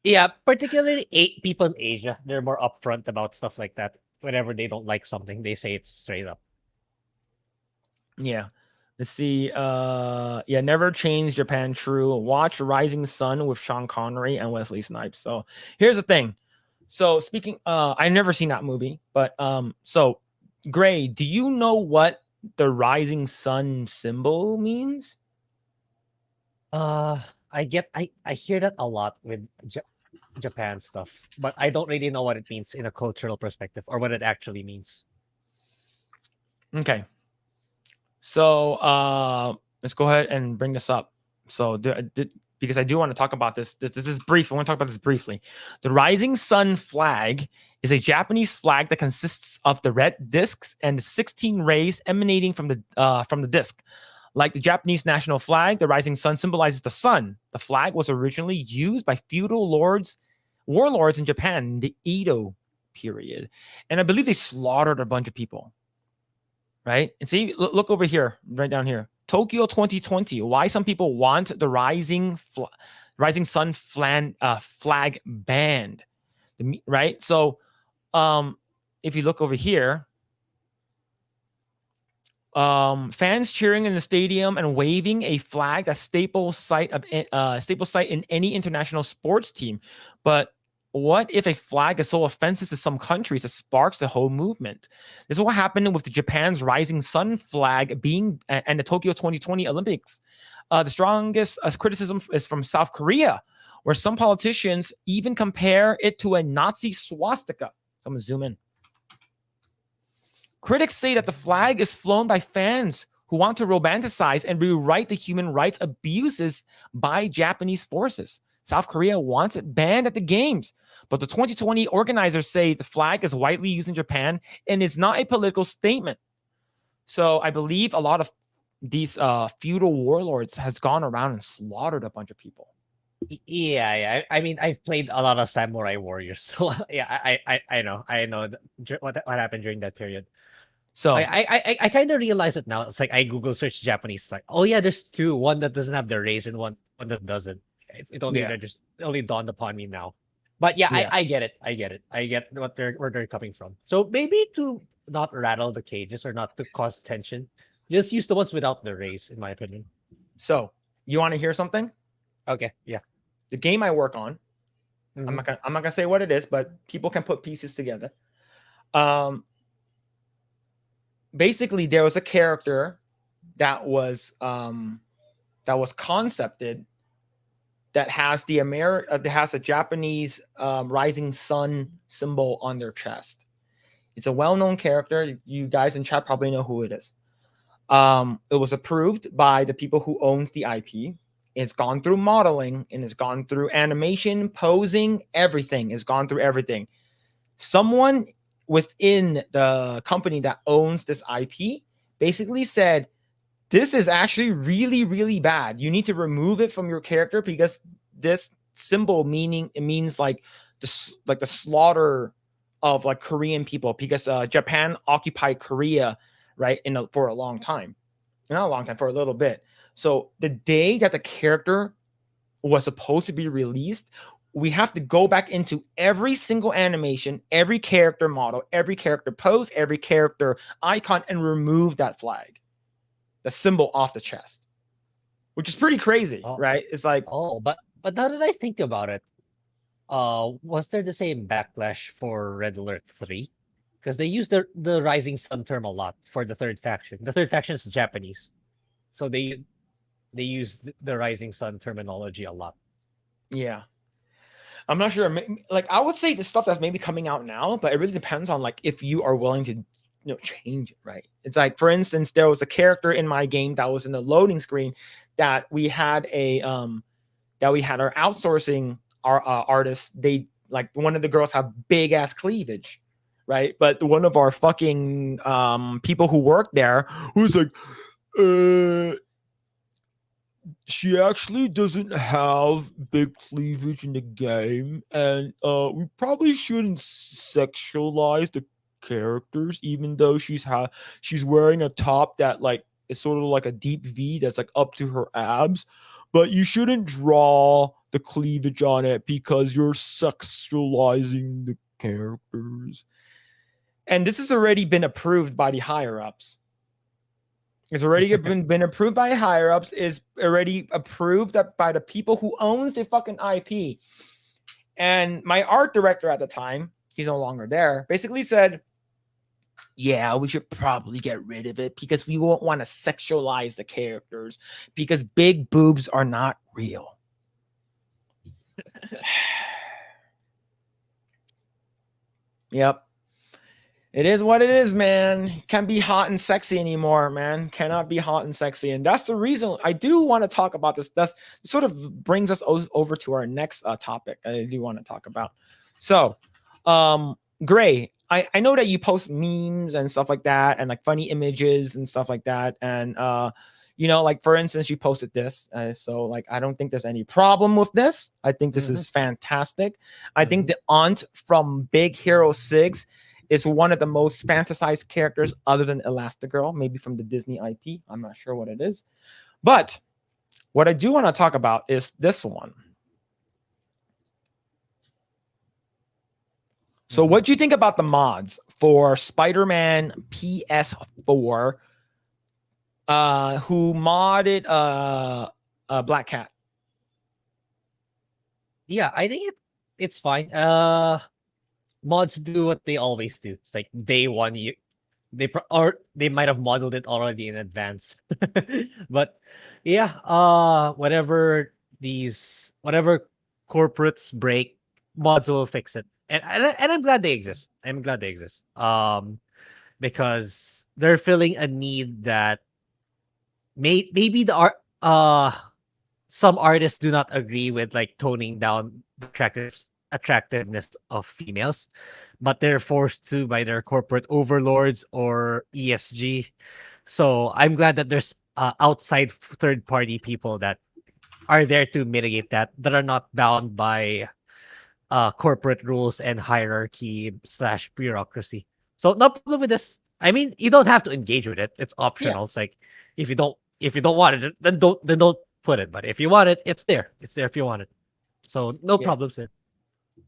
Yeah, particularly people in Asia, they're more upfront about stuff like that. Whenever they don't like something, they say it straight up. Yeah. Let's see. Yeah, never change Japan. True. Watch Rising Sun with Sean Connery and Wesley Snipes. So here's the thing. So speaking, I never seen that movie, but so Grae, do you know what the rising sun symbol means? Uh, I hear that a lot with Japan stuff, but I don't really know what it means in a cultural perspective or what it actually means. Okay. So let's go ahead and bring this up. So because I do want to talk about this. This is brief. I want to talk about this briefly. The rising sun flag is a Japanese flag that consists of the red discs and the 16 rays emanating from the disc. Like the Japanese national flag, the rising sun symbolizes the sun. The flag was originally used by feudal warlords in Japan in the Edo period, and I believe they slaughtered a bunch of people. Right? And see, look over here, right down here. Tokyo 2020. Why some people want the rising sun flag banned, right? So, if you look over here, fans cheering in the stadium and waving a flag, that's staple site in any international sports team. But what if a flag is so offensive to some countries that sparks the whole movement? This is what happened with the Japan's rising sun flag being and the Tokyo 2020 Olympics. The strongest criticism is from South Korea, where some politicians even compare it to a Nazi swastika. So I'm gonna zoom in. Critics say that the flag is flown by fans who want to romanticize and rewrite the human rights abuses by Japanese forces. South Korea wants it banned at the games, but the 2020 organizers say the flag is widely used in Japan and it's not a political statement. So I believe a lot of these feudal warlords has gone around and slaughtered a bunch of people. Yeah. I mean, I've played a lot of Samurai Warriors, so yeah, I know what happened during that period. So I kind of realize it now. It's like I Google search Japanese, like, oh yeah, there's two. One that doesn't have the rays and one that doesn't. It only dawned upon me now. But yeah, Yeah. I get it. I get where they're coming from. So maybe to not rattle the cages or not to cause tension, just use the ones without the rays, in my opinion. So you want to hear something? Okay, yeah. The game I work on, Mhm. I'm not gonna say what it is, but people can put pieces together. Basically, there was a character that was concepted that has the Japanese rising sun symbol on their chest. It's a well-known character. You guys in chat probably know who it is. It was approved by the people who owns the IP. It's gone through modeling and it's gone through animation, posing, everything. It's gone through everything. Someone within the company that owns this IP basically said, this is actually really, really bad. You need to remove it from your character because this symbol means like the slaughter of like Korean people, because Japan occupied Korea, right, for a long time. Not a long time, for a little bit. So the day that the character was supposed to be released, we have to go back into every single animation, every character model, every character pose, every character icon, and remove that flag, the symbol off the chest, which is pretty crazy, right? It's like, but now that I think about it, was there the same backlash for Red Alert 3? Because they used the Rising Sun term a lot for the third faction. The third faction is Japanese, so they used the Rising Sun terminology a lot. Yeah. I'm not sure. Like, I would say the stuff that's maybe coming out now, but it really depends on like if you are willing to change it, right? It's like, for instance, there was a character in my game that was in the loading screen that we had our outsourcing artists. They, like, one of the girls have big ass cleavage, right? But one of our fucking people who work there who's like, she actually doesn't have big cleavage in the game, and we probably shouldn't sexualize the characters, even though she's wearing a top that like is sort of like a deep V that's like up to her abs, but you shouldn't draw the cleavage on it because you're sexualizing the characters. And this has already been approved by the higher ups. It's already been approved by higher ups. Is already approved by the people who owns the fucking IP. And my art director at the time, he's no longer there, basically said, yeah, we should probably get rid of it because we won't want to sexualize the characters because big boobs are not real. Yep. It is what it is, man. Can't be hot and sexy anymore, man. Cannot be hot and sexy. And that's the reason I do want to talk about this. That's sort of brings us over to our next topic I do want to talk about. So, Grae, I know that you post memes and stuff like that and like funny images and stuff like that. And, you know, like for instance, you posted this. So like, I don't think there's any problem with this. I think this is fantastic. I think the aunt from Big Hero 6 is one of the most fantasized characters other than Elastigirl, maybe from the Disney IP. I'm not sure what it is. But what I do want to talk about is this one. So what do you think about the mods for Spider-Man PS4 who modded Black Cat? Yeah, I think it's fine. Mods do what they always do. It's like day one, or they might have modeled it already in advance. But yeah, whatever corporates break, mods will fix it. And I'm glad they exist. I'm glad they exist. Because they're filling a need that maybe some artists do not agree with, like toning down the attractiveness of females, but they're forced to by their corporate overlords or ESG. So I'm glad that there's outside third party people that are there to mitigate that are not bound by corporate rules and hierarchy / bureaucracy. So no problem with this. I mean, you don't have to engage with it. It's optional. Yeah. It's like if you don't want it, then don't put it. But if you want it, it's there. It's there if you want it. So no problems there.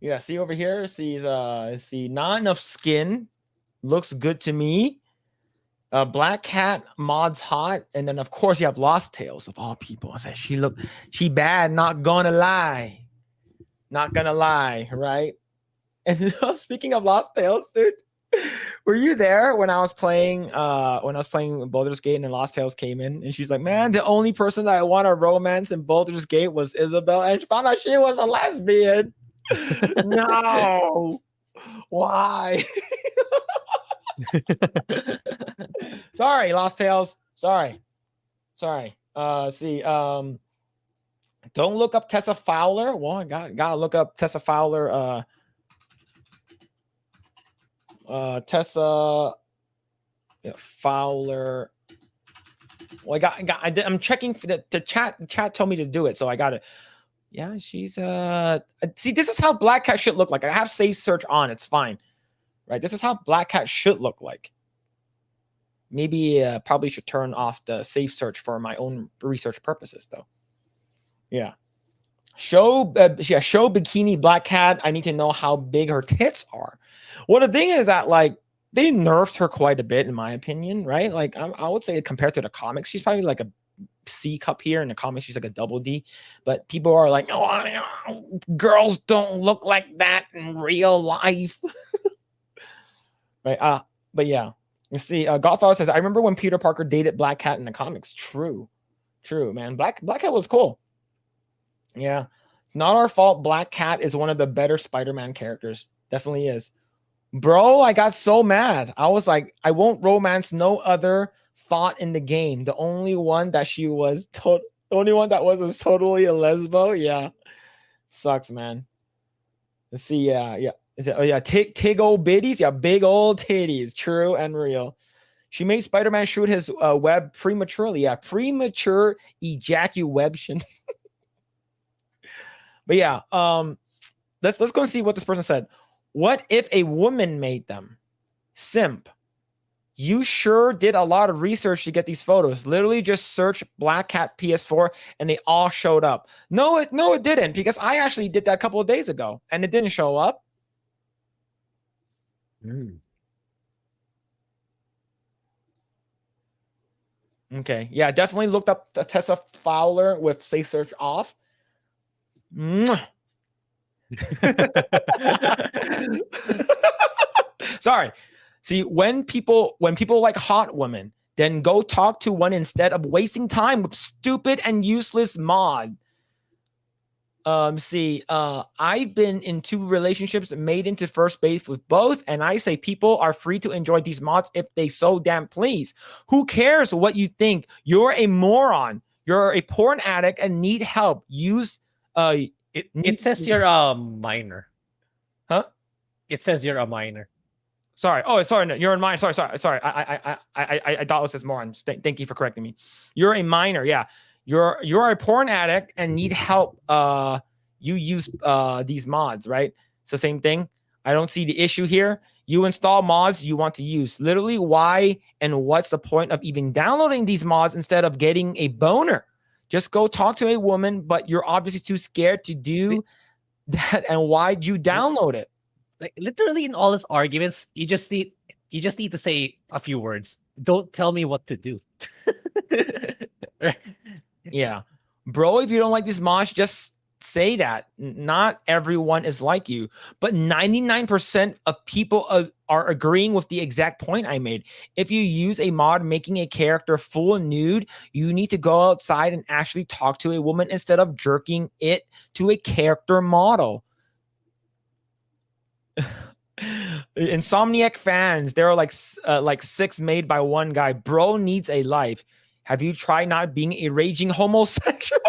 Yeah, see over here, see not enough skin. Looks good to me. Black Cat mods hot, and then of course you have Lost Tales of all people. I said she bad, not gonna lie. Not gonna lie, right? And speaking of Lost Tales, dude, were you there when I was playing Baldur's Gate and then Lost Tales came in and she's like, man, the only person that I want to romance in Baldur's Gate was Isabel, and she found out she was a lesbian. No. Why? Sorry, Lost Tales. Sorry. Don't look up Tessa Fowler. Well, I gotta look up Tessa Fowler. Tessa Fowler. Well, I'm checking for the chat. The chat told me to do it, so I got it. Yeah, she's see, this is how Black Cat should look like. I have safe search on, it's fine. Right? This is how Black Cat should look like. Maybe probably should turn off the safe search for my own research purposes though. Yeah. Show bikini Black Cat. I need to know how big her tits are. Well, the thing is that like they nerfed her quite a bit in my opinion, right? Like I would say compared to the comics, she's probably like a C cup here. In the comics, she's like a double D. But people are like, oh, girls don't look like that in real life. Right. But yeah. You see, Godfather says, I remember when Peter Parker dated Black Cat in the comics. True, man. Black Cat was cool. Yeah. It's not our fault. Black Cat is one of the better Spider-Man characters. Definitely is. Bro, I got so mad. I was like, I won't romance no other thought in the game. The only one that was totally a lesbo. Yeah. Sucks, man. Let's see. Yeah. Is it, oh yeah, tig old biddies. Yeah, big old titties. True and real. She made Spider-Man shoot his web prematurely. Yeah, premature ejaculation. But yeah, let's go and see what this person said. What if a woman made them? Simp. You sure did a lot of research to get these photos. Literally just search Black Cat PS4 and they all showed up. No, it didn't, because I actually did that a couple of days ago and it didn't show up. Okay. Yeah, definitely looked up Tessa Fowler with Safe Search off. Sorry. See, when people like hot women, then go talk to one instead of wasting time with stupid and useless mod. I've been in 2 relationships, made into first base with both, and I say people are free to enjoy these mods if they so damn please. Who cares what you think? You're a moron. You're a porn addict and need help. Use it says you're a minor. Huh? It says you're a minor. Sorry. Oh, sorry. No, you're in minor. Sorry. I thought it says moron. Thank you for correcting me. You're a minor. Yeah. You're a porn addict and need help. You use these mods, right? It's the same thing. I don't see the issue here. You install mods you want to use. Literally, why and what's the point of even downloading these mods instead of getting a boner? Just go talk to a woman, but you're obviously too scared to do that. And why'd you download it? Like literally in all his arguments, you just need to say a few words. Don't tell me what to do. Yeah. Bro, if you don't like these mods, just say that. Not everyone is like you, but 99% of people are agreeing with the exact point I made. If you use a mod making a character full nude, you need to go outside and actually talk to a woman instead of jerking it to a character model. Insomniac fans, there are like 6 made by one guy. Bro needs a life. Have you tried not being a raging homosexual?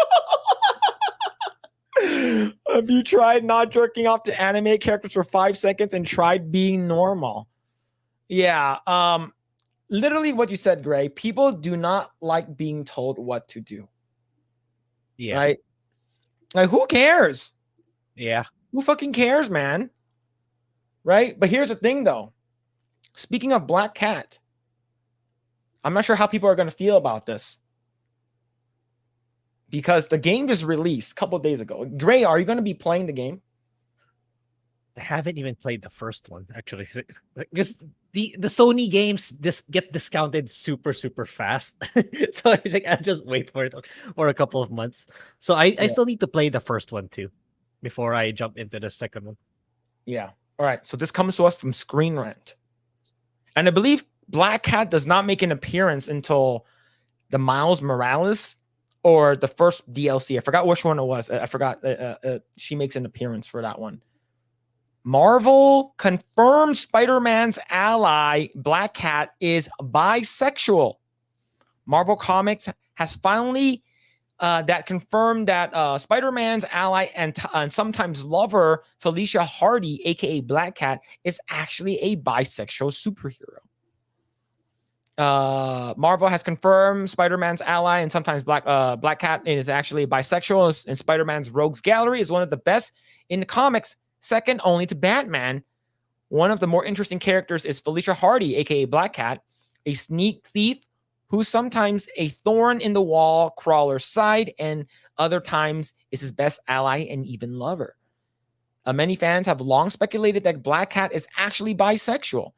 Have you tried not jerking off to anime characters for 5 seconds and tried being normal? Yeah. Literally what you said, Grae. People do not like being told what to do. Yeah. Right? Like, who cares? Yeah. Who fucking cares, man? Right? But here's the thing, though. Speaking of Black Cat, I'm not sure how people are going to feel about this, because the game just released a couple of days ago. Grae, are you going to be playing the game? I haven't even played the first one, actually, because the Sony games get discounted super fast. So I was like, I'll just wait for it for a couple of months. So I still need to play the first one too before I jump into the second one. Yeah. All right. So this comes to us from Screen Rant, and I believe Black Cat does not make an appearance until the Miles Morales or the first DLC. I forgot which one it was. I forgot. She makes an appearance for that one. Marvel confirms Spider-Man's ally, Black Cat, is bisexual. Marvel Comics has finally that confirmed that Spider-Man's ally and sometimes lover, Felicia Hardy, aka Black Cat, is actually a bisexual superhero. Marvel has confirmed Spider-Man's ally and sometimes Black Cat is actually bisexual, and Spider-Man's Rogues Gallery is one of the best in the comics, second only to Batman. One of the more interesting characters is Felicia Hardy, aka Black Cat, a sneak thief who's sometimes a thorn in the wall crawler's side and other times is his best ally and even lover. Many fans have long speculated that Black Cat is actually bisexual.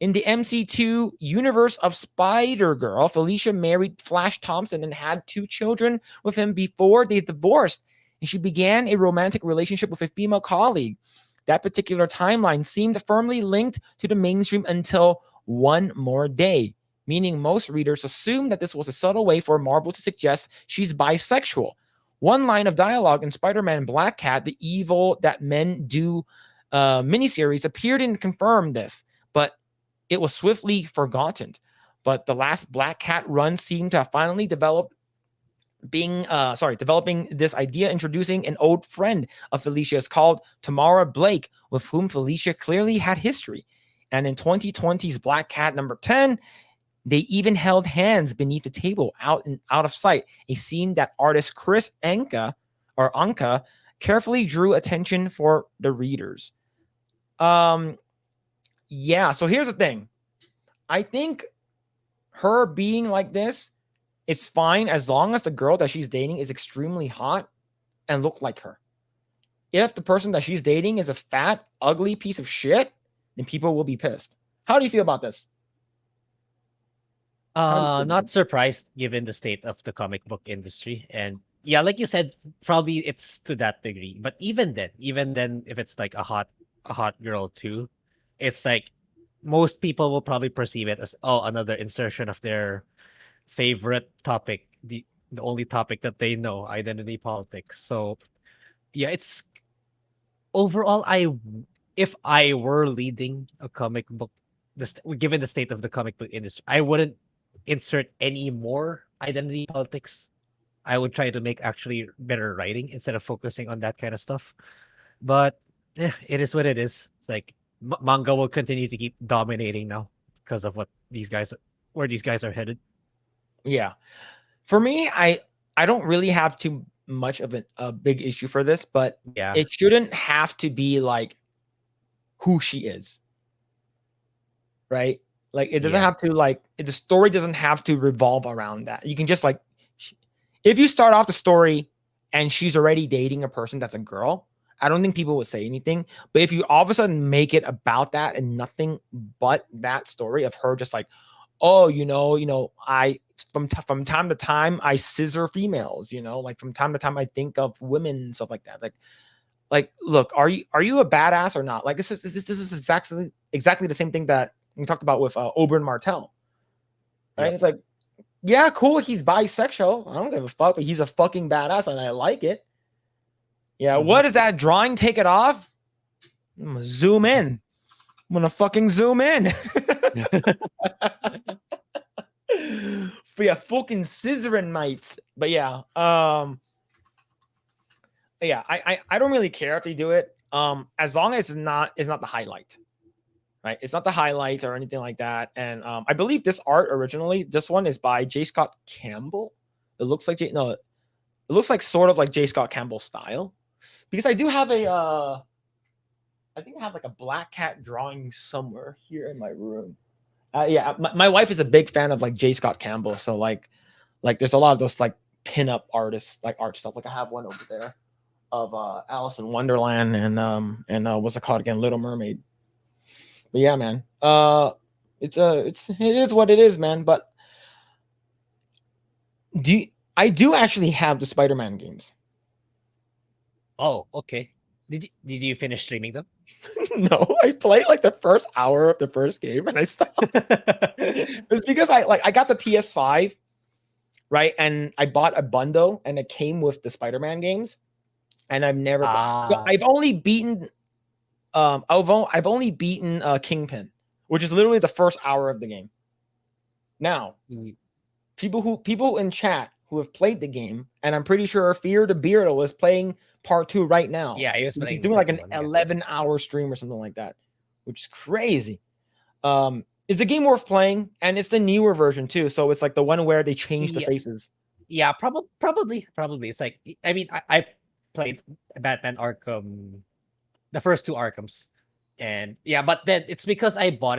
In the MC2 universe of Spider-Girl, Felicia married Flash Thompson and had 2 children with him before they divorced, and she began a romantic relationship with a female colleague. That particular timeline seemed firmly linked to the mainstream until One More Day, meaning most readers assumed that this was a subtle way for Marvel to suggest she's bisexual. One line of dialogue in Spider-Man Black Cat, The Evil That Men Do miniseries, appeared and confirmed this, but it was swiftly forgotten. But the last Black Cat run seemed to have finally developing this idea, introducing an old friend of Felicia's called Tamara Blake, with whom Felicia clearly had history. And in 2020's Black Cat number 10, they even held hands beneath the table out of sight, a scene that artist Chris Anka carefully drew attention for the readers. Yeah, so here's the thing. I think her being like this is fine as long as the girl that she's dating is extremely hot and look like her. If the person that she's dating is a fat, ugly piece of shit, then people will be pissed. How do you feel about this? Not surprised given the state of the comic book industry. And yeah, like you said, probably it's to that degree. But even then, if it's like a hot girl too, it's like most people will probably perceive it as, oh, another insertion of their favorite topic, the only topic that they know, identity politics. So yeah, it's overall, if I were leading a comic book, given the state of the comic book industry, I wouldn't insert any more identity politics. I would try to make actually better writing instead of focusing on that kind of stuff. But it is what it is. It's like manga will continue to keep dominating now because of where these guys are headed. Yeah. For me, I don't really have too much of a big issue for this, but Yeah, it shouldn't have to be like who she is. Right? Like it doesn't Yeah. have to like the story doesn't have to revolve around that. You can just like if you start off the story and she's already dating a person that's a girl, I don't think people would say anything. But if you all of a sudden make it about that and nothing but that story of her just like, oh, I from time to time I scissor females, like from time to time I think of women and stuff like that. Like look, are you a badass or not? Like this is exactly the same thing that we talked about with Oberyn Martell. Right? Yep. It's like, yeah, cool, he's bisexual. I don't give a fuck, but he's a fucking badass and I like it. Yeah, what is that drawing? Take it off. I'm gonna zoom in. I'm gonna fucking zoom in. Yeah, fucking scissoring mates. But yeah, yeah, I don't really care if they do it. As long as it's not the highlight. Right? It's not the highlights or anything like that. And I believe this art originally, this one is by J. Scott Campbell. It looks like it looks like sort of like J. Scott Campbell style. Because I do have I think I have like a black cat drawing somewhere here in my room. Yeah, my wife is a big fan of like J. Scott Campbell. So like there's a lot of those like pinup artists, like art stuff. Like I have one over there of Alice in Wonderland and what's it called again? Little Mermaid. But yeah, man. It is what it is, man. But I do actually have the Spider-Man games. Oh, okay. Did you finish streaming them? No, I played like the first hour of the first game and I stopped. It's because I got the PS5, right? And I bought a bundle and it came with the Spider-Man games. And I've never so I've only beaten I've only beaten Kingpin, which is literally the first hour of the game. Now, people in chat who have played the game, and I'm pretty sure Fear the Beardle is playing part 2 right now. Yeah, he was playing. He's doing like an 11-hour stream or something like that, which is crazy. Is the game worth playing? And it's the newer version too, so it's like the one where they change the faces. Yeah, probably. It's like, I mean, I played Batman Arkham, the first 2 Arkhams, and yeah, but then it's because I bought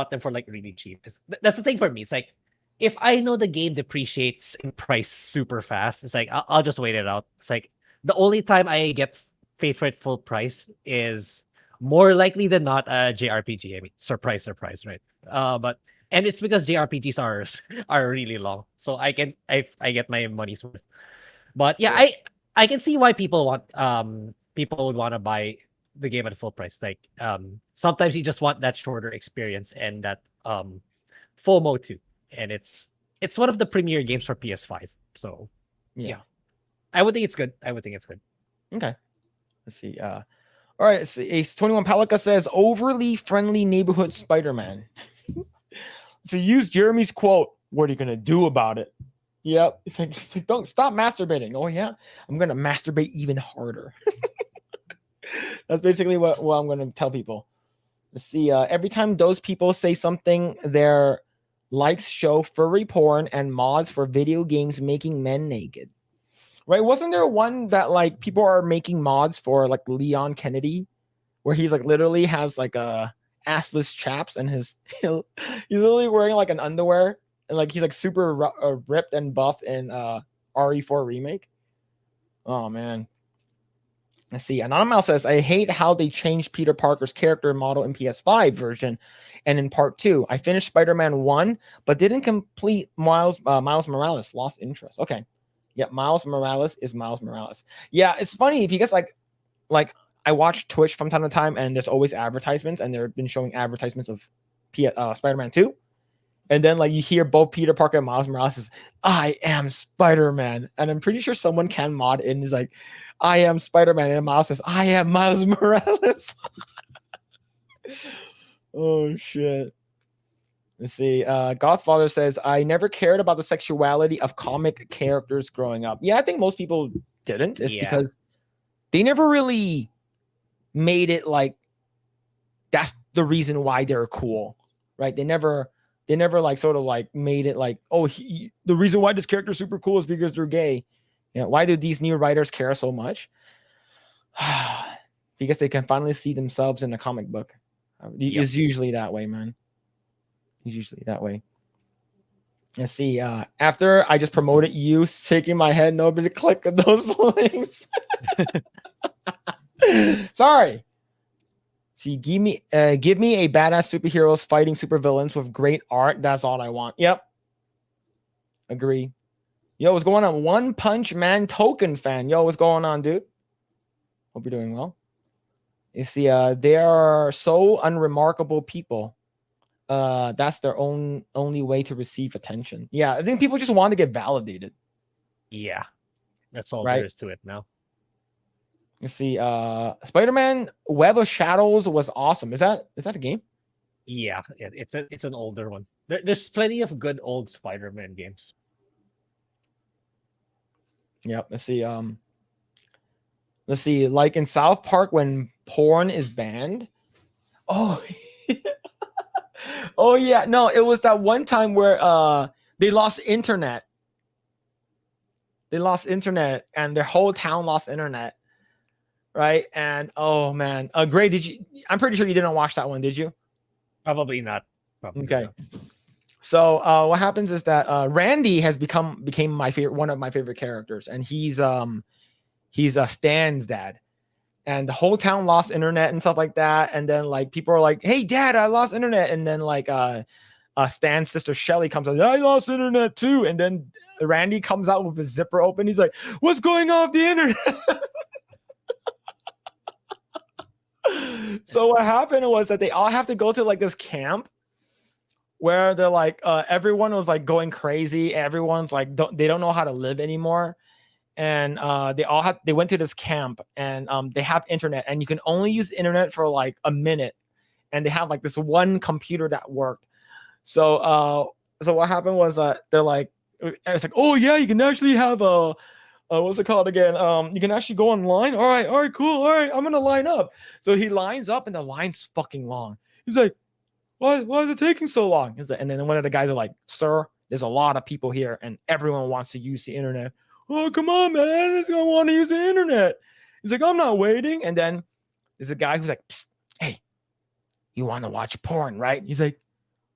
them for like really cheap. That's the thing for me. It's like, if I know the game depreciates in price super fast, it's like I'll just wait it out. It's like the only time I get paid for it full price is more likely than not a JRPG. I mean, surprise, right? And it's because JRPGs are really long, so I get my money's worth. But yeah, I can see why people would want to buy the game at full price. Like sometimes you just want that shorter experience and that FOMO too. And it's one of the premier games for PS5. So yeah. I would think it's good. Okay. Let's see. All right. Ace 21 Palika says overly friendly neighborhood Spider-Man. To use Jeremy's quote, what are you gonna do about it? Yep. It's like don't stop masturbating. Oh yeah, I'm gonna masturbate even harder. That's basically what I'm gonna tell people. Let's see. Every time those people say something, their likes show furry porn and mods for video games making men naked. Right? Wasn't there one that like people are making mods for like Leon Kennedy, where he's like literally has like a assless chaps and he's literally wearing like an underwear and like he's like super ripped and buff in RE4 remake. Oh man. Let's see. Anonymous says, I hate how they changed Peter Parker's character model in PS5 version and in part 2. I finished Spider-Man 1, but didn't complete Miles Morales. Lost interest. Okay. Yeah, Miles Morales is Miles Morales. Yeah, it's funny because like I watch Twitch from time to time and there's always advertisements and they've been showing advertisements of Spider-Man 2. And then like you hear both Peter Parker and Miles Morales says, I am Spider-Man. And I'm pretty sure someone can mod in is like, I am Spider-Man. And Miles says, I am Miles Morales. Oh shit. Let's see. Godfather says, I never cared about the sexuality of comic characters growing up. Yeah, I think most people didn't. It's because they never really made it like that's the reason why they're cool. Right? They never like sort of like made it like, oh, the reason why this character is super cool is because they're gay. Yeah, why do these new writers care so much? Because they can finally see themselves in a comic book. It's usually that way, man. It's usually that way. Let's see. After I just promoted you, shaking my head, nobody click on those links. Sorry. See, give me a badass superheroes fighting supervillains with great art. That's all I want. Yep. Agree. Yo, what's going on? One Punch Man Token fan. Yo, what's going on, dude? Hope you're doing well. You see, they are so unremarkable people. That's their only way to receive attention. Yeah, I think people just want to get validated. Yeah. That's all right? there is to it now. You see, Spider-Man Web of Shadows was awesome. Is that a game? Yeah, it's an older one. There's plenty of good old Spider-Man games. Yep. Let's see. Like in South Park when porn is banned. Oh, oh yeah. No, it was that one time where they lost internet. They lost internet, and their whole town lost internet. Right. And oh man, Grae, I'm pretty sure you didn't watch that one, did you? Probably not. Okay. Not. So what happens is that Randy has became one of my favorite characters, and he's Stan's dad. And the whole town lost internet and stuff like that. And then like people are like, hey dad, I lost internet. And then like Stan's sister Shelly comes out, I lost internet too. And then Randy comes out with his zipper open. He's like, what's going on with the internet? So what happened was that they all have to go to like this camp where they're like everyone was like going crazy. Everyone's like they don't know how to live anymore. And they went to this camp and they have internet, and you can only use the internet for like a minute, and they have like this one computer that worked. So what happened was that they're like, it's like, oh yeah, you can actually have a what's it called again? You can actually go online. All right, cool. All right, I'm gonna line up. So he lines up, and the line's fucking long. He's like, why is it taking so long? And then one of the guys are like, sir, there's a lot of people here, and everyone wants to use the internet. Oh, come on, man. I just gonna want to use the internet. He's like, I'm not waiting. And then there's a guy who's like, hey, you want to watch porn, right? He's like,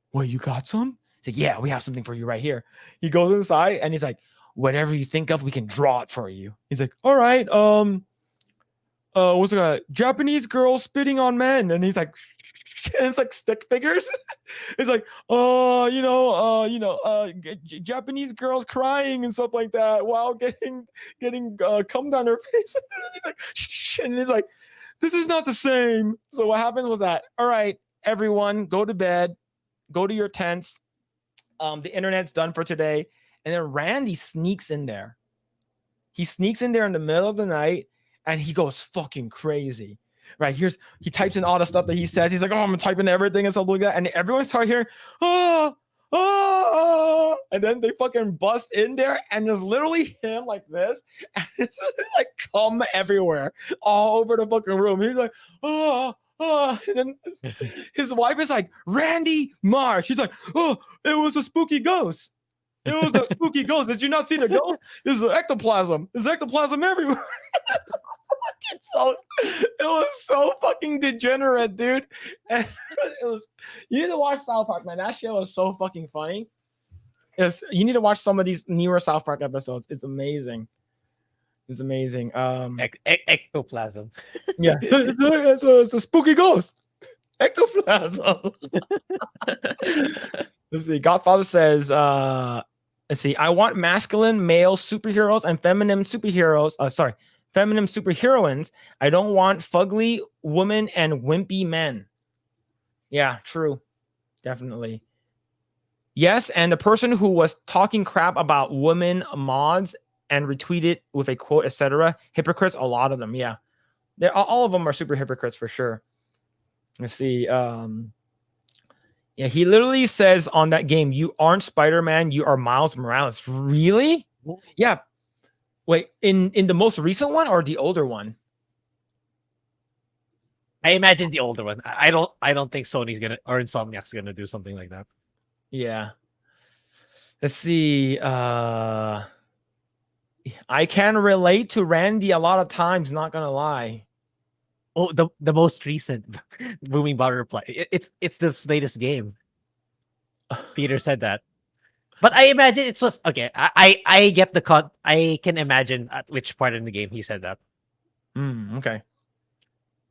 what, you got some? He's like, yeah, we have something for you right here. He goes inside and he's like, whatever you think of, we can draw it for you. He's like, all right, what's it called? Japanese girl spitting on men. And he's like, and it's like stick figures. It's like, Japanese girls crying and stuff like that while getting cum down her face. And he's like, this is not the same. So what happened was that, all right, everyone, go to bed, go to your tents. The internet's done for today. And then Randy sneaks in there. He sneaks in there in the middle of the night, and he goes fucking crazy. Right, he types in all the stuff that he says. He's like, oh, I'm gonna type in everything and stuff like that. And everyone starts hearing, and then they fucking bust in there, and there's literally him like this, and it's like cum everywhere, all over the fucking room. He's like, and then his wife is like, Randy Marsh. She's like, oh, it was a spooky ghost. It was a spooky ghost. Did you not see the ghost? There's ectoplasm. There's ectoplasm everywhere. It was so fucking degenerate, dude. And it was. You need to watch South Park, man. That show was so fucking funny. You need to watch some of these newer South Park episodes. It's amazing. It's amazing. Ectoplasm. Yeah, it's a spooky ghost. Ectoplasm. Let's see. Godfather says, let's see. I want masculine male superheroes and feminine superheroes. Feminine superheroines. I don't want fugly women and wimpy men. Yeah, true. Definitely. Yes, and the person who was talking crap about women mods and retweeted with a quote, etc. Hypocrites, a lot of them. Yeah. All of them are super hypocrites for sure. Let's see. Yeah, he literally says on that game, you aren't Spider-Man, you are Miles Morales. Really? Yeah. Wait, in the most recent one or the older one? I imagine the older one. I don't think Sony's gonna or Insomniac's gonna do something like that. Yeah. Let's see. I can relate to Randy a lot of times, not gonna lie. Oh, the most recent Booming Bar reply. It's the latest game. Peter said that. But I imagine it was okay. I get the cut. I can imagine at which part in the game he said that. Okay.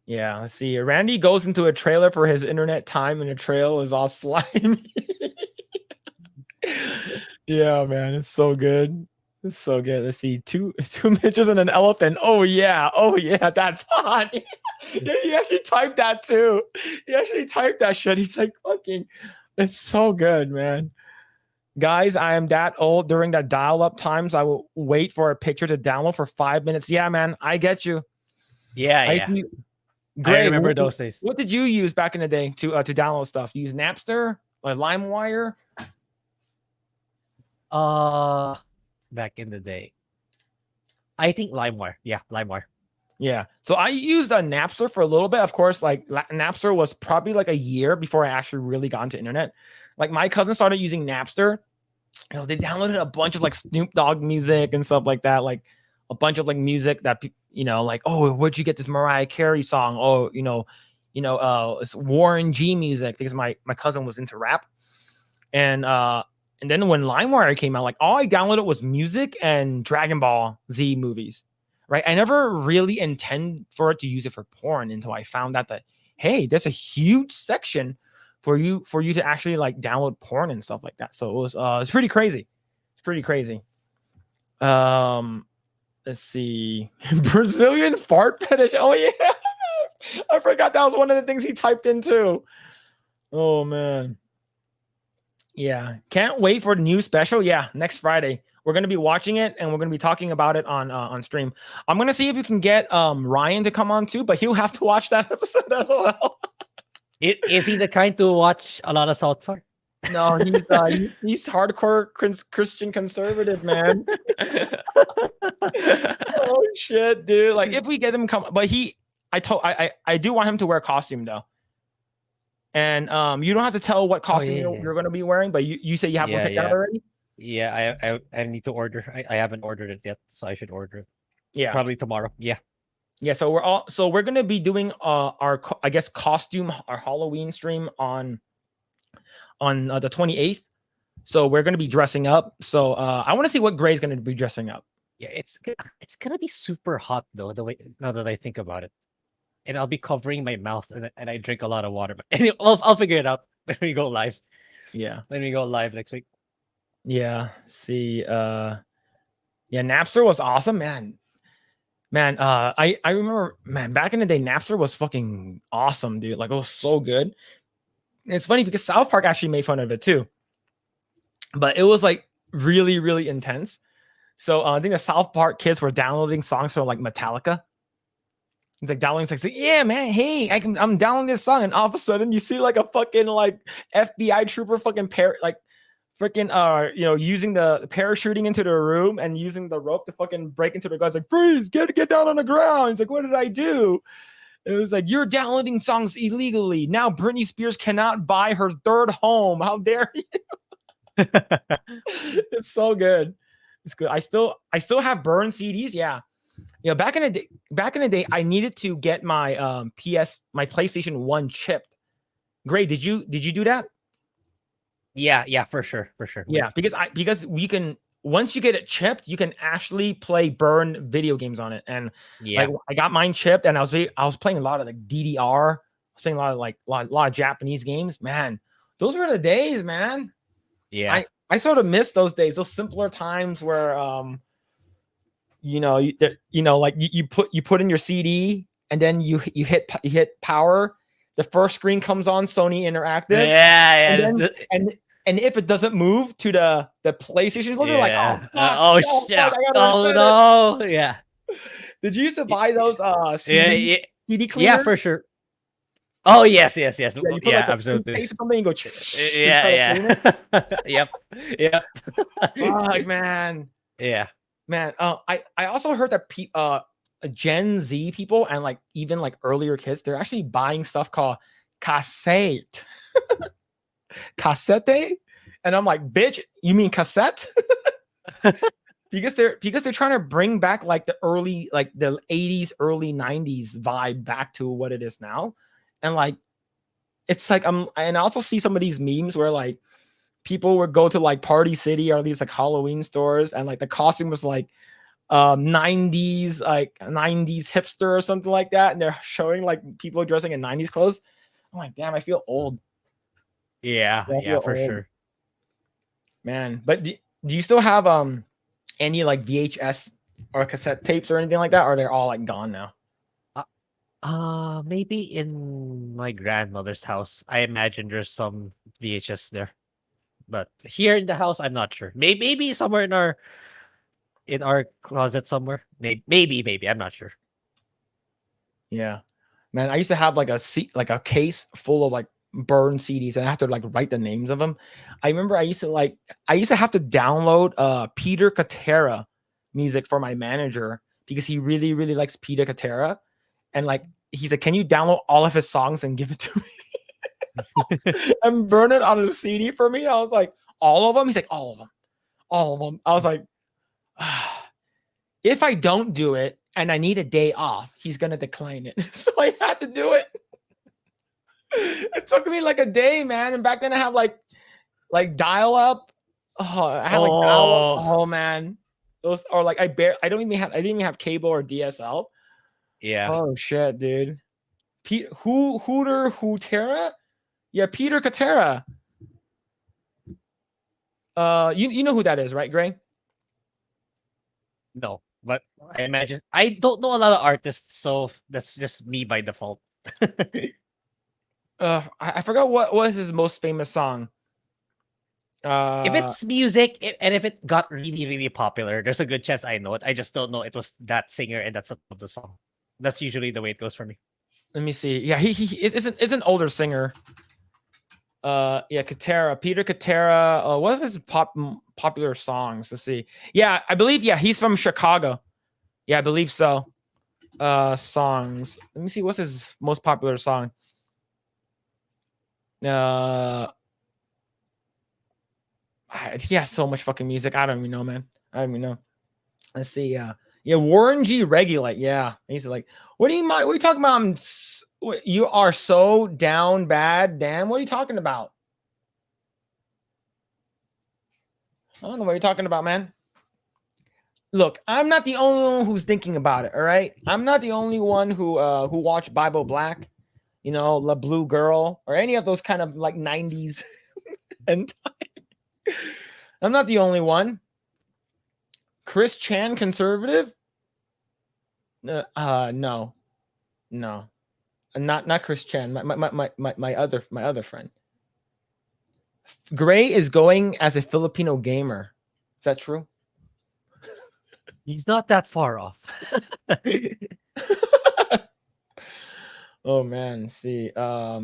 Yeah, let's see. Randy goes into a trailer for his internet time, and the trail is all slimy. Yeah, man, it's so good. It's so good. Let's see. Two midgets and an elephant. Oh yeah, that's hot. Yeah, he actually typed that too. He actually typed that shit. He's like, fucking. It's so good, man. Guys, I am that old. During that dial-up times, I will wait for a picture to download for 5 minutes. Yeah, man, I get you. Yeah. Grae, I remember those days. What did you use back in the day to download stuff? You use Napster or LimeWire? Back in the day, I think LimeWire. Yeah, LimeWire. Yeah. So I used a Napster for a little bit. Of course, like Napster was probably like a year before I actually really got into internet. Like my cousin started using Napster. You know, they downloaded a bunch of like Snoop Dogg music and stuff like that. Like a bunch of like music that like, oh, where'd you get this Mariah Carey song? Oh, it's Warren G music because my cousin was into rap. And then when LimeWire came out, like all I downloaded was music and Dragon Ball Z movies. Right. I never really intend for it to use it for porn until I found out that, hey, there's a huge section for you to actually like download porn and stuff like that. So it was it's pretty crazy. It's pretty crazy. Let's see. Brazilian fart fetish. Oh yeah. I forgot that was one of the things he typed in too. Oh man. Yeah. Can't wait for the new special. Yeah, next Friday. We're going to be watching it and we're going to be talking about it on stream. I'm going to see if we can get Ryan to come on too, but he'll have to watch that episode as well. Is he the kind to watch a lot of South Park? No, he's hardcore Christian conservative, man. Oh shit, dude. Like if we get him come, but I do want him to wear a costume though. And you don't have to tell what costume you're going to be wearing, but you say you have one picked out already? Yeah, I need to order. I haven't ordered it yet, so I should order it. Yeah, probably tomorrow. Yeah. So we're gonna be doing our costume, our Halloween stream on the 28th. So we're gonna be dressing up. So I want to see what Grae's gonna be dressing up. Yeah, it's gonna be super hot though. The way now that I think about it, and I'll be covering my mouth and I drink a lot of water. But anyway, I'll figure it out when we go live. Yeah, when we go live next week. Yeah. See. Napster was awesome, man. I remember, man, back in the day, Napster was fucking awesome, dude. Like it was so good. And it's funny because South Park actually made fun of it too, but it was like really, really intense. So I think the South Park kids were downloading songs from like Metallica. It's like downloading, it's like, yeah, man, hey, I'm downloading this song, and all of a sudden you see like a fucking like FBI trooper fucking using the parachuting into the room and using the rope to fucking break into the guys like, freeze, get down on the ground. He's like, what did I do? It was like, you're downloading songs illegally. Now Britney Spears cannot buy her third home. How dare you? It's so good. It's good. I still have burned CDs. Yeah. You know, back in the day, I needed to get my my PlayStation 1 chipped. Grae, did you do that? Yeah, for sure. Yeah, because we can, once you get it chipped, you can actually play burn video games on it. And Yeah. like I got mine chipped, and I was playing a lot of like DDR. I was playing a lot of like a lot of Japanese games. Man, those were the days, man. Yeah. I sort of miss those days, those simpler times where like you put in your CD, and then you hit power. The first screen comes on, Sony Interactive. Yeah. And if it doesn't move to the PlayStation, look like, Yeah. oh fuck, Shit. I gotta Oh reset no. Yeah. it. Did you used to buy those Yeah. CD Yeah, cleaners? for sure. Oh yes. Yeah, you put like a absolutely. paste or something and go. Yeah. Yep. Fuck, man. Yeah. Man, I also heard that Gen Z people and like even like earlier kids, they're actually buying stuff called cassette. Cassette? And I'm like, bitch, you mean cassette? because they're trying to bring back like the 80s, early 90s vibe back to what it is now. And like it's like and I also see some of these memes where like people would go to like Party City or these like Halloween stores, and like the costume was like 90s hipster or something like that, and they're showing like people dressing in 90s clothes. I'm like, damn, I feel old. Yeah, for sure. Man, but do you still have any like VHS or cassette tapes or anything like that, or they're all like gone now? Maybe in my grandmother's house. I imagine there's some VHS there. But here in the house, I'm not sure. Maybe somewhere in our closet somewhere. Maybe. I'm not sure. Yeah, man. I used to have like a case full of like burned CDs, and I have to like write the names of them. I remember I used to have to download Peter Cetera music for my manager because he really really likes Peter Cetera, and like he said, can you download all of his songs and give it to me and burn it on a CD for me? I was like, all of them? He's like, all of them. I was like, if I don't do it and I need a day off, he's gonna decline it. So I had to do it. It took me like a day, man. And back then I have like dial up. Oh, I had like dial up. Oh man, those or like I didn't even have cable or DSL. Yeah. Oh shit, dude. Hootera? Yeah, Peter Cetera. You know who that is, right, Grae? No, but I imagine I don't know a lot of artists, so that's just me by default. I forgot what was his most famous song. If it's music and if it got really, really popular, there's a good chance I know it. I just don't know it was that singer and that's the name of the song. That's usually the way it goes for me. Let me see. Yeah, he is an older singer. Yeah, Cetera, Peter Cetera. What are his popular songs? Let's see. Yeah, I believe. Yeah, he's from Chicago. Yeah, I believe so. Songs. Let me see. What's his most popular song? He has so much fucking music. I don't even know, man. I don't even know. Let's see. Yeah, Warren G. Regulate. Yeah, he's like, what do you mind? What are you talking about? You are so down bad. Damn, what are you talking about? I don't know what you're talking about, man. Look, I'm not the only one who's thinking about it. All right, I'm not the only one who watched Bible Black, you know, La Blue Girl, or any of those kind of like 90s and I'm not the only one. Chris Chan, conservative? No, not Chris Chan. My other friend. Grae is going as a Filipino gamer. Is that true? He's not that far off. Oh man, see. Yeah,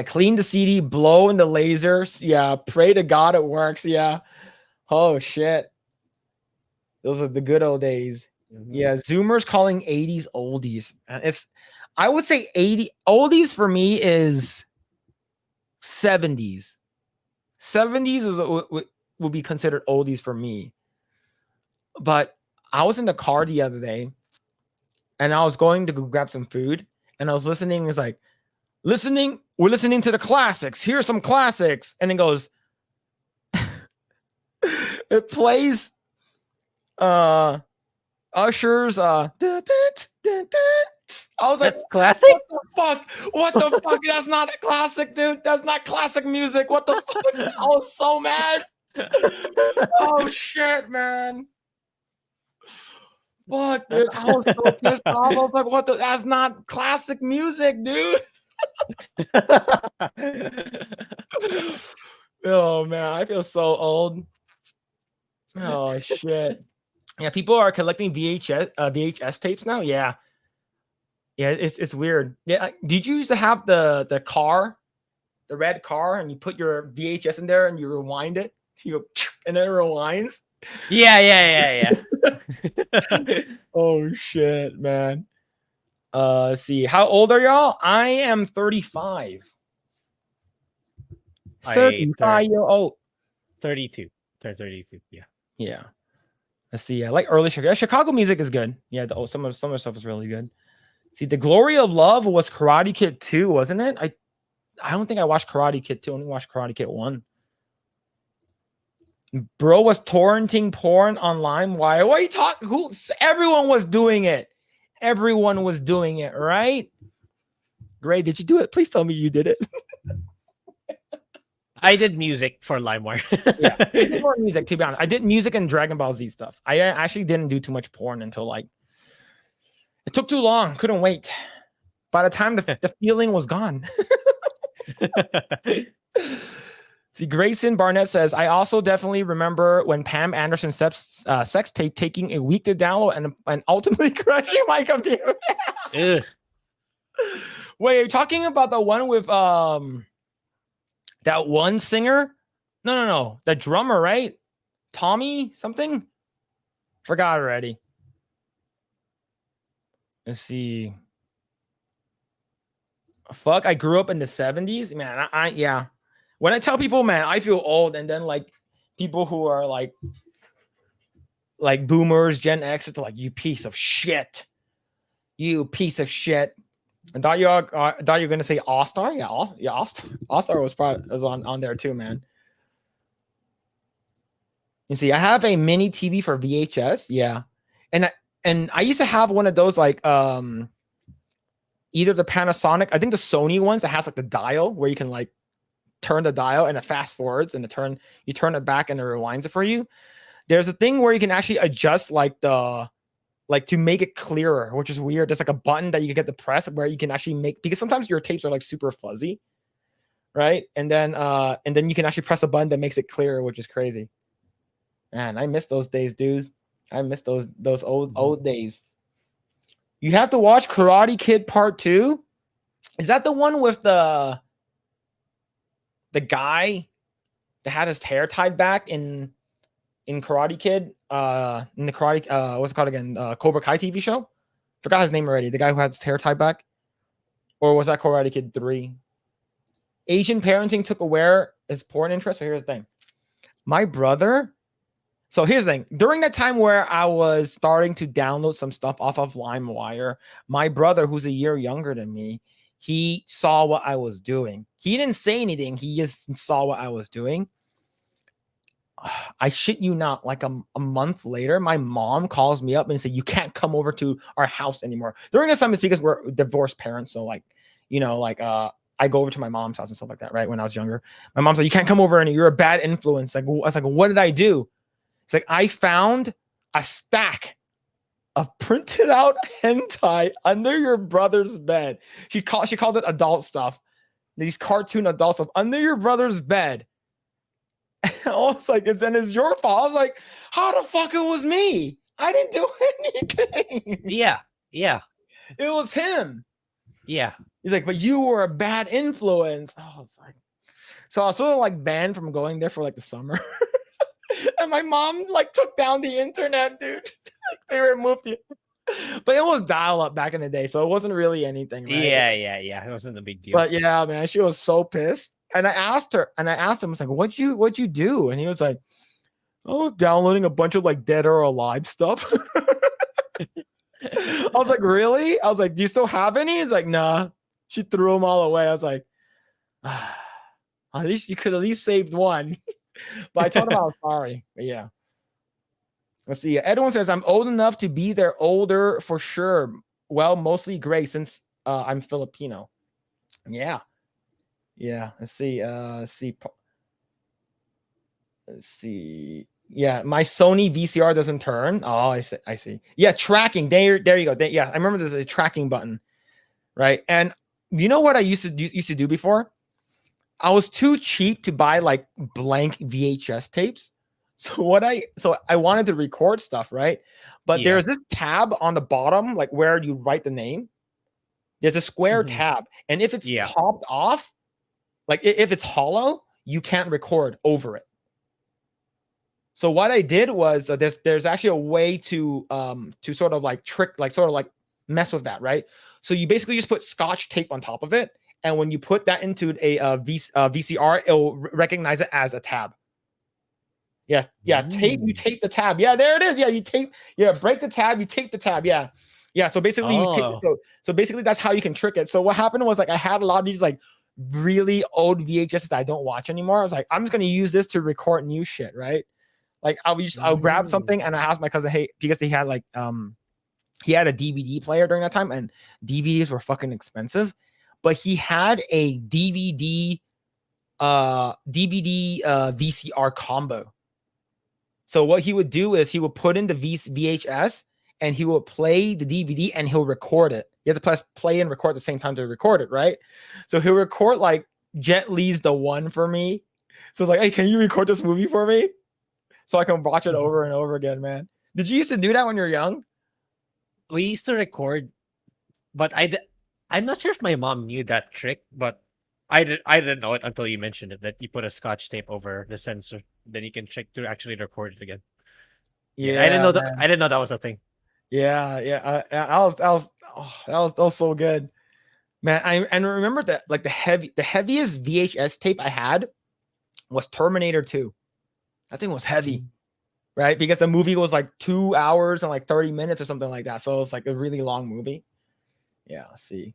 clean the CD, blow in the lasers. Yeah, pray to God it works. Yeah. Oh shit. Those are the good old days. Mm-hmm. Yeah, Zoomers calling 80s oldies. I would say 80 oldies for me is 70s. 70s would be considered oldies for me. But I was in the car the other day, and I was going to go grab some food, and I was listening. It's like, we're listening to the classics. Here's some classics. And it goes, it plays Usher's I was like, That's classic. what the fuck? What the fuck? That's not a classic, dude. That's not classic music. What the fuck? I was so mad. Oh shit, man. Fuck, dude. I was so pissed off. I was like, what the? That's not classic music, dude. Oh man, I feel so old. Oh shit. Yeah, people are collecting VHS tapes now. Yeah, it's weird. Yeah, did you used to have the car, the red car, and you put your VHS in there and you rewind it? You go, and then it rewinds. Yeah. Oh shit, man. Let's see. How old are y'all? I am 35. 35-year-old. 32. Turn 32. Yeah. Yeah. Let's see. I like early Chicago. Chicago music is good. Yeah, some of the stuff is really good. See, The Glory of Love was Karate Kid 2, wasn't it? I don't think I watched Karate Kid 2. I only watched Karate Kid 1. Bro was torrenting porn online. Why? What are you talking? Who? Everyone was doing it. Everyone was doing it, right? Grae, did you do it? Please tell me you did it. I did music for LimeWire. Yeah, I did more music, to be honest. I did music and Dragon Ball Z stuff. I actually didn't do too much porn until like it took too long. Couldn't wait. By the time the feeling was gone. See, Grayson Barnett says, I also definitely remember when Pam Anderson's sex tape taking a week to download and ultimately crashing my computer. Ugh. Wait, you're talking about the one with that one singer? No. The drummer, right? Tommy something? Forgot already. Let's see. Fuck, I grew up in the 70s. Man, yeah. When I tell people, man, I feel old, and then like people who are like boomers, Gen X, it's like, you piece of shit. You piece of shit. I thought you were gonna say All-Star. Yeah, All-Star was on there too, man. You see, I have a mini TV for VHS. Yeah, and I used to have one of those like either the Panasonic, I think the Sony ones that has like the dial where you can like turn the dial and it fast forwards and you turn it back and it rewinds it for you. There's a thing where you can actually adjust like to make it clearer, which is weird. There's like a button that you can get to press where you can actually make, because sometimes your tapes are like super fuzzy, right? And then you can actually press a button that makes it clearer, which is crazy. Man, I miss those days, dude. I miss those old days. You have to watch Karate Kid Part 2. Is that the one with the guy that had his hair tied back in Karate Kid? In the Karate, what's it called again? Cobra Kai TV show? Forgot his name already. The guy who had his hair tied back? Or was that Karate Kid 3? Asian parenting took away his porn interest. So here's the thing. My brother. So here's the thing. During that time where I was starting to download some stuff off of LimeWire, my brother, who's a year younger than me, he saw what I was doing. He didn't say anything. He just saw what I was doing. I shit you not, like a month later, my mom calls me up and said, you can't come over to our house anymore. During this time, it's because we're divorced parents. So like, I go over to my mom's house and stuff like that, right? When I was younger, my mom's like, you can't come over and you're a bad influence. Like, I was like, what did I do? It's like, I found a stack of printed out hentai under your brother's bed. She called it adult stuff. These cartoon adult stuff under your brother's bed. I was like, it's your fault. I was like, how the fuck it was me? I didn't do anything. Yeah. It was him. Yeah. He's like, but you were a bad influence. Oh, it's like, so I was sort of like banned from going there for like the summer. And my mom like took down the internet, dude. Like, they removed it. But it was dial up back in the day, so it wasn't really anything, right? Yeah. It wasn't a big deal. But yeah, man, she was so pissed. And I asked him, I was like, what'd you do? And he was like, Oh, downloading a bunch of like dead or alive stuff. I was like, really? I was like, do you still have any? He's like, nah. She threw them all away. I was like, at least you could at least saved one. But I told him I was sorry. But yeah. Let's see. Edwin says, I'm old enough to be their older for sure. Well, mostly Grae since I'm Filipino. Yeah. Yeah. Let's see. Let's see. Yeah, my Sony VCR doesn't turn. Oh, I see. Yeah, tracking. There you go. Yeah, I remember there's a tracking button, right? And you know what I used to do before? I was too cheap to buy like blank VHS tapes. So I wanted to record stuff, right? But there's this tab on the bottom, like where you write the name. There's a square tab, and if it's popped off, like if it's hollow, you can't record over it. So what I did was there's actually a way to sort of like mess with that, right? So you basically just put Scotch tape on top of it, and when you put that into a VCR, it'll recognize it as a tab. Yeah, tape. You tape the tab. Yeah, there it is. Yeah, you tape. Yeah, break the tab. You tape the tab. Yeah. So basically, you tape. So basically, that's how you can trick it. So what happened was like I had a lot of these like really old VHS that I don't watch anymore. I was like, I'm just gonna use this to record new shit, right? Like I'll grab something and I asked my cousin, hey, because he had like he had a DVD player during that time, and DVDs were fucking expensive, but he had a DVD VCR combo. So what he would do is he would put in the VHS and he will play the DVD and he'll record it. You have to play and record at the same time to record it, right? So he'll record like Jet Li's The One for me. So like, hey, can you record this movie for me? So I can watch it over and over again, man. Did you used to do that when you were young? We used to record, but I'm not sure if my mom knew that trick, but I didn't know it until you mentioned it, that you put a Scotch tape over the sensor, then you can check to actually record it again. Yeah, I didn't know that. I didn't know that was a thing. Yeah. That was so good, man. I remember that like the heaviest VHS tape I had was Terminator 2. That thing was heavy, right? Because the movie was like 2 hours and like 30 minutes or something like that. So it was like a really long movie. Yeah, let's see.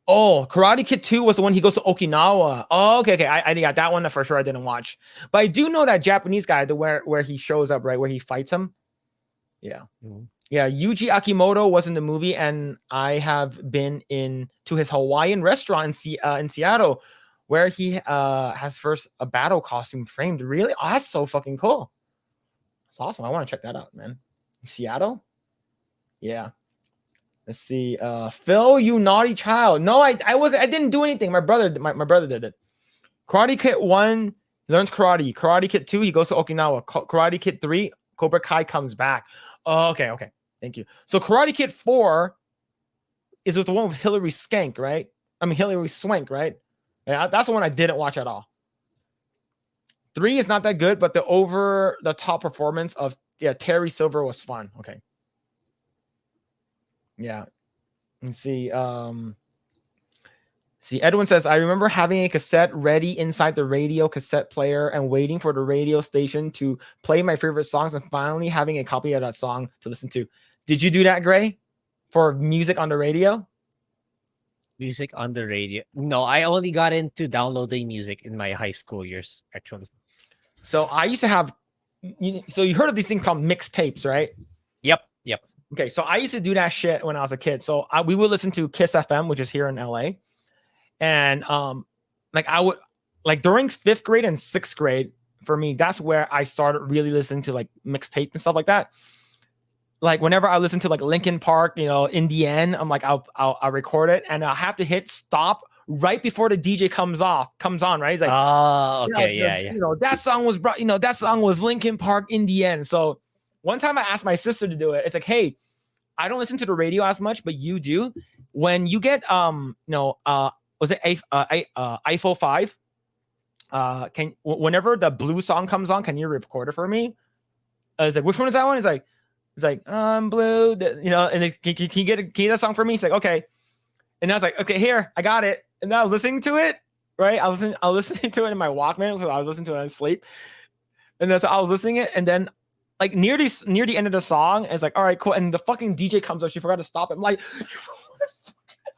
Oh, Karate Kid 2 was the one he goes to Okinawa. Oh, okay. I got that one for sure. I didn't watch, but I do know that Japanese guy, where he shows up, right, where he fights him. Yeah, yeah. Yuji Akimoto was in the movie, and I have been to his Hawaiian restaurant in Seattle, where he has first a battle costume framed. Really, oh, that's so fucking cool. It's awesome. I want to check that out, man. Seattle, yeah. Let's see. Phil, you naughty child. No, I didn't do anything. My brother did it. Karate Kid 1 learns karate. Karate Kid 2, he goes to Okinawa. Karate Kid 3, Cobra Kai comes back. Oh, okay. Thank you. So Karate Kid 4 is with the one with Hilary Swank, right? Yeah, that's the one I didn't watch at all. 3 is not that good, but the over the top performance of Terry Silver was fun. Okay. Yeah. Let's see. Edwin says, I remember having a cassette ready inside the radio cassette player and waiting for the radio station to play my favorite songs and finally having a copy of that song to listen to. Did you do that, Grae? For music on the radio? Music on the radio? No, I only got into downloading music in my high school years, actually. So I used to have, so you heard of these things called mixtapes, right? Yep. Okay, so I used to do that shit when I was a kid. So we would listen to Kiss FM, which is here in LA. And like I would, like during 5th grade and 6th grade, for me, that's where I started really listening to like mixtape and stuff like that. Like whenever I listen to like Linkin Park, in the end, I'm like, I'll record it and I'll have to hit stop right before the DJ comes on, right? He's like, oh, okay, yeah. That song was that song was Linkin Park in the end. So one time I asked my sister to do it. It's like, hey, I don't listen to the radio as much, but you do. When you get was it iPhone 5? Whenever the blue song comes on, can you record it for me? It's like, which one is that one? It's like I'm blue, and then, can you get that song for me? It's like, okay. And I was like, okay, here, I got it. And I was listening to it, right? I was listening to it in my Walkman because I was listening to it on sleep. And that's I was listening it, and then like near the end of the song, it's like, all right, cool. And the fucking DJ comes up, she forgot to stop it. I'm like,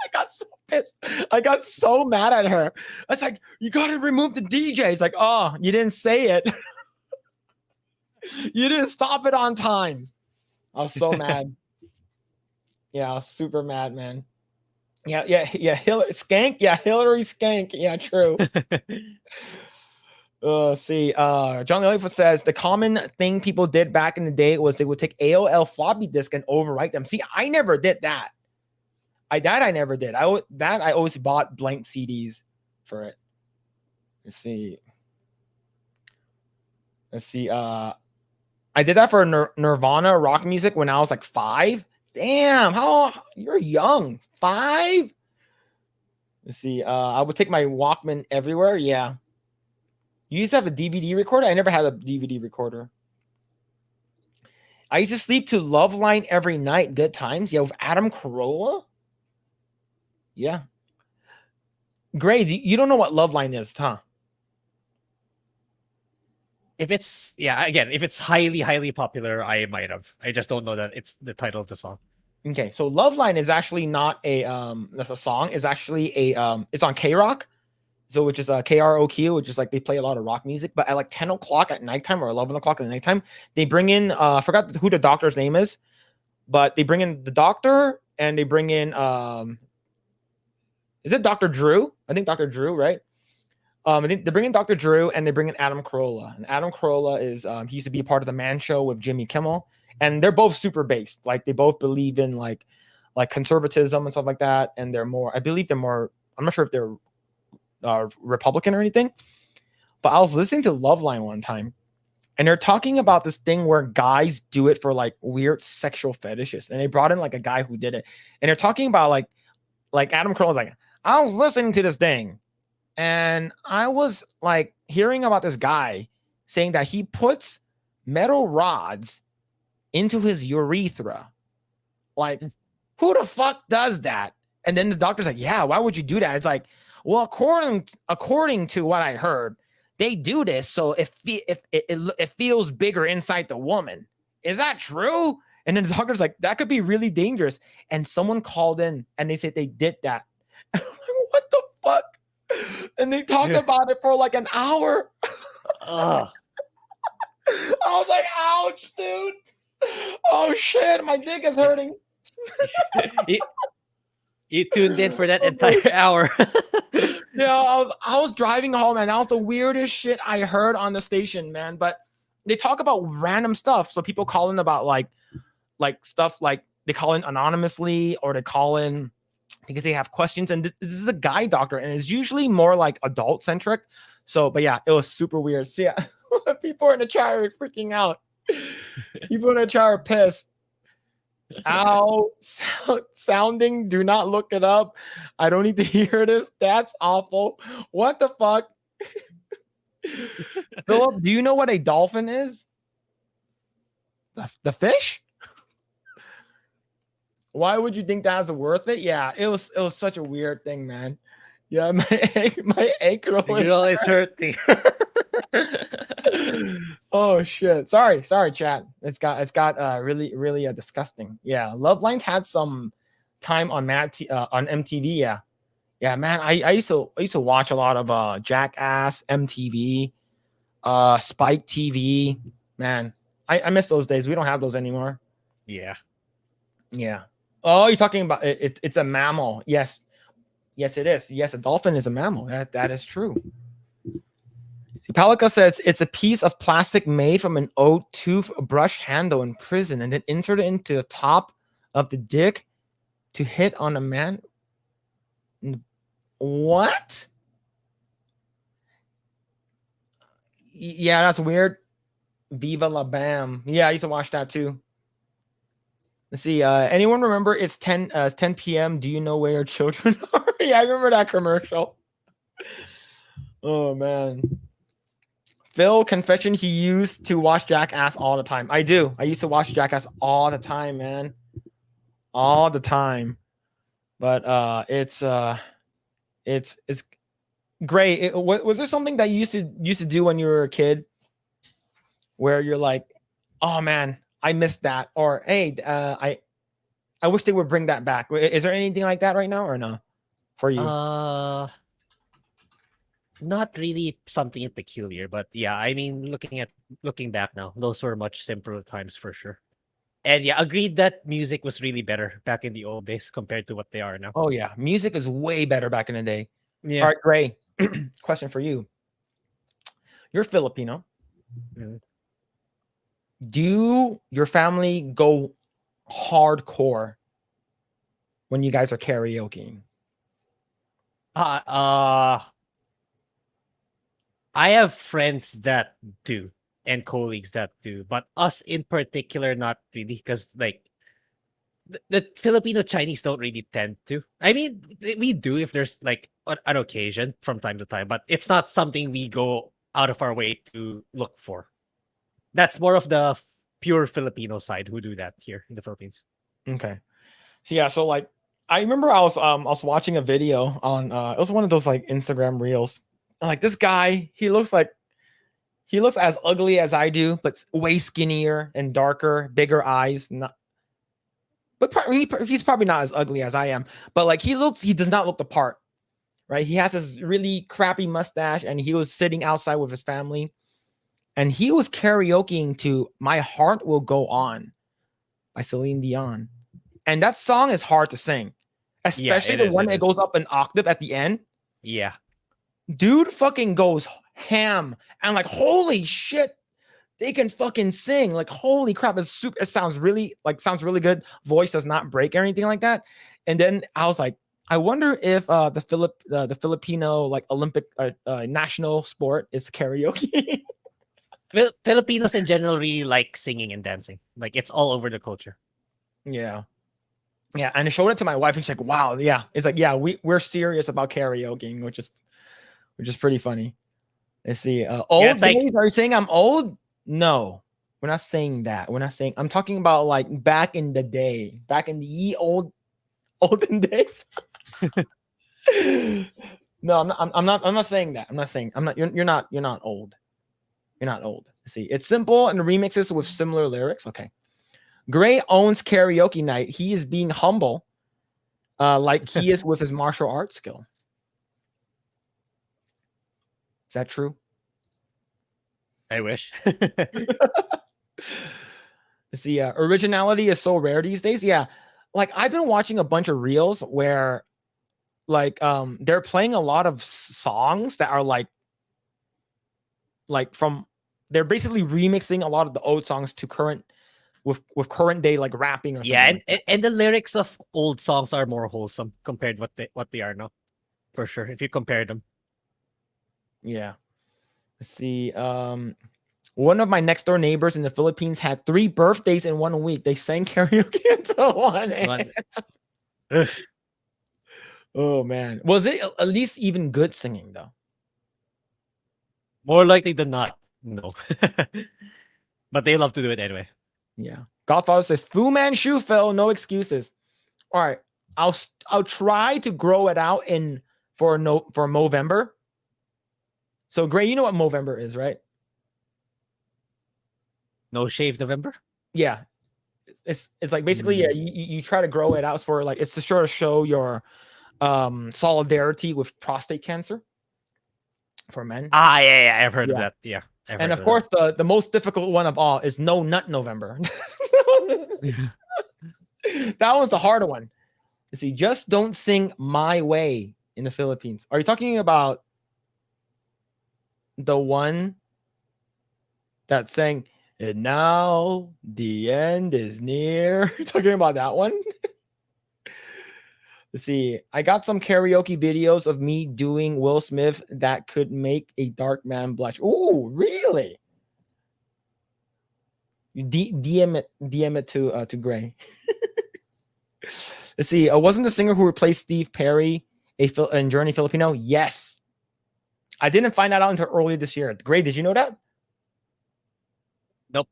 I got so pissed. I got so mad at her. I was like, you gotta remove the DJ. It's like, oh, you didn't say it. You didn't stop it on time. I was so mad. Yeah, I was super mad, man. Yeah. Hillary Skank. Yeah, Hillary Skank. Yeah, true. See, John Lilliford says the common thing people did back in the day was they would take AOL floppy disk and overwrite them. See, I never did that. I never did. I always bought blank CDs for it. Let's see. I did that for Nirvana rock music when I was like 5. Damn, you're young. 5? Let's see. I would take my Walkman everywhere. Yeah. You used to have a DVD recorder? I never had a DVD recorder. I used to sleep to Loveline every night. Good times. Yeah, with Adam Carolla. Yeah. Grae, you don't know what Loveline is, huh? If it's highly, highly popular, I might have. I just don't know that it's the title of the song. Okay, so Loveline is actually not that's a song. It's actually it's on K-Rock. So which is KROQ, which is like they play a lot of rock music, but at like 10 o'clock at nighttime or 11 o'clock at nighttime, they bring in I forgot who the doctor's name is, but they bring in the doctor and they bring in is it Dr. Drew? I think Dr. Drew, right? I think they bring in Dr. Drew and they bring in Adam Carolla. And Adam Carolla is he used to be a part of the Man Show with Jimmy Kimmel, and they're both super based. Like they both believe in like conservatism and stuff like that, and they're more. I believe they're more. I'm not sure if they're Republican or anything, but I was listening to Loveline one time, and they're talking about this thing where guys do it for like weird sexual fetishes, and they brought in like a guy who did it, and they're talking about like Adam Carolla's like, I was listening to this thing, and I was like hearing about this guy saying that he puts metal rods into his urethra. Like, who the fuck does that? And then the doctor's like, yeah, why would you do that? It's like, well, according to what I heard, they do this so if it feels bigger inside the woman. Is that true? And then the doctor's like, that could be really dangerous. And someone called in and they said they did that. What the fuck? And they talked about it for like an hour. I was like, ouch, dude. Oh shit, my dick is hurting. You tuned in for that entire hour. Yeah, I was driving home, and that was the weirdest shit I heard on the station, man. But they talk about random stuff. So people call in about like stuff like they call in anonymously or they call in because they have questions. And this is a guy doctor, and it's usually more like adult centric. So, but yeah, it was super weird. So yeah, people in the chat are freaking out. People in the chat are pissed. Ow, sounding, do not look it up. I don't need to hear this. That's awful. What the fuck? Phillip, do you know what a dolphin is? The fish? Why would you think that's worth it? Yeah, it was such a weird thing, man. Yeah, my Eggroll is hurting. Oh shit! Sorry, chat. It's got really disgusting. Yeah, Loveline's had some time on on MTV. Yeah, man. I used to watch a lot of Jackass, MTV, Spike TV. Man, I miss those days. We don't have those anymore. Yeah. Oh, you're talking about it? It's a mammal. Yes, it is. Yes, a dolphin is a mammal. That is true. Palika says it's a piece of plastic made from an old toothbrush handle in prison and then inserted into the top of the dick to hit on a man. What? Yeah, that's weird. Viva la Bam. Yeah, I used to watch that too. Let's see. Anyone remember it's 10 p.m. Do you know where your children are? Yeah, I remember that commercial. Oh man. Phil, confession, he used to watch Jackass all the time. I do. I used to watch Jackass all the time, man. All the time. But it's great. Was there something that you used to do when you were a kid? where you're like, oh man, I missed that, or hey, I wish they would bring that back. Is there anything like that right now or no for you? Not really something peculiar, but yeah, I mean, looking back now, those were much simpler times for sure. And yeah, agreed that music was really better back in the old days compared to what they are now. Oh yeah, music is way better back in the day. Yeah. All right, Grae, question for you. You're Filipino. Mhm. Do your family go hardcore when you guys are karaokeing? I have friends that do and colleagues that do, but us in particular, not really, because like the Filipino Chinese don't really tend to. I mean, we do if there's like an occasion from time to time, but it's not something we go out of our way to look for. That's more of the pure Filipino side who do that here in the Philippines. Okay. So yeah, so like I remember I was watching a video on it was one of those like Instagram reels. And like this guy, he looks as ugly as I do, but way skinnier and darker, bigger eyes. Not, but he's probably not as ugly as I am. But like he does not look the part, right? He has this really crappy mustache, and he was sitting outside with his family, and he was karaokeing to "My Heart Will Go On" by Celine Dion, and that song is hard to sing, especially the one that goes up an octave at the end. Yeah. Dude fucking goes ham, and like holy shit, they can fucking sing. Like holy crap, it sounds really good. Voice does not break or anything like that. And then I was like, I wonder if the Filipino like Olympic national sport is karaoke. Filipinos in general really like singing and dancing. Like it's all over the culture. Yeah. Yeah, and I showed it to my wife, and she's like, "Wow, yeah." It's like, "Yeah, we're serious about karaoke," which is pretty funny. Let's see. Old days? Like, are you saying I'm old? No, we're not saying that. We're not saying. I'm talking about like back in the day, back in the olden days. No, I'm not saying that. I'm not saying. I'm not. You're not. You're not old. You're not old. Let's see, it's simple and remixes with similar lyrics. Okay. Grae owns karaoke night. He is being humble, like he is with his martial arts skill. Is that true? I wish. See, originality is so rare these days. Yeah, like I've been watching a bunch of reels where, like, they're playing a lot of songs that are like from. They're basically remixing a lot of the old songs to current with current day like rapping or something. Yeah, like and the lyrics of old songs are more wholesome compared what they are now, for sure. If you compare them. Yeah. Let's see. One of my next door neighbors in the Philippines had 3 birthdays in 1 week. They sang karaoke until 1 a.m. Oh man. Was it at least even good singing though? More likely than not, no. But they love to do it anyway. Yeah. Godfather says, Fu Manchu fell, no excuses. All right. I'll try to grow it out for Movember. So Grae, you know what Movember is, right? No shave November? Yeah. It's like basically, yeah, you try to grow it out for like it's to sort of show your solidarity with prostate cancer for men. Yeah, I've heard of that. Yeah. And of course, the most difficult one of all is No Nut November. That was the harder one. You see, just don't sing My Way in the Philippines. Are you talking about the one that sang, and now the end is near? You're talking about that one? Let's see. I got some karaoke videos of me doing Will Smith that could make a dark man blush. Oh, really? You DM it to Grae. Let's see. Wasn't the singer who replaced Steve Perry in Journey Filipino? Yes. I didn't find that out until earlier this year. Grae, did you know that? Nope.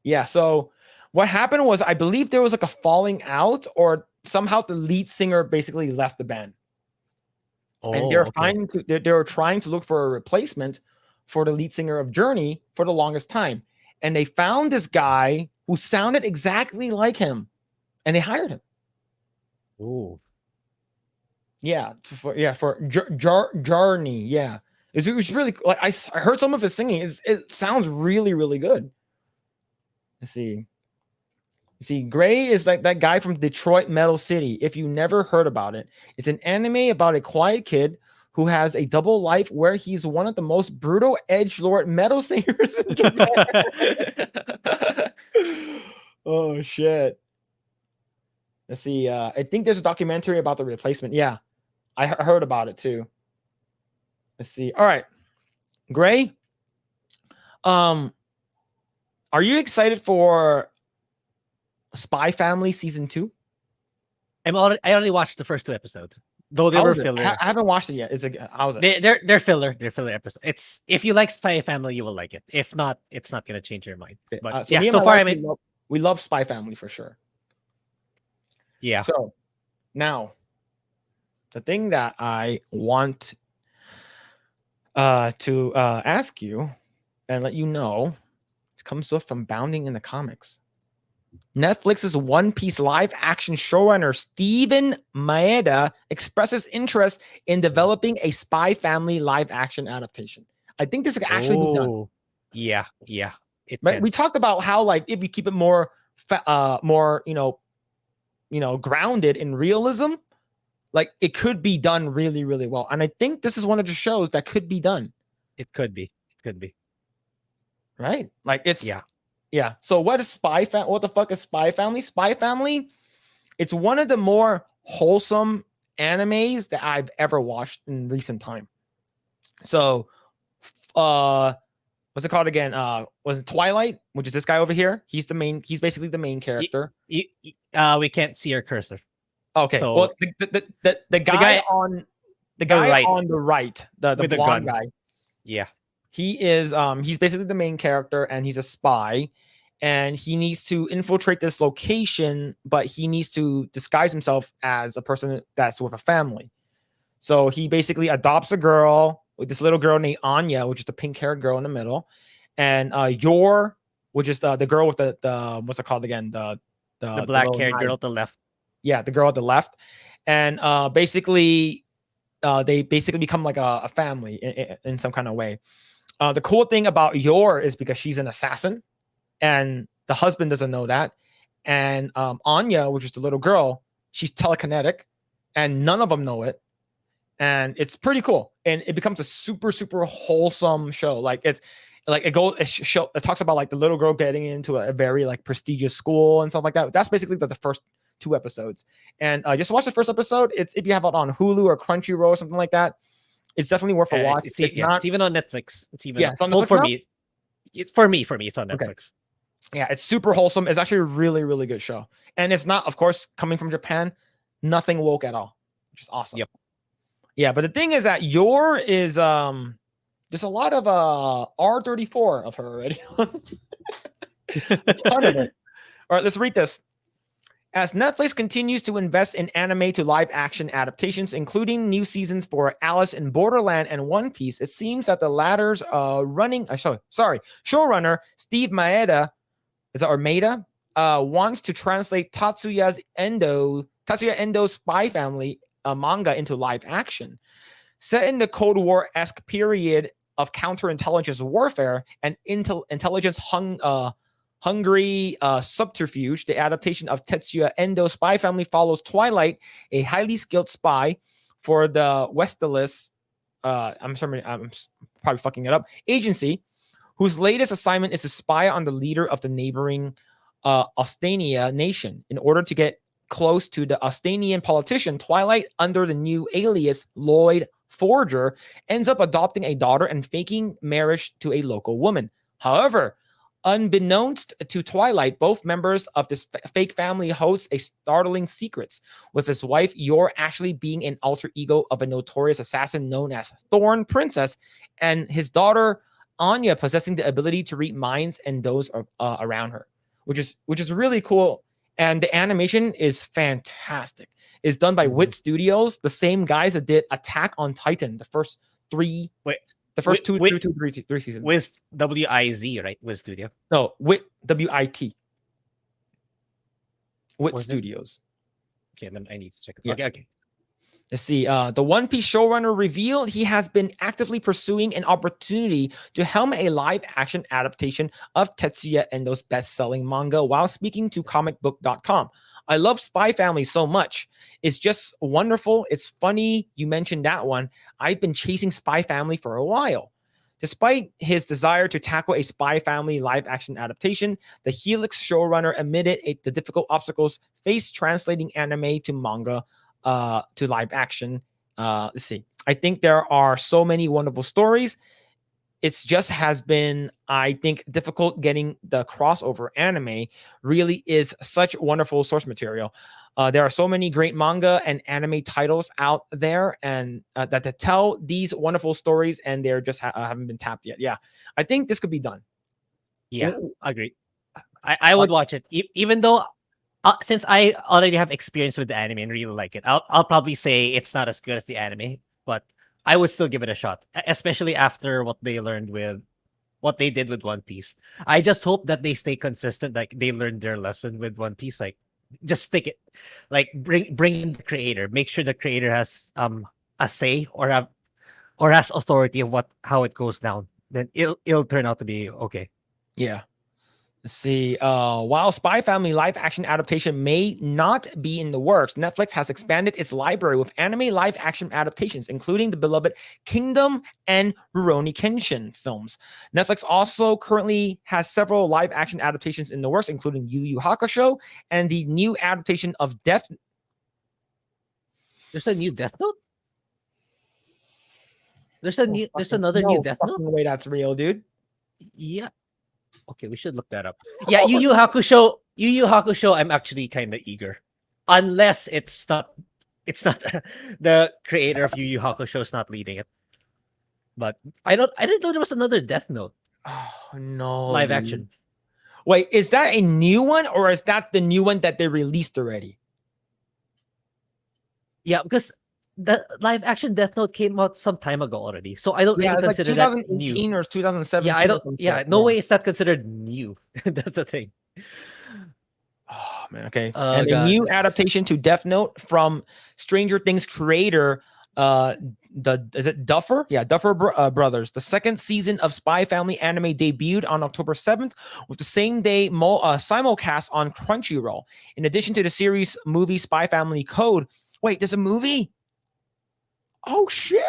Yeah. So what happened was, I believe there was like a falling out, or somehow the lead singer basically left the band. And they were trying to look for a replacement for the lead singer of Journey for the longest time. and they found this guy who sounded exactly like him, and they hired him. Ooh. Yeah, for Journey. Yeah, it was really like I heard some of his singing. It sounds really, really good. Let's see. Grae is like that guy from Detroit Metal City. If you never heard about it, it's an anime about a quiet kid who has a double life where he's one of the most brutal edgelord metal singers in Japan. Oh shit. Let's see. I think there's a documentary about the replacement. Yeah, I heard about it too. Let's see. All right, Grae. Are you excited for Spy Family season 2? I already watched the first 2 episodes, though they were filler. I haven't watched it yet. How's it? They're filler. They're filler episodes. It's if you like Spy Family, you will like it. If not, it's not gonna change your mind. But so far, we love Spy Family for sure. Yeah. So now, the thing that I want to ask you and let you know, it comes from Bounding in the Comics. Netflix's One Piece live action showrunner Steven Maeda expresses interest in developing a Spy Family live action adaptation. I think this could actually be done. Yeah. Right? We talked about how, like, if you keep it more grounded in realism, like it could be done really, really well. And I think this is one of the shows that could be done. It could be. Right? Like yeah. So what the fuck is Spy Family? Spy Family, it's one of the more wholesome animes that I've ever watched in recent time. So what's it called again? Was it Twilight, which is this guy over here? He's basically the main character. We can't see your cursor. Okay. So, well, the guy on the right, the blonde guy. Yeah. He is he's basically the main character, and he's a spy, and he needs to infiltrate this location, but he needs to disguise himself as a person that's with a family. So he basically adopts a girl, with this little girl named Anya, which is the pink-haired girl in the middle, and Yor, which is the girl with the what's it called again? The black-haired girl at the left. Yeah, the girl at the left. And basically they become like a family in some kind of way. The cool thing about Yor is because she's an assassin, and the husband doesn't know that. And Anya, which is the little girl, she's telekinetic, and none of them know it. And it's pretty cool. And it becomes a super, super wholesome show. Like it talks about like the little girl getting into a very like prestigious school and stuff like that. That's basically the first 2 episodes. And just watch the first episode. It's if you have it on Hulu or Crunchyroll or something like that, it's definitely worth a watch. It's even on Netflix. It's even it's on Netflix for me. For me, it's on Netflix. Okay. Yeah, it's super wholesome. It's actually a really, really good show. And it's not, of course, coming from Japan, nothing woke at all, which is awesome. Yep. Yeah, but the thing is that Yor is there's a lot of R34 of her already. A ton of it. All right, let's read this. As Netflix continues to invest in anime to live action adaptations, including new seasons for Alice in Borderland and One Piece, it seems that the latter's showrunner Steve Maeda wants to translate Tatsuya Endo's Spy Family manga into live action. Set in the Cold War-esque period of counterintelligence warfare and intelligence hungry subterfuge, the adaptation of Tetsuya Endo's Spy Family follows Twilight, a highly skilled spy for the Westalis, I'm probably fucking it up, agency, whose latest assignment is to spy on the leader of the neighboring Austania nation. In order to get close to the Austanian politician, Twilight, under the new alias Lloyd Forger, ends up adopting a daughter and faking marriage to a local woman. However, unbeknownst to Twilight, both members of this fake family host a startling secrets, with his wife Yor actually being an alter ego of a notorious assassin known as Thorn Princess, and his daughter Anya possessing the ability to read minds and those around her, which is really cool. And the animation is fantastic. It's done by Wit Studios, the same guys that did Attack on Titan, the first 3 The first two, Wait, three seasons. Wiz WIZ, right? Wiz Studio. No, WIT WIT. WIT Was it? Studios. Okay, then I need to check it. Yeah. Okay. Let's see. The One Piece showrunner revealed he has been actively pursuing an opportunity to helm a live-action adaptation of Tetsuya Endo's best-selling manga while speaking to comicbook.com. I love Spy Family so much. It's just wonderful. It's funny. You mentioned that one. I've been chasing Spy Family for a while. Despite his desire to tackle a Spy Family live-action adaptation, the Helix showrunner admitted the difficult obstacles faced translating anime to manga to live action. Let's see. I think there are so many wonderful stories. It's just has been, I think, difficult getting the crossover. Anime really is such wonderful source material. There are so many great manga and anime titles out there, and that to tell these wonderful stories, and they're just haven't been tapped yet. Yeah, I think this could be done. Yeah, agree. I would watch it, even though since I already have experience with the anime and really like it. I'll probably say it's not as good as the anime, but I would still give it a shot, especially after what they did with One Piece. I just hope that they stay consistent, like they learned their lesson with One Piece. Like, just stick it, like bring in the creator, make sure the creator has a say or has authority of how it goes down. Then it'll turn out to be okay. Yeah. Let's see. While Spy Family live action adaptation may not be in the works, Netflix has expanded its library with anime live action adaptations, including the beloved Kingdom and Rurouni Kenshin films. Netflix also currently has several live action adaptations in the works, including Yu Yu Hakusho and the new adaptation of Death. There's a new Death Note? There's another new Death Note? Way that's real, dude. Yeah. Okay, we should look that up. Yeah, Yu Yu Hakusho, I'm actually kind of eager. Unless it's not the creator of Yu Yu Hakusho is not leading it. But I didn't know there was another Death Note. Oh no. Live action. Wait, is that a new one or is that the new one that they released already? Yeah, because the live action Death Note came out some time ago already. So I don't really consider that new. 2018 or 2017. Yeah, I don't. Yeah, no way it's not considered new. That's the thing. Oh man, okay. Oh, and a new adaptation to Death Note from Stranger Things creator, is it Duffer? Yeah, Duffer Brothers. The second season of Spy Family anime debuted on October 7th with the same day simulcast on Crunchyroll. In addition to the series movie Spy Family Code. Wait, there's a movie? Oh shit!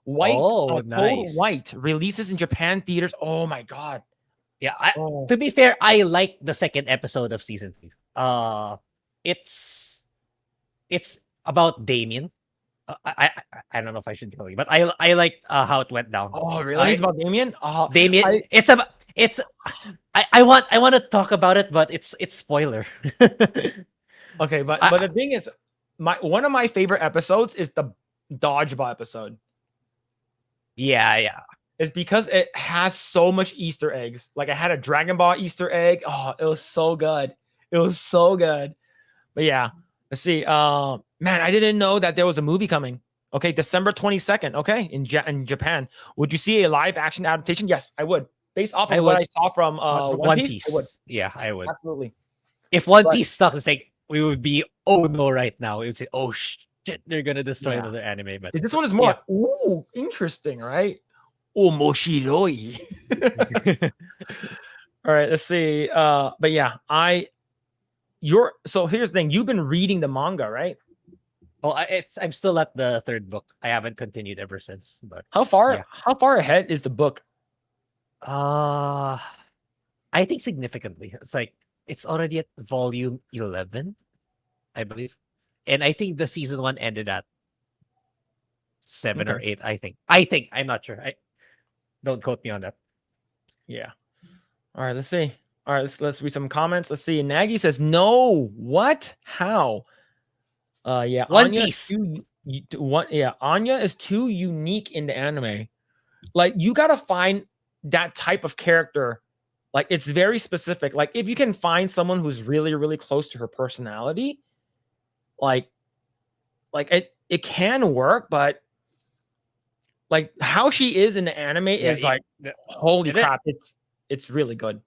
Nice. White releases in Japan theaters. Oh my god! Yeah, to be fair, I like the second episode of season 3. It's about Damien. I don't know if I should tell you, but I like how it went down. Oh really? It's about Damien. Damien. I want to talk about it, but it's spoiler. Okay, but the thing is, one of my favorite episodes is the dodgeball episode. Yeah. It's because it has so much Easter eggs. Like I had a Dragon Ball Easter egg. Oh, it was so good. But yeah, let's see. Man, I didn't know that there was a movie coming. Okay, December 22nd. Okay, in Japan. Would you see a live action adaptation? Yes, I would. Based off of what I saw from One Piece. I would. Yeah, I would. Absolutely. If One Piece sucks, it's like we would be no right now. We would say, oh shit, they're gonna destroy another anime. But this one is more like, ooh, interesting, right? Omoshiroi. All right, let's see. But yeah, so here's the thing. You've been reading the manga, right? Oh, I'm still at the third book. I haven't continued ever since. But how far ahead is the book? I think significantly. It's like it's already at volume 11, I believe. And I think the season 1 ended at 7 or 8, I think. I'm not sure. Don't quote me on that. Yeah. All right, let's see. All right, let's read some comments. Let's see. Nagy says, no. What? How? Yeah. One Anya Piece. Anya is too unique in the anime. Like, you got to find that type of character. Like, it's very specific. Like, if you can find someone who's really, really close to her personality, like it can work, but like how she is in the anime is like holy and then- crap, it's really good.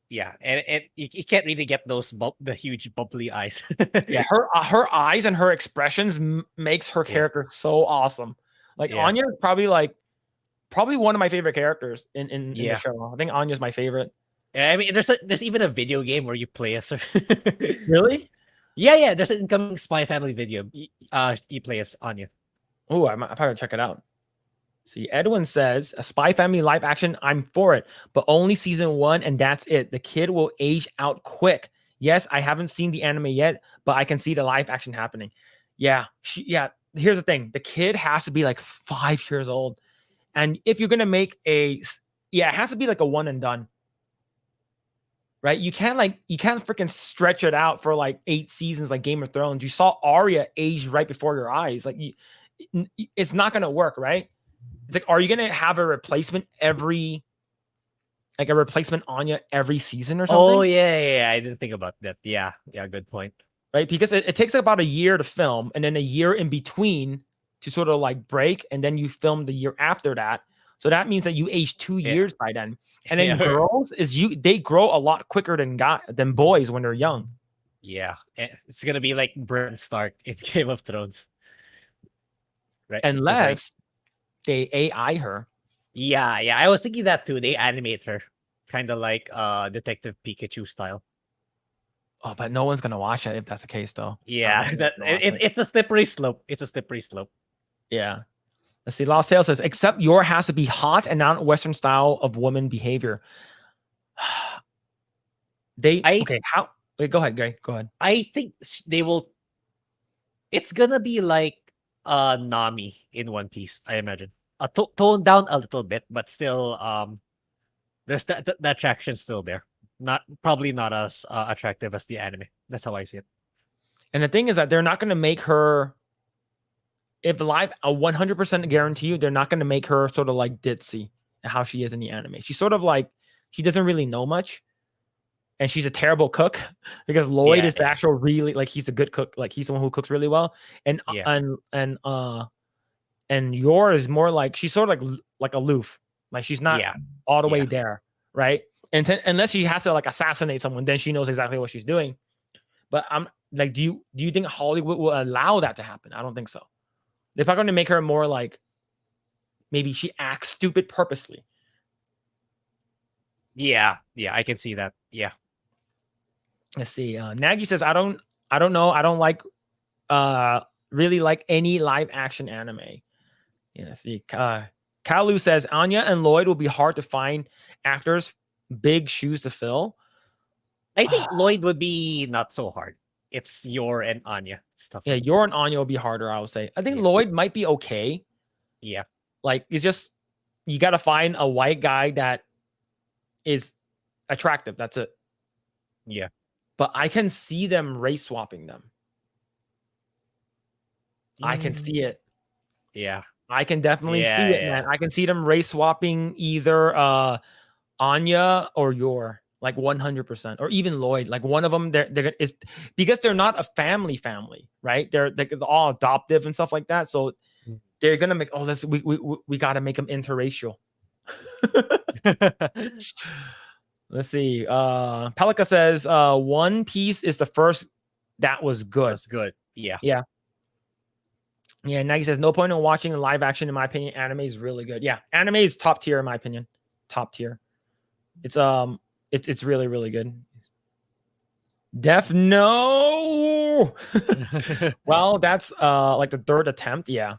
Yeah, and you can't really get those the huge bubbly eyes. Yeah, her eyes and her expressions makes her character so awesome. Like Yeah. Anya is probably one of my favorite characters in the show. I think Anya's my favorite. I mean, there's even a video game where you play as her. Really? Yeah. There's an incoming Spy Family video. You play as Anya. Oh, I might probably check it out. See, Edwin says a Spy Family live action. I'm for it, but only season 1, and that's it. The kid will age out quick. Yes, I haven't seen the anime yet, but I can see the live action happening. Yeah, here's the thing: the kid has to be like 5 years old, and if you're gonna make it has to be like a one and done. Right? You can't freaking stretch it out for like 8 seasons like Game of Thrones. You saw Arya age right before your eyes. Like it's not gonna work, right? It's like, are you gonna have a replacement Anya every season or something? Oh yeah. I didn't think about that. Yeah, good point. Right? Because it takes about a year to film and then a year in between to sort of like break, and then you film the year after that. So that means that you age 2 years by then. And then girls they grow a lot quicker than boys when they're young. Yeah, it's gonna be like Bran Stark in Game of Thrones, right? Unless they AI her. Yeah. I was thinking that too. They animate her, kind of like Detective Pikachu style. Oh, but no one's gonna watch it if that's the case, though. Yeah, it's a slippery slope. It's a slippery slope. Yeah. Let's see. Lost Tale says, except your has to be hot and not Western style of woman behavior. Go ahead, Grae. Go ahead. I think they will. It's gonna be like Nami in One Piece, I imagine. Toned down a little bit, but still, there's the attraction still there. Probably not as attractive as the anime. That's how I see it. And the thing is that they're not going to make her. If live, a 100% guarantee you, they're not going to make her sort of like ditzy how she is in the anime. She's sort of like she doesn't really know much, and she's a terrible cook because Lloyd is the actual really like he's a good cook. Like he's the one who cooks really well, and Yor is more like she's sort of like aloof, like she's not all the way there, right? And unless she has to like assassinate someone, then she knows exactly what she's doing. But I'm like, do you think Hollywood will allow that to happen? I don't think so. They're probably going to make her more like maybe she acts stupid purposely. Yeah, I can see that. Yeah. Let's see. Nagy says, I don't know. I don't like really like any live action anime. Yeah, see. Kalu says Anya and Lloyd will be hard to find actors, big shoes to fill. I think Lloyd would be not so hard. It's Yor and Anya stuff. Yeah, Yor and Anya will be harder, I would say. I think Lloyd might be okay. Yeah. Like it's just you gotta find a white guy that is attractive. That's it. Yeah. But I can see them race swapping them. I can see it. Yeah. I can definitely see it, man. I can see them race swapping either Anya or Yor, like 100%, or even Lloyd. Like one of them, they're is because they're not a family, right? They're all adoptive and stuff like that. So they're gonna make we gotta make them interracial. Let's see. Pelika says One Piece is the first that was good. That's good. Yeah. Nagy says no point in watching live action. In my opinion, anime is really good. Yeah, anime is top tier in my opinion. Top tier. It's really, really good. Def no. Well, that's like the third attempt. Yeah.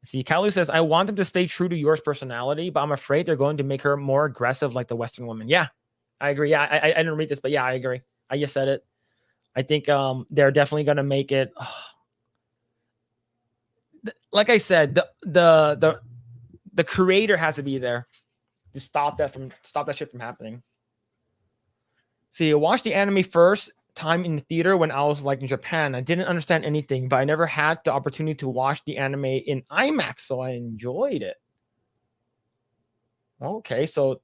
See, Kalu says I want them to stay true to Yor's personality, but I'm afraid they're going to make her more aggressive like the Western woman. Yeah, I agree. Yeah, I didn't read this, but yeah, I agree. I just said it. I think they're definitely gonna make it. Like I said, the creator has to be there to stop that shit from happening. See, I watched the anime first time in the theater when I was like in Japan. I didn't understand anything, but I never had the opportunity to watch the anime in IMAX, so I enjoyed it. Okay, so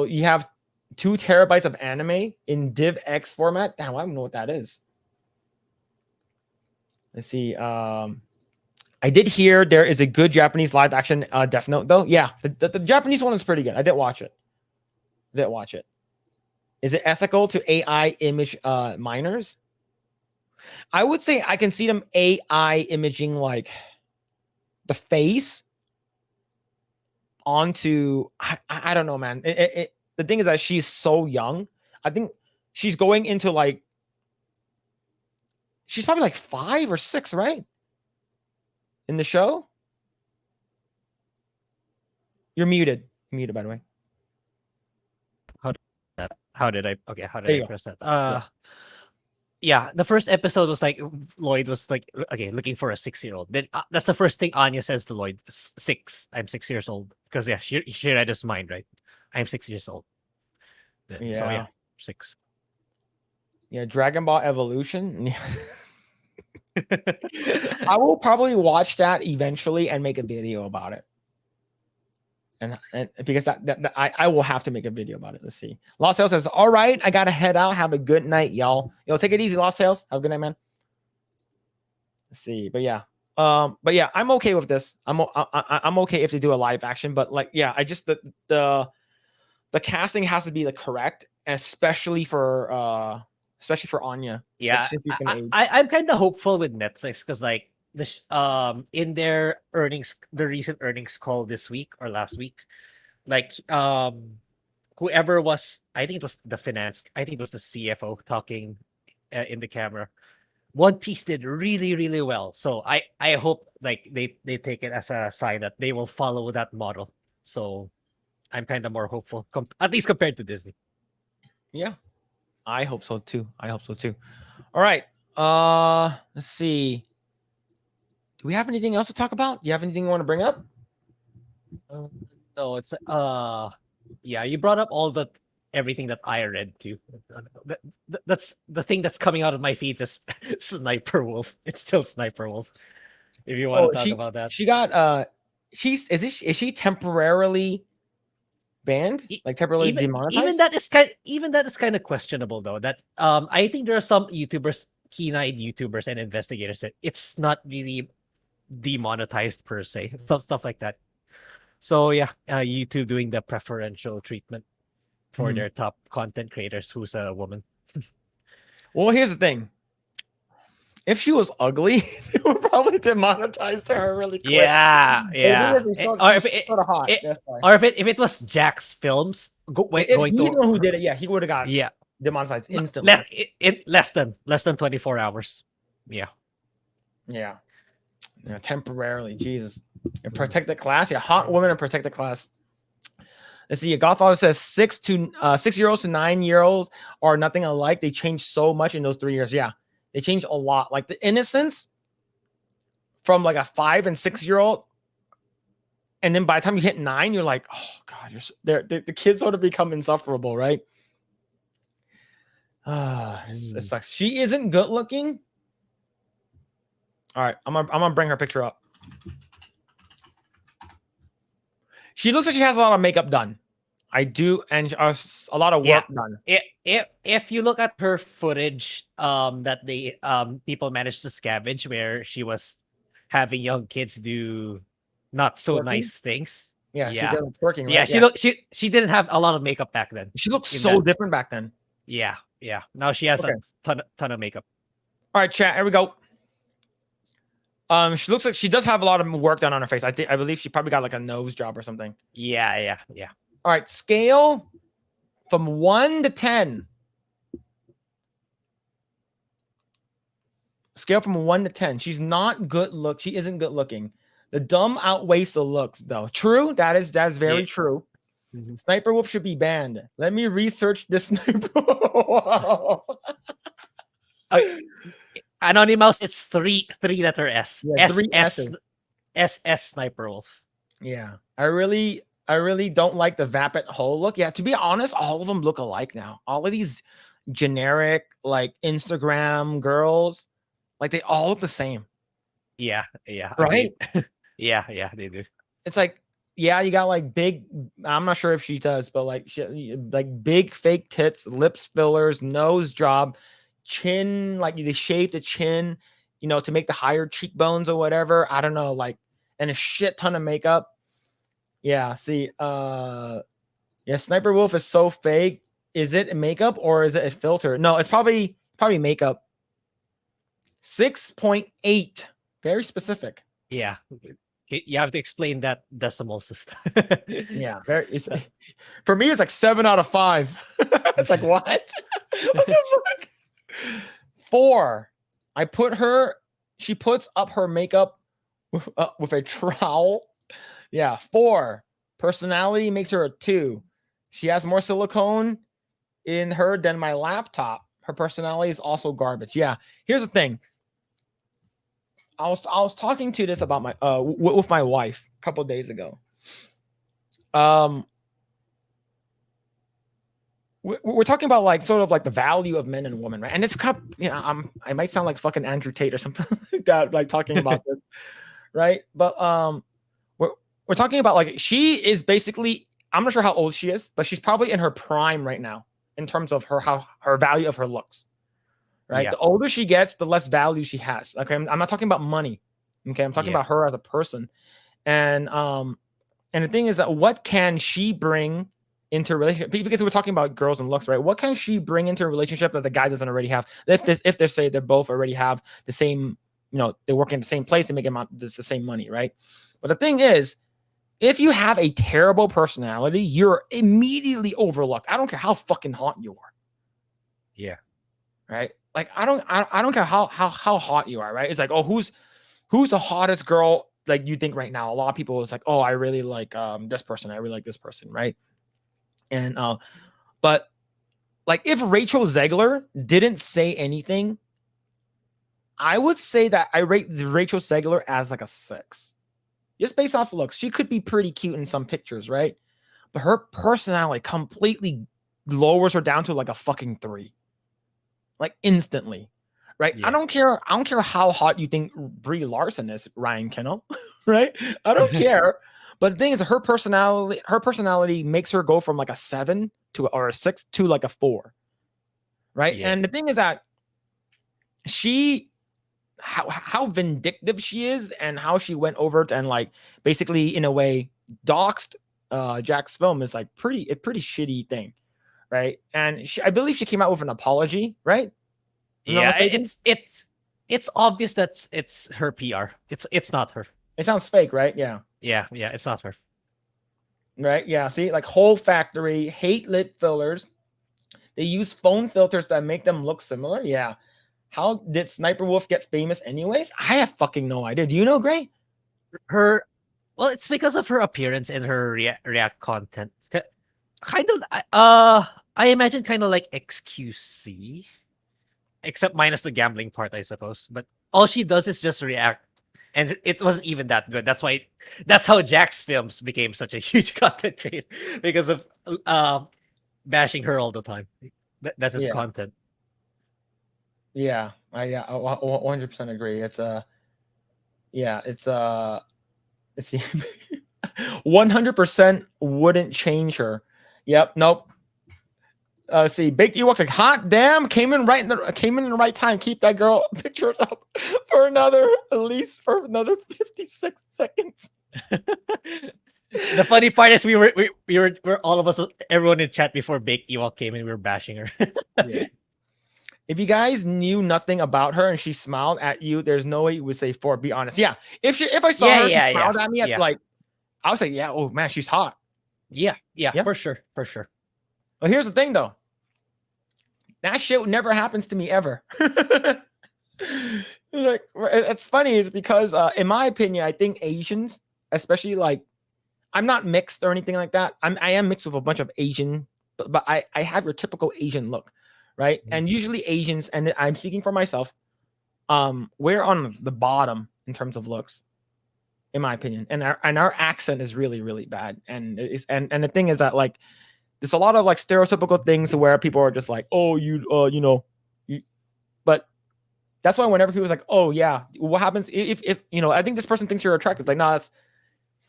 you have 2 terabytes of anime in DivX format. Damn, I don't know what that is. Let's see. I did hear there is a good Japanese live action Death Note though. Yeah, the Japanese one is pretty good. I did watch it. Is it ethical to AI image minors? I would say I can see them AI imaging like the face onto. I don't know, man. The thing is that she's so young. I think she's going into like. She's probably like 5 or 6, right? In the show. You're muted. Muted, by the way. How did I? Okay, how There did you I go. press that? Yeah, the first episode was like Lloyd was like, okay, looking for a 6-year-old. Then that's the first thing Anya says to Lloyd. 6. I'm 6 years old. Because yeah, she read his mind, right? I'm 6 years old. Then, so yeah, 6. Yeah, Dragon Ball Evolution. I will probably watch that eventually and make a video about it. And because that I will have to make a video about it. Let's see. Lost Sales says, all right, I gotta head out. Have a good night, y'all. Take it easy, Lost Sales. Have a good night, man. Let's see. But yeah, I'm okay with this. I'm okay if they do a live action, but like, yeah, I just the casting has to be the correct, especially for Anya. Yeah, Like, I'm kind of hopeful with Netflix because like this in their the recent earnings call this week or last week, like whoever was, I think it was the CFO talking in the camera. One Piece did really, really well. So I hope like they take it as a sign that they will follow that model. So I'm kind of more hopeful, at least compared to Disney. Yeah, I hope so too. All right. Let's see. Do we have anything else to talk about? Do you have anything you want to bring up? No, it's yeah, you brought up everything that I read too. That's the thing that's coming out of my feed is Sniper Wolf. It's still Sniper Wolf. If you want to talk about that. She got is she temporarily banned? Like temporarily demonetized? Even that is kind of questionable though. That I think there are some YouTubers, keen-eyed YouTubers and investigators that it's not really demonetized per se. Some stuff like that. So yeah, YouTube doing the preferential treatment for their top content creators who's a woman. Well, here's the thing. If she was ugly, they would probably demonetize her really quick. Yeah. Or if it was Jack's Films, going to know who did it, yeah, he would have got demonetized instantly. Less than 24 hours. Yeah. Temporarily. Jesus. And protected class. Yeah, hot women and protected class. Let's see. Godfather says 6-year-olds to 9-year-olds are nothing alike. They changed so much in those 3 years. Yeah, they changed a lot. Like the innocence from like a 5 and 6-year-old, and then by the time you hit 9, you're like, oh god, the kids sort of become insufferable, right? It sucks. She isn't good looking. All right, I'm gonna bring her picture up. She looks like she has a lot of makeup done. I do, and a lot of work done. If you look at her footage, that they people managed to scavenge where she was having young kids do not so nice things. Yeah, she did twerking. Right? Yeah, she didn't have a lot of makeup back then. She looked so different back then. Yeah. Now she has a ton of makeup. All right, chat. Here we go. She looks like she does have a lot of work done on her face. I believe she probably got like a nose job or something. Yeah. All right, scale from 1 to 10. Scale from 1 to 10. She's not good look. She isn't good looking. The dumb outweighs the looks, though. True. That's very true. Mm-hmm. Sniper Wolf should be banned. Let me research this Sniper Wolf. Anonymous, it's 3 letter S. Yeah, SS Sniper Wolf. Yeah. I really don't like the Vapid whole look. Yeah, to be honest, all of them look alike now. All of these generic like Instagram girls, like they all look the same. Yeah. Right? Yeah, they do. It's like, yeah, you got like big, I'm not sure if she does, but like big fake tits, lips fillers, nose job, chin, like they shave the chin. you know, to make the higher cheekbones or whatever. I don't know, like, and a shit ton of makeup. Yeah, see, yeah, Sniper Wolf is so fake. Is it makeup or is it a filter? No, it's probably makeup. 6.8. Very specific. Yeah. You have to explain that decimal system. Yeah, for me, it's like 7 out of 5. It's like, what? What the fuck? 4. She puts up her makeup with a trowel. Yeah, 4. Personality makes her a 2. She has more silicone in her than my laptop. Her personality is also garbage. Yeah, here's the thing. I was talking to this about my with my wife a couple of days ago. We're talking about like sort of like the value of men and women, right? And it's kind of, you know, I might sound like fucking Andrew Tate or something like that, like talking about this, right? But we're talking about like she is basically, I'm not sure how old she is, but she's probably in her prime right now in terms of her value of her looks. Right. Yeah. The older she gets, the less value she has. Okay. I'm not talking about money. Okay. I'm talking about her as a person. And the thing is that what can she bring into a relationship? Because we're talking about girls and looks, right? What can she bring into a relationship that the guy doesn't already have? If they say they both already have the same, you know, they work in the same place, they make the same money, right? But the thing is, if you have a terrible personality, you're immediately overlooked. I don't care how fucking hot you are. Yeah. Right. Like I don't care how hot you are, right? It's like, oh, who's the hottest girl like you think right now? A lot of people is like, oh, I really like this person, I really like this person, right? And but like if Rachel Zegler didn't say anything, I would say that I rate Rachel Zegler as like a 6. Just based off looks. She could be pretty cute in some pictures, right? But her personality completely lowers her down to like a fucking 3. Like instantly, right? Yeah. I don't care how hot you think Brie Larson is, Ryan Kennel, right? I don't care. But the thing is, her personality makes her go from like a 7 or a 6 to like a 4, right? Yeah. And the thing is that how vindictive she is, and how she went over and like basically in a way doxed Jack's film is like a pretty shitty thing. Right. And I believe she came out with an apology, right? Yeah, it's obvious that it's her PR. It's not her. It sounds fake, right? Yeah. Yeah, it's not her. Right? Yeah. See, like Whole Factory, hate lip fillers. They use phone filters that make them look similar. Yeah. How did Sniper Wolf get famous anyways? I have fucking no idea. Do you know, Grae? Well, it's because of her appearance and her react content. Kind of, I imagine kind of like XQC, except minus the gambling part, I suppose. But all she does is just react, and it wasn't even that good. That's how Jack's films became such a huge content creator, because of bashing her all the time. That's his content. Yeah, I 100% agree. It's let's see, 100% wouldn't change her. Yep, nope. See, Baked Ewok's like, hot damn, came in in the right time. Keep that girl picture up for another 56 seconds. The funny part is we were all of us, everyone in chat before Baked Ewok came in, we were bashing her. Yeah. If you guys knew nothing about her and she smiled at you, there's no way you would say 4. Be honest. Yeah. If I saw her she smiled at me, I'd like, I would say, yeah, oh man, she's hot. Yeah, for sure. Well, here's the thing though. That shit never happens to me ever. Like, it's funny is because in my opinion, I think Asians, especially like, I'm not mixed or anything like that. I am mixed with a bunch of Asian, but I have your typical Asian look, right? Mm-hmm. And usually Asians, and I'm speaking for myself, we're on the bottom in terms of looks, in my opinion. And our accent is really, really bad. And the thing is that like there's a lot of like stereotypical things where people are just like, oh, but that's why whenever people's like, oh yeah, what happens if I think this person thinks you're attractive? Like, no, that's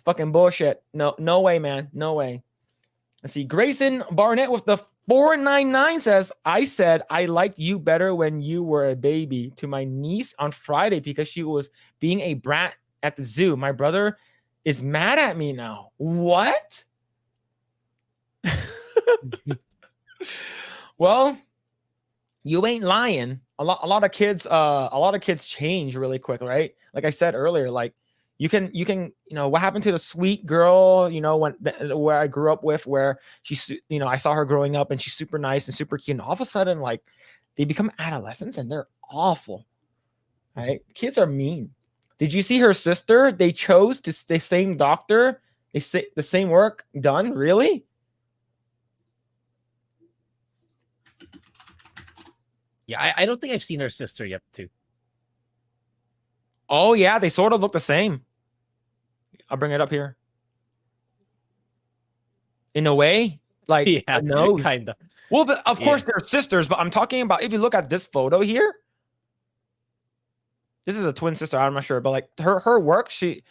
fucking bullshit. No way, man. No way. Let's see. Grayson Barnett with the 499 says, I said I liked you better when you were a baby to my niece on Friday because she was being a brat at the zoo. My brother is mad at me now. What? Well, you ain't lying. A lot of kids change really quick, right? Like I said earlier, like you can what happened to the sweet girl, where I grew up with, where she's, I saw her growing up and she's super nice and super cute, and all of a sudden, like, they become adolescents and they're awful, right? Kids are mean. Did you see her sister? They chose to the same doctor, they say the same work done. Really? Yeah, I don't think I've seen her sister yet, too. Oh, yeah, they sort of look the same. I'll bring it up here. In a way, like, Yeah, no, kind of. Well, but of course they're sisters, but I'm talking about, if you look at this photo here, this is a twin sister. I'm not sure, but like her work, it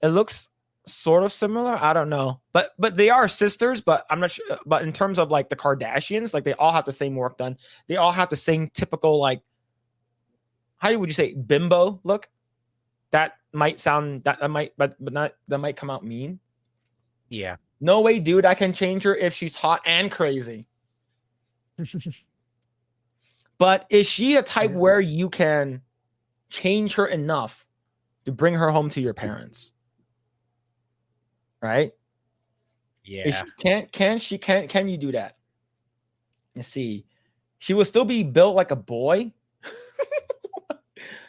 looks sort of similar. I don't know, but they are sisters, but I'm not sure. But in terms of like the Kardashians, like they all have the same work done. They all have the same typical, like, how would you say, bimbo look? That might sound that might, but not, that might come out mean. Yeah. No way, dude. I can change her if she's hot and crazy. But is she a type where you can change her enough to bring her home to your parents? Right? Yeah. Can you do that? Let's see. She will still be built like a boy.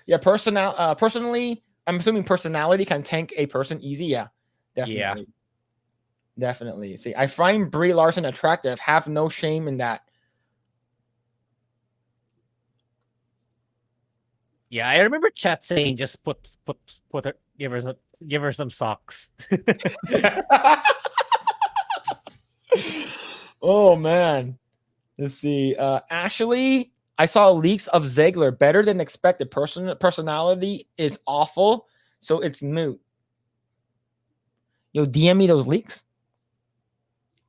Yeah, personally, I'm assuming personality can tank a person easy. Yeah, definitely. Yeah. Definitely. See, I find Brie Larson attractive. Have no shame in that. Yeah, I remember chat saying just put her, give her some socks. Oh man. Let's see. Ashley, I saw leaks of Zegler. Better than expected. Personality is awful, so it's moot. Yo, DM me those leaks.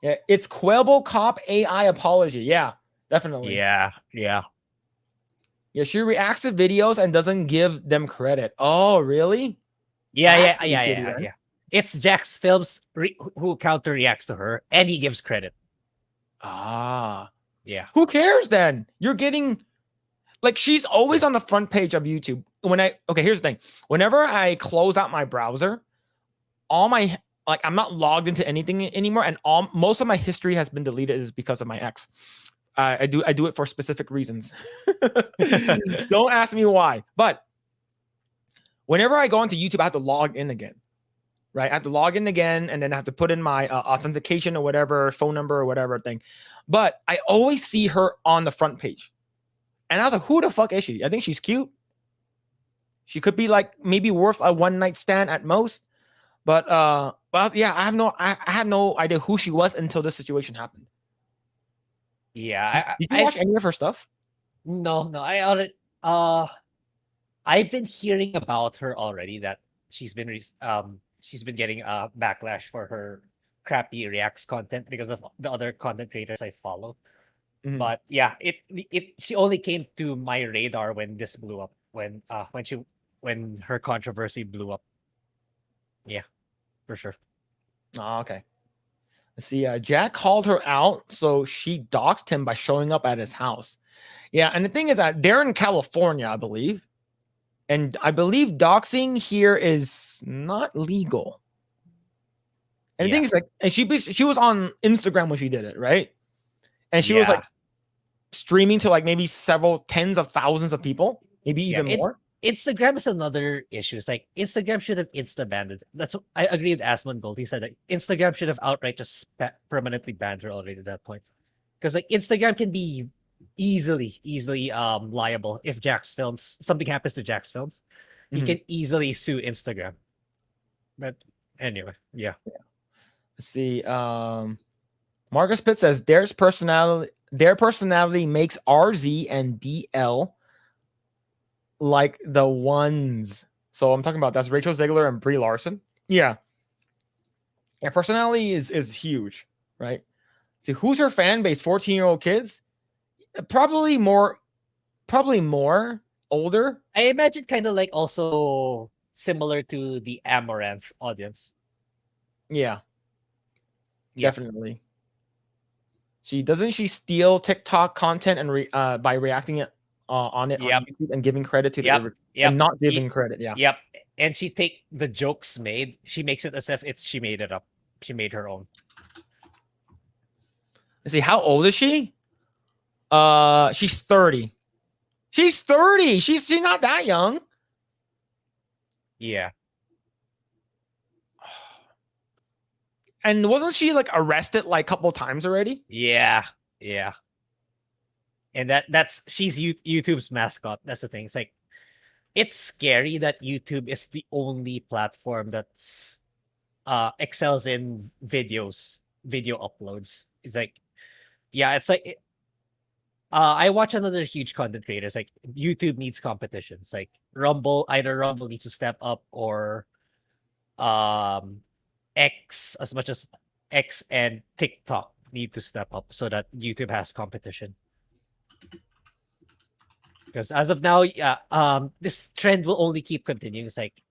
Yeah, it's Quibble Cop AI apology. Yeah, definitely. Yeah. Yeah, she reacts to videos and doesn't give them credit. Oh, really? Yeah. It's Jack's Films who counter reacts to her, and he gives credit. Ah. Yeah. Who cares then? You're getting, like, she's always on the front page of YouTube. Here's the thing. Whenever I close out my browser, all my, like, I'm not logged into anything anymore, and most of my history has been deleted is because of my ex. I do it for specific reasons. Don't ask me why. But whenever I go onto YouTube, I have to log in again. Right? I have to log in again, and then I have to put in my authentication or whatever, phone number or whatever thing. But I always see her on the front page. And I was like, who the fuck is she? I think she's cute. She could be like maybe worth a one night stand at most. But yeah, I had no idea who she was until this situation happened. Yeah. Did you watch any of her stuff? No. I already I've been hearing about her already, that she's been getting backlash for her crappy reacts content because of the other content creators I follow. Mhm. But yeah, she only came to my radar when this blew up, when her controversy blew up. Yeah, for sure. Oh, okay. Let's see. Jack called her out, so she doxed him by showing up at his house. Yeah, and the thing is that they're in California, I believe. And I believe doxing here is not legal. And the thing is, like, and she was on Instagram when she did it, right? And she was like streaming to like maybe several tens of thousands of people, maybe even more. Instagram is another issue. It's like Instagram should have insta-banned it. That's what I agree with Asmongold. He said that Instagram should have outright just permanently banned her already at that point. Because like Instagram can be easily liable if something happens to Jack's Films. He can easily sue Instagram. But anyway, yeah. Let's see. Marcus Pitt says their personality makes RZ and BL like the ones. So I'm talking about that's Rachel Zegler and Brie Larson. Yeah. Yeah, personality is huge, right? See, who's her fan base? 14-year-old kids? Probably more older. I imagine kind of like also similar to the Amaranth audience. Yeah, Yeah. definitely. She steal TikTok content and by reacting it on it on Yep. YouTube and giving credit to Yep. the Yep. and not giving credit. Yeah. Yep. And she take the jokes made, she makes it as if she made it up. She made her own. Let's see, how old is she? She's 30. She's 30. She's not that young. Yeah. And wasn't she like arrested like a couple times already? Yeah. Yeah. And that's she's YouTube's mascot. That's the thing. It's like it's scary that YouTube is the only platform that's excels in video uploads. It's like, yeah, it's like I watch another huge content creators. Like YouTube needs competitions. Like either Rumble needs to step up or X, as much as X and TikTok need to step up so that YouTube has competition. Because as of now, yeah, this trend will only keep continuing. It's like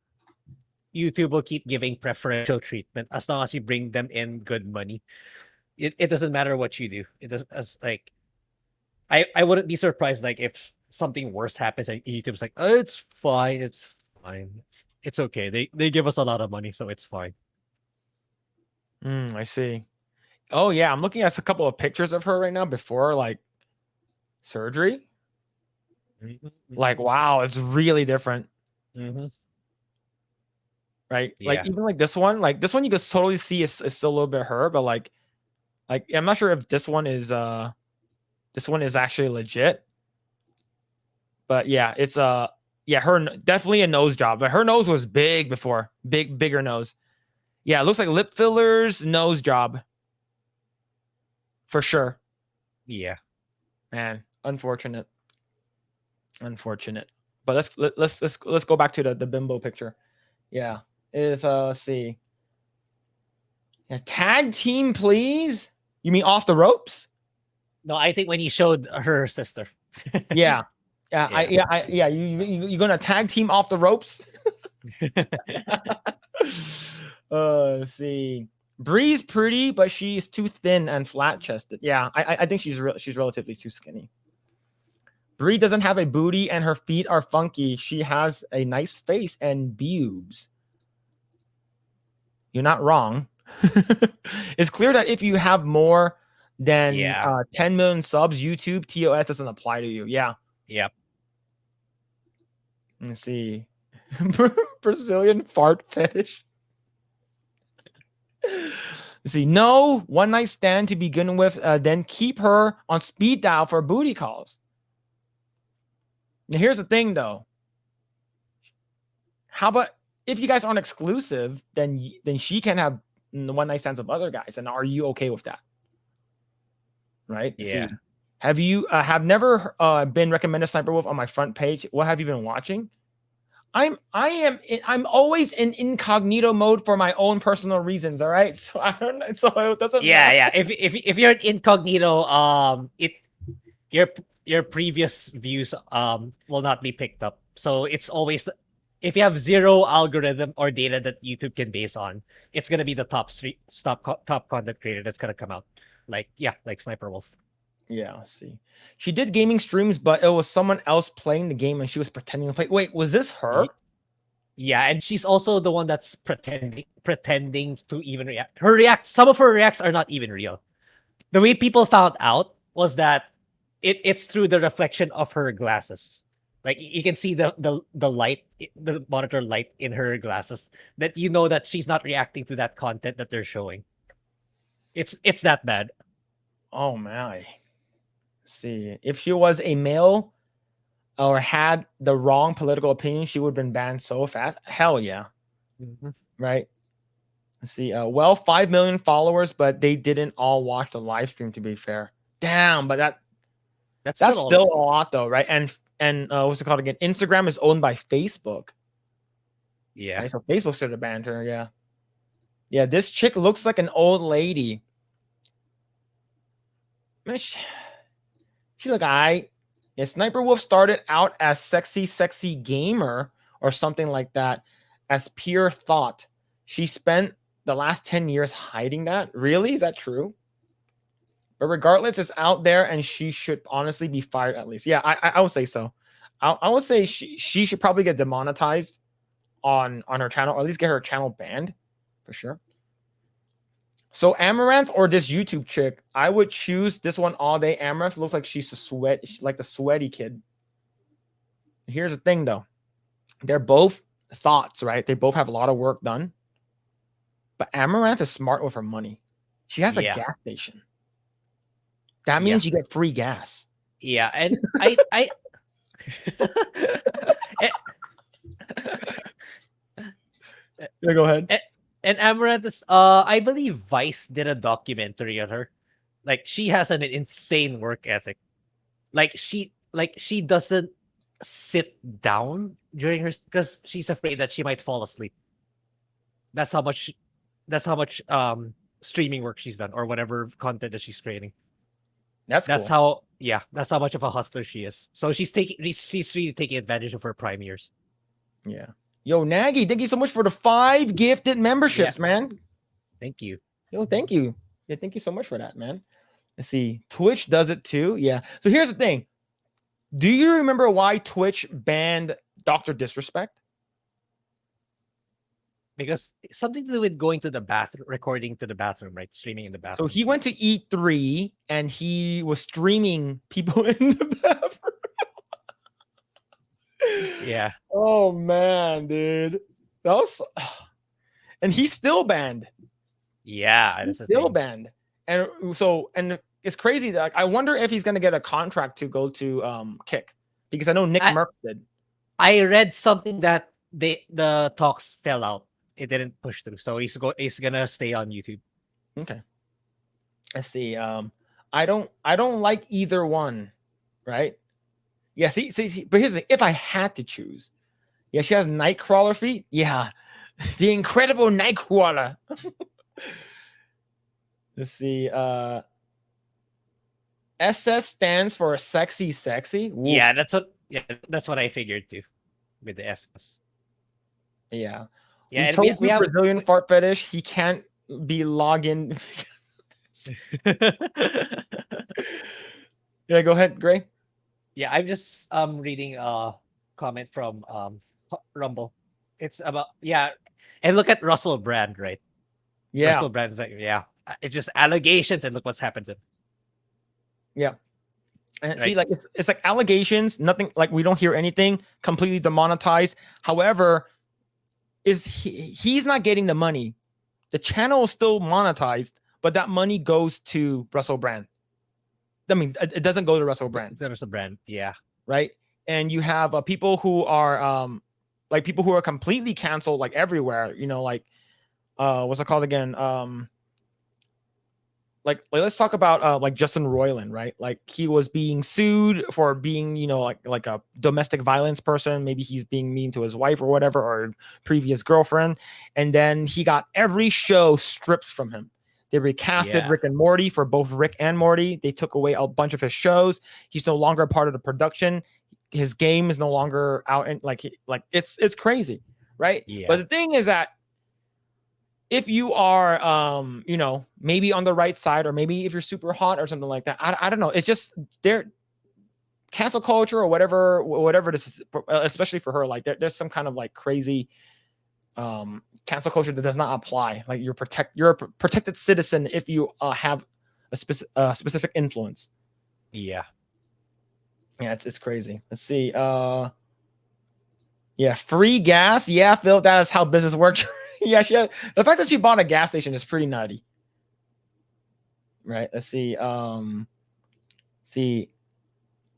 YouTube will keep giving preferential treatment as long as you bring them in good money. It doesn't matter what you do. It does as like I wouldn't be surprised like if something worse happens and YouTube's like, oh, it's fine, it's okay. They give us a lot of money, so it's fine. I see. Oh yeah, I'm looking at a couple of pictures of her right now before like surgery. Like wow, it's really different. Right? Yeah. Like even like this one you can totally see is still a little bit her, but like I'm not sure if this one is actually legit. But yeah, it's yeah, her definitely a nose job. But her nose was big before. Bigger nose. Yeah, it looks like lip fillers, nose job. For sure. Yeah. Man, unfortunate. But let's go back to the bimbo picture. Yeah. It's let's see. Yeah, tag team, please. You mean off the ropes? No, I think when he showed her sister. Yeah. You gonna tag team off the ropes? Let's see. Bree's pretty, but she's too thin and flat chested. Yeah, I think she's relatively too skinny. Bree doesn't have a booty and her feet are funky. She has a nice face and boobs. You're not wrong. It's clear that if you have more than 10 million subs, YouTube TOS doesn't apply to you. Yeah. Yep. Let's see. Brazilian fart fetish. Let's see. No one night stand to begin with. Then keep her on speed dial for booty calls. Now, here's the thing, though. How about if you guys aren't exclusive, then she can have one night stands with other guys, and are you okay with that? Right? Yeah. See, have you have never been recommended Sniper Wolf on my front page? What have you been watching? I'm always in incognito mode for my own personal reasons. All right, so I don't. So it doesn't. Yeah. If you're incognito, your previous views will not be picked up. So it's always if you have zero algorithm or data that YouTube can base on, it's gonna be the top content creator that's gonna come out. Like Sniper Wolf. Yeah, see. She did gaming streams, but it was someone else playing the game and she was pretending to play. Wait, was this her? Yeah, and she's also the one that's pretending to even react. Some of her reacts are not even real. The way people found out was that it's through the reflection of her glasses. Like you can see the light, the monitor light in her glasses, that you know that she's not reacting to that content that they're showing. It's that bad. Oh my. See, if she was a male or had the wrong political opinion, she would have been banned so fast. Hell yeah. Right. Let's see. 5 million followers, but they didn't all watch the live stream, to be fair. Damn, but that's still a lot though, right? And what's it called again? Instagram is owned by Facebook. Yeah. Right? So Facebook should have banned her. Yeah. Yeah, this chick looks like an old lady. Man, she look alright. Yeah, Sniper Wolf started out as sexy gamer or something like that, as pure thought. She spent the last 10 years hiding that. Really? Is that true? But regardless, it's out there, and she should honestly be fired at least. Yeah, I would say so. I would say she should probably get demonetized on her channel, or at least get her channel banned for sure. So Amaranth or this YouTube chick, I would choose this one all day. Amaranth looks like she's like the sweaty kid. Here's the thing though. They're both thoughts, right? They both have a lot of work done. But Amaranth is smart with her money. She has a gas station. That means you get free gas. Yeah, and I yeah, go ahead. And Amaranth is, I believe Vice did a documentary on her. Like, she has an insane work ethic. Like she doesn't sit down during her, because she's afraid that she might fall asleep. That's how much streaming work she's done, or whatever content that she's creating. That's cool. That's how much of a hustler she is. So she's really taking advantage of her prime years. Yeah. Yo, Nagy, thank you so much for the 5 gifted memberships, man. Thank you. Yo, thank you. Yeah, thank you so much for that, man. Let's see. Twitch does it too. Yeah. So here's the thing. Do you remember why Twitch banned Dr. Disrespect? Because something to do with going to the bathroom, recording to the bathroom, right? Streaming in the bathroom. So he went to E3 and he was streaming people in the bathroom. Yeah. Oh man, dude. That was, and he's still banned. Yeah, he's still banned. And so, and it's crazy that, like, I wonder if he's gonna get a contract to go to Kick, because I know Nick Merck did. I read something that the talks fell out. It didn't push through, so he's gonna stay on YouTube. Okay. Let's see. I don't like either one, right? Yeah. See. But here's the thing. If I had to choose, yeah, she has Nightcrawler feet. Yeah, the incredible Nightcrawler. Let's see. SS stands for sexy. Woof. Yeah, that's what I figured too, with the SS. Yeah. Yeah, we have Brazilian fart fetish. He can't be login. Yeah, go ahead, Grae. Yeah, I'm just reading a comment from Rumble. It's about and look at Russell Brand, right? Yeah, Russell Brand's like, it's just allegations, and look what's happened to him. Yeah. And see, like it's like allegations, nothing, like we don't hear anything, completely demonetized. However, he's not getting the money. The channel is still monetized, but that money goes to Russell Brand. I mean, it doesn't go to Russell Brand. It's Russell Brand, yeah. Right. And you have people who are like people who are completely canceled, like everywhere, you know, like what's it called again? Like let's talk about like Justin Roiland, right? Like he was being sued for being, you know, like a domestic violence person. Maybe he's being mean to his wife or whatever, or previous girlfriend. And then he got every show stripped from him. They recasted Rick and Morty for both Rick and Morty. They took away a bunch of his shows. He's no longer a part of the production. His game is no longer out, and like it's crazy, right? Yeah. But the thing is that if you are, you know, maybe on the right side, or maybe if you're super hot or something like that, I don't know. It's just their cancel culture or whatever this is, especially for her. Like there's some kind of like crazy cancel culture that does not apply. Like you're a protected citizen if you have a specific influence. Yeah. Yeah, it's crazy. Let's see. Yeah, free gas. Yeah, Phil, that is how business works. Yeah, the fact that she bought a gas station is pretty nutty. Right. Let's see. See,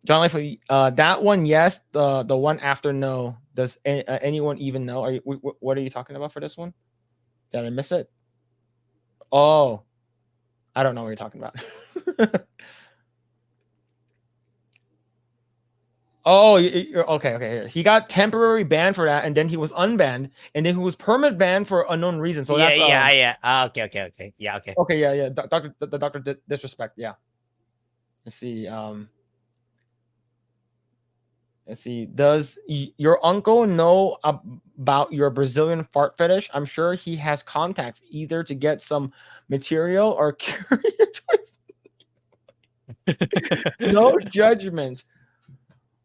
John Life, that one, yes. The one after, no. Does anyone even know? What are you talking about for this one? Did I miss it? Oh, I don't know what you're talking about. Oh, okay. He got temporary ban for that, and then he was unbanned, and then he was permanent banned for unknown reason. So that's Okay. Yeah, okay. Okay, yeah. Doctor Disrespect, yeah. Let's see. Let's see. Does your uncle know about your Brazilian fart fetish? I'm sure he has contacts either to get some material or cure your choice. No judgment.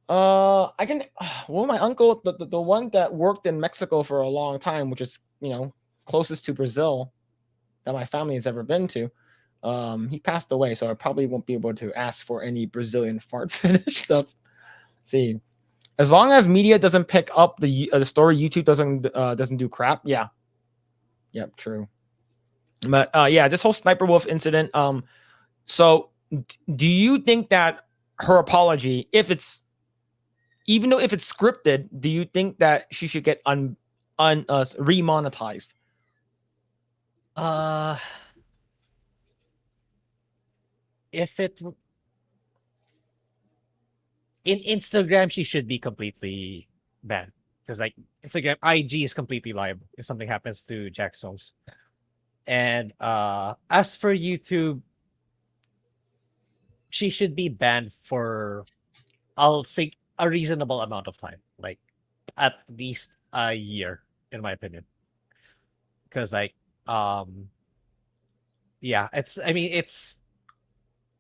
I can. Well, my uncle, the one that worked in Mexico for a long time, which is closest to Brazil that my family has ever been to. He passed away, so I probably won't be able to ask for any Brazilian fart fetish stuff. See. As long as media doesn't pick up the story, YouTube doesn't do crap. Yeah, yep, true. But yeah, this whole Sniper Wolf incident. So do you think that her apology, even though if it's scripted, do you think that she should get remonetized? If it in Instagram, she should be completely banned because like Instagram, IG is completely liable if something happens to Jack's films. And as for YouTube, she should be banned for, I'll say, a reasonable amount of time, like at least a year, in my opinion. Because like, yeah, it's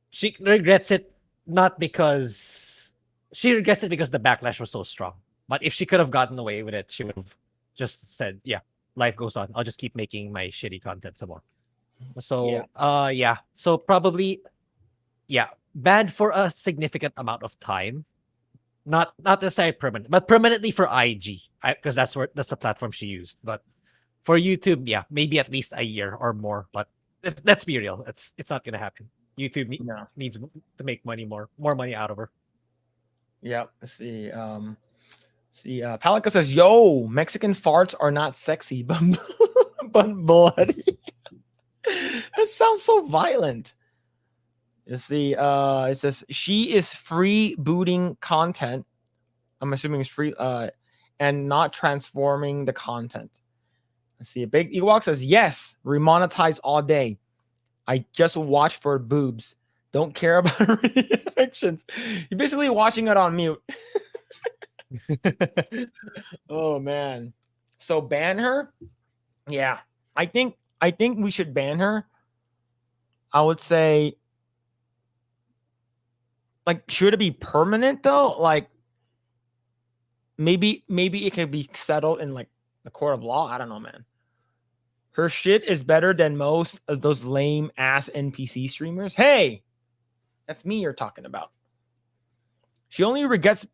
she regrets it not because she regrets it because the backlash was so strong. But if she could have gotten away with it, she would have just said, "Yeah, life goes on. I'll just keep making my shitty content some more." So, yeah. So probably, yeah, banned for a significant amount of time. Not necessarily permanent, but permanently for IG, because that's the platform she used. But for YouTube, yeah, maybe at least a year or more. But let's be real, it's not gonna happen. YouTube needs to make more money out of her. Yep. Let's see. Palika says, "Yo, Mexican farts are not sexy, but bloody." That sounds so violent. You see, it says she is free booting content. I'm assuming it's free, and not transforming the content. Let's see. A big Ewok says, "Yes, remonetize all day. I just watch for boobs. Don't care about reactions." You're basically watching it on mute. Oh man. So ban her? Yeah. I think we should ban her. I would say, like, should it be permanent though? Like maybe it can be settled in like the court of law. I don't know, man. Her shit is better than most of those lame ass NPC streamers. Hey, that's me you're talking about. She only regrets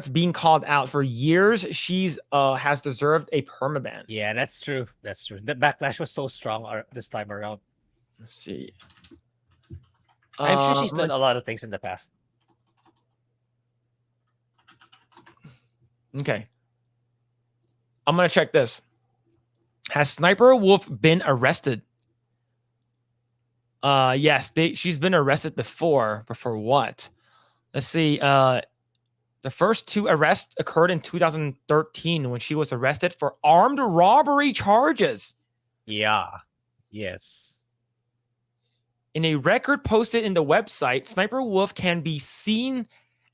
being called out for years. She's has deserved a permaban. Yeah, that's true. That's true. The backlash was so strong this time around. Let's see. I'm sure she's done a lot of things in the past. Okay. I'm gonna check this. Has Sniper Wolf been arrested? Yes, she's been arrested before. But for what? Let's see. The first two arrests occurred in 2013 when she was arrested for armed robbery charges. Yeah. Yes. In a record posted in the website, Sniper Wolf can be seen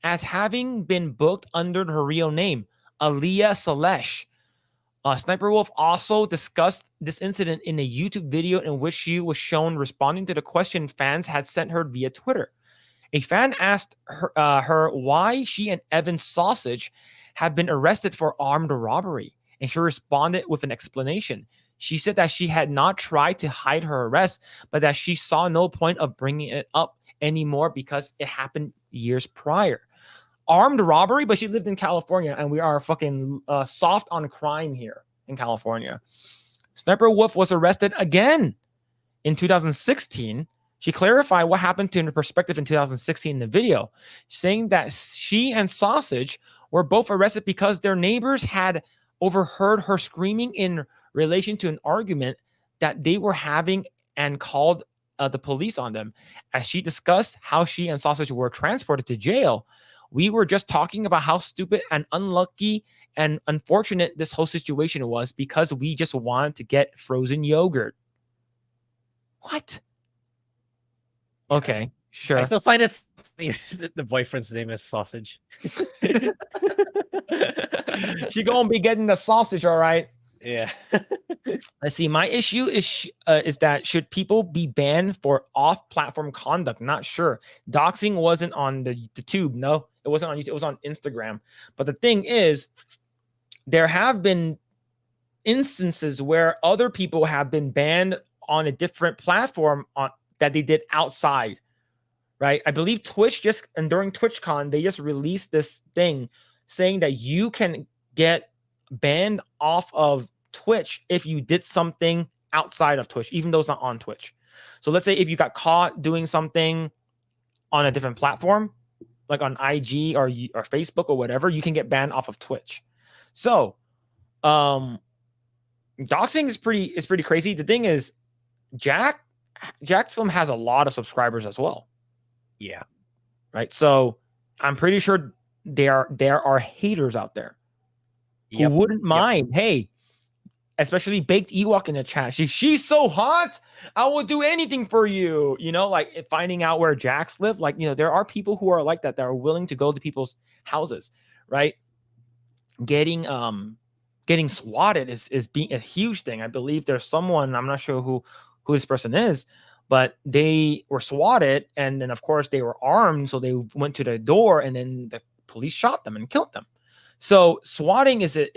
as having been booked under her real name, Aliyah Salesh. Sniper Wolf also discussed this incident in a YouTube video in which she was shown responding to the question fans had sent her via Twitter. A fan asked her why she and Evan Sausage had been arrested for armed robbery, and she responded with an explanation. She said that she had not tried to hide her arrest, but that she saw no point of bringing it up anymore because it happened years prior. Armed robbery, but she lived in California, and we are fucking soft on crime here in California. Sniper Wolf was arrested again in 2016. She clarified what happened to her perspective in 2016 in the video, saying that she and Sausage were both arrested because their neighbors had overheard her screaming in relation to an argument that they were having and called the police on them. As she discussed how she and Sausage were transported to jail, we were just talking about how stupid and unlucky and unfortunate this whole situation was because we just wanted to get frozen yogurt. What? Okay. Sure. I still find it funny that the boyfriend's name is Sausage. She gonna be getting the sausage, all right. Yeah. Let's see. My issue is that should people be banned for off-platform conduct? Not sure. Doxing wasn't on the tube. No, it wasn't on YouTube. It was on Instagram. But the thing is, there have been instances where other people have been banned on a different platform that they did outside, right? I believe Twitch and during TwitchCon, they just released this thing saying that you can get banned off of Twitch if you did something outside of Twitch, even though it's not on Twitch. So let's say if you got caught doing something on a different platform, like on IG or Facebook or whatever, you can get banned off of Twitch. So, doxing is pretty crazy. The thing is, Jack's film has a lot of subscribers as well. Yeah. Right. So I'm pretty sure there are haters out there who wouldn't mind. Hey, especially Baked Ewok in the chat. She's so hot. I will do anything for you. You know, like finding out where Jax live. Like, you know, there are people who are like that are willing to go to people's houses, right? Getting swatted is being a huge thing. I believe there's someone, I'm not sure who this person is, but they were swatted, and then of course they were armed, so they went to the door, and then the police shot them and killed them. So swatting is a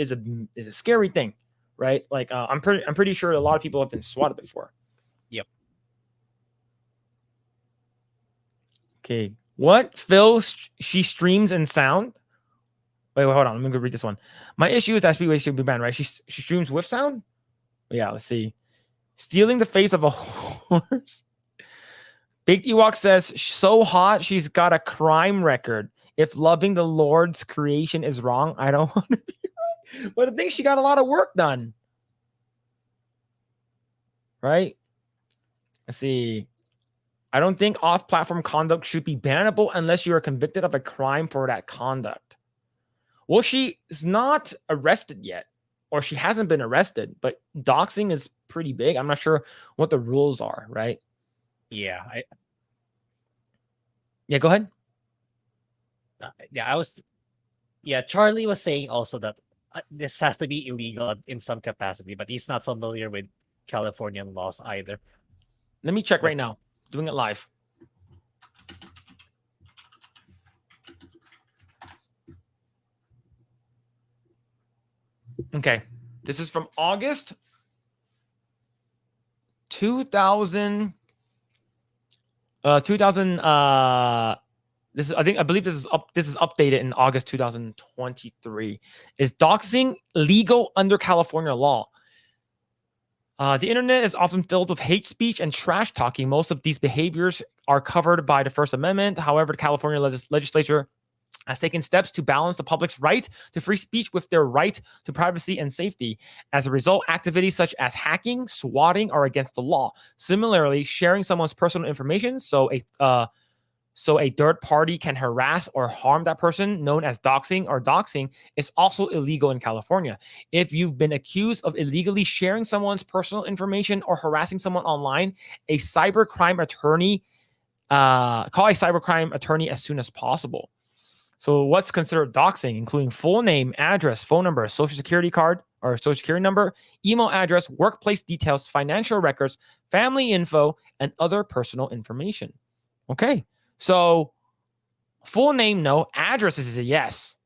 scary thing, right? Like I'm pretty sure a lot of people have been swatted before. Yep. Okay. What? Phil? She streams in sound. Wait, hold on. Let me go read this one. My issue is that Speedway should be banned, right? She streams with sound. Yeah. Let's see. Stealing the face of a horse. Big Ewok says, so hot, she's got a crime record. If loving the Lord's creation is wrong, I don't want to be right. But I think she got a lot of work done. Right? Let's see. I don't think off-platform conduct should be bannable unless you are convicted of a crime for that conduct. Well, she is not arrested yet, or she hasn't been arrested, but doxing is pretty big. I'm not sure what the rules are, right? Yeah. Yeah, go ahead. Charlie was saying also that this has to be illegal in some capacity, but he's not familiar with Californian laws either. Let me check right now. Doing it live. Okay. This is from August 2000. I believe this is updated in August 2023. Is doxing legal under California law? The internet is often filled with hate speech and trash talking. Most of these behaviors are covered by the First Amendment. However, the California legislature has taken steps to balance the public's right to free speech with their right to privacy and safety. As a result, activities such as hacking, swatting are against the law. Similarly, sharing someone's personal information, so a third party can harass or harm that person, known as doxing, is also illegal in California. If you've been accused of illegally sharing someone's personal information or harassing someone online, a cybercrime attorney, call a cybercrime attorney as soon as possible. So what's considered doxing, including full name, address, phone number, social security card or social security number, email address, workplace details, financial records, family info, and other personal information. Okay. So full name, no. Address is a yes.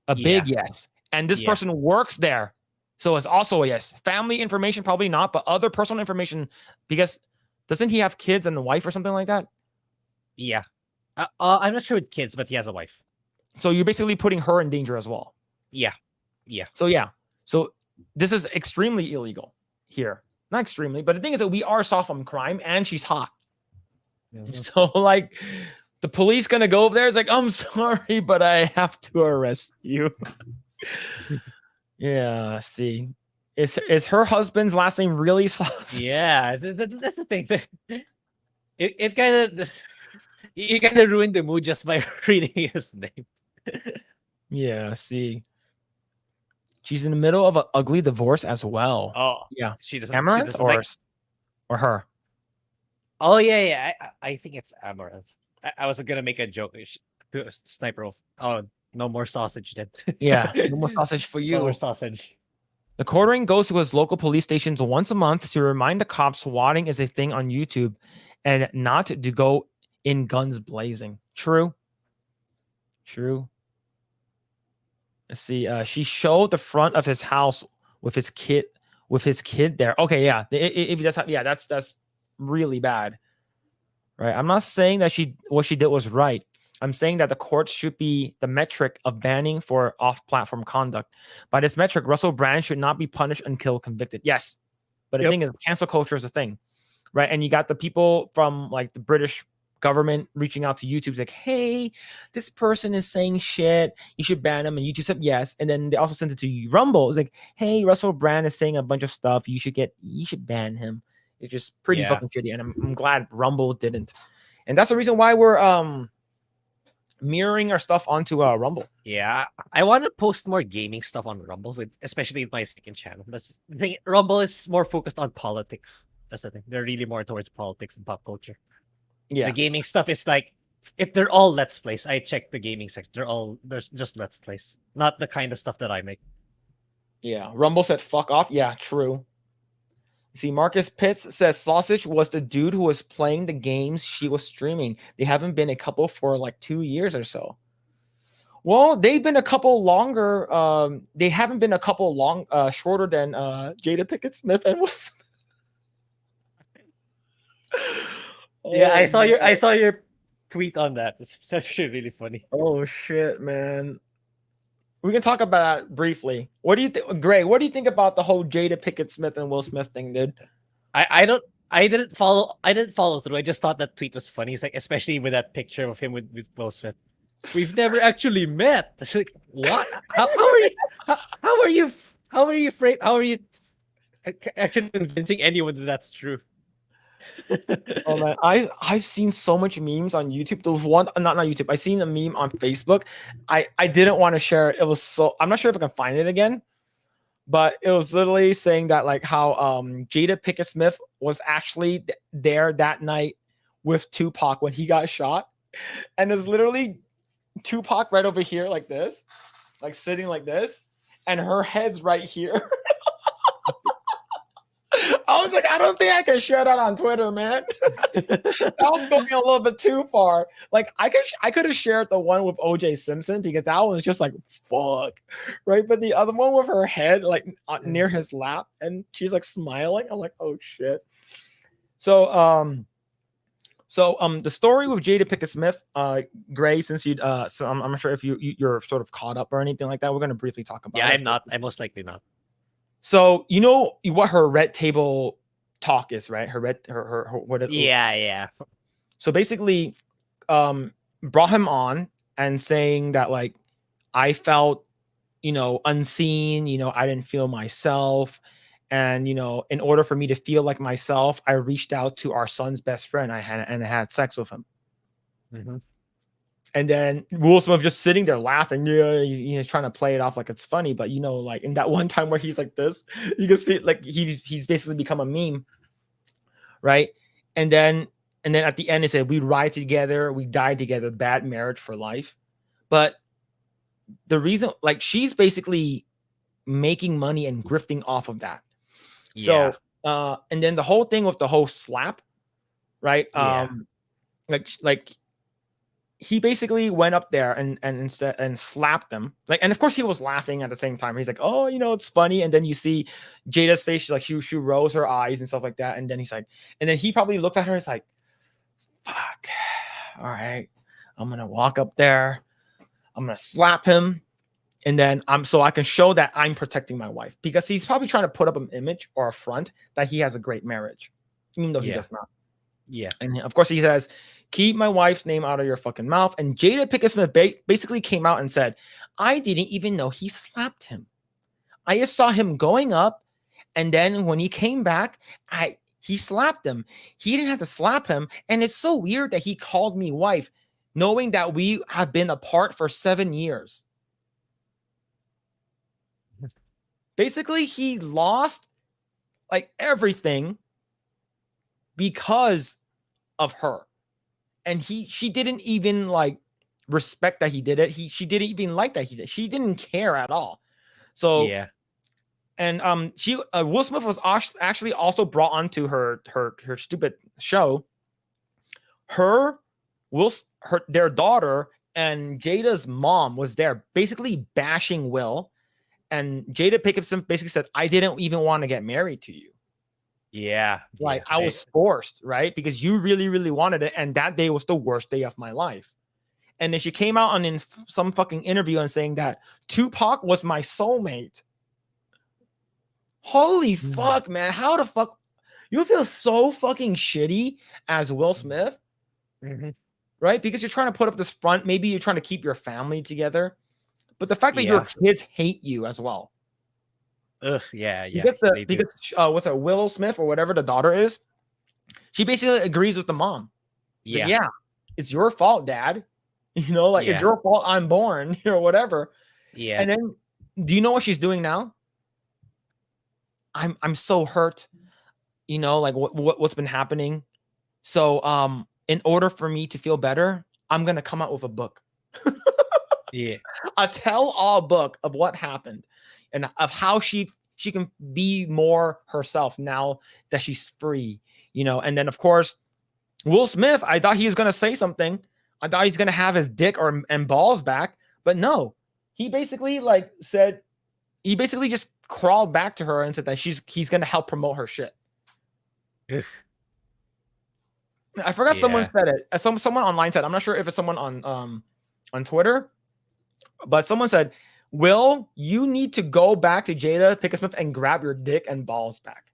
A big yes. And this person works there. So it's also a yes. Family information, probably not, but other personal information, because doesn't he have kids and a wife or something like that? Yeah. I'm not sure with kids, but he has a wife. So you're basically putting her in danger as well. Yeah. Yeah. So this is extremely illegal here. Not extremely, but the thing is that we are soft on crime and she's hot. Mm-hmm. So like the police gonna go over there. It's like, I'm sorry, but I have to arrest you. Yeah. See, is her husband's last name really Saucy? Yeah, that's the thing. It kind of you kind of ruined the mood just by reading his name. Yeah. See, she's in the middle of an ugly divorce as well. Oh, yeah. She doesn't Amaranth like... or her. Oh yeah. I think it's Amaranth. I was gonna make a joke to Sniper Wolf. Oh, no more sausage then. Yeah, no more sausage for No more you. sausage. The quartering goes to his local police stations once a month to remind the cops swatting is a thing on YouTube and not to go in guns blazing. True. True. Let's see. She showed the front of his house with his kid there. Okay, yeah. If that's yeah, that's really bad. Right. I'm not saying that what she did was right. I'm saying that the courts should be the metric of banning for off-platform conduct. By this metric, Russell Brand should not be punished until convicted. Yes. But the thing is, cancel culture is a thing, right? And you got the people from like the British government reaching out to YouTube, like, hey, this person is saying shit. You should ban him. And YouTube said yes. And then they also sent it to Rumble. It's like, hey, Russell Brand is saying a bunch of stuff. You should ban him. It's just pretty fucking shitty. And I'm glad Rumble didn't. And that's the reason why we're mirroring our stuff onto Rumble. Yeah, I want to post more gaming stuff on Rumble, especially my second channel. That's the thing. Rumble is more focused on politics. That's the thing. They're really more towards politics and pop culture. Yeah, the gaming stuff is like they're all let's plays. I checked the gaming section. There's just let's plays, not the kind of stuff that I make. Yeah, Rumble said fuck off. Yeah, true. See, Marcus Pitts says Sausage was the dude who was playing the games she was streaming. They haven't been a couple for like 2 years or so. Well, they've been a couple longer. They haven't been a couple shorter than Jada Pinkett Smith and Will Smith. Yeah, I saw your tweet on that. That's actually really funny. Oh shit, man. We can talk about that briefly. What do you think, Grae? What do you think about the whole Jada Pinkett Smith and Will Smith thing, dude? I didn't follow through. I just thought that tweet was funny. It's like, especially with that picture of him with Will Smith. We've never actually met. It's like, what? How are you actually convincing anyone that that's true? Oh man, I've seen so much memes on YouTube. There was one, not YouTube. I seen a meme on Facebook. I didn't want to share it. It was so, I'm not sure if I can find it again, but it was literally saying that like how Jada Pinkett Smith was actually there that night with Tupac when he got shot, and there's literally Tupac right over here like this, like sitting like this, and her head's right here. I was like, I don't think I can share that on Twitter, man. That was going a little bit too far. Like I could have shared the one with OJ Simpson because that one was just like fuck, right? But the other one with her head like near his lap and she's like smiling. I'm like, oh shit. So the story with Jada Pinkett Smith, Grae, since you so I'm not sure if you're sort of caught up or anything like that. We're gonna briefly talk about. Yeah, it. I'm not. I'm most likely not. So you know what her red table talk is, right? Her what? Yeah. So basically, brought him on and saying that like I felt, unseen. I didn't feel myself, and in order for me to feel like myself, I reached out to our son's best friend. I had sex with him. Mm-hmm. And then Will Smith just sitting there laughing, trying to play it off like it's funny. But like in that one time where he's like this, you can see like he's basically become a meme, right? And then at the end, it said we ride together, we die together, bad marriage for life. But the reason, like, she's basically making money and grifting off of that. Yeah. So, and then the whole thing with the whole slap, right? Yeah. Like. He basically went up there and slapped them. Like, and of course he was laughing at the same time. He's like, oh, it's funny. And then you see Jada's face, like she rolls her eyes and stuff like that. And then he's like, and then he probably looked at her. It's like, fuck. All right, I'm gonna walk up there. I'm gonna slap him, and then so I can show that I'm protecting my wife, because he's probably trying to put up an image or a front that he has a great marriage, even though he does not. Yeah. And of course he says, keep my wife's name out of your fucking mouth. And Jada Pinkett Smith basically came out and said, I didn't even know he slapped him. I just saw him going up. And then when he came back, he slapped him. He didn't have to slap him. And it's so weird that he called me wife, knowing that we have been apart for 7 years. Basically, he lost like everything because of her, and she didn't even like respect that he did it. She didn't even like that he did. She didn't care at all. So Yeah. and she Will Smith was actually also brought onto her stupid show. Her their daughter and Jada's mom was there basically bashing Will, and Jada Pinkett basically said, I didn't even want to get married to you. Yeah. Like I was forced, right? Because you really, really wanted it. And that day was the worst day of my life. And then she came out on in some fucking interview and saying that Tupac was my soulmate. Holy fuck, man. How the fuck you feel so fucking shitty as Will Smith? Right? Because you're trying to put up this front. Maybe you're trying to keep your family together. But the fact that your kids hate you as well. Yeah. Because with a Willow Smith or whatever the daughter is, she basically agrees with the mom. Yeah. Like, yeah, it's your fault, Dad. You know, like it's your fault I'm born, or whatever. Yeah. And then, do you know what she's doing now? I'm so hurt. You know, like what's been happening. So, in order for me to feel better, I'm gonna come out with a book. Yeah. A tell-all book of what happened and of how she can be more herself now that she's free, you know. And then of course, Will Smith, I thought he was gonna say something. I thought he's gonna have his dick and balls back, but no, he basically just crawled back to her and said that he's gonna help promote her shit. I forgot someone said it. Someone online said, I'm not sure if it's someone on Twitter, but someone said, Will, you need to go back to Jada Pinkett Smith and grab your dick and balls back.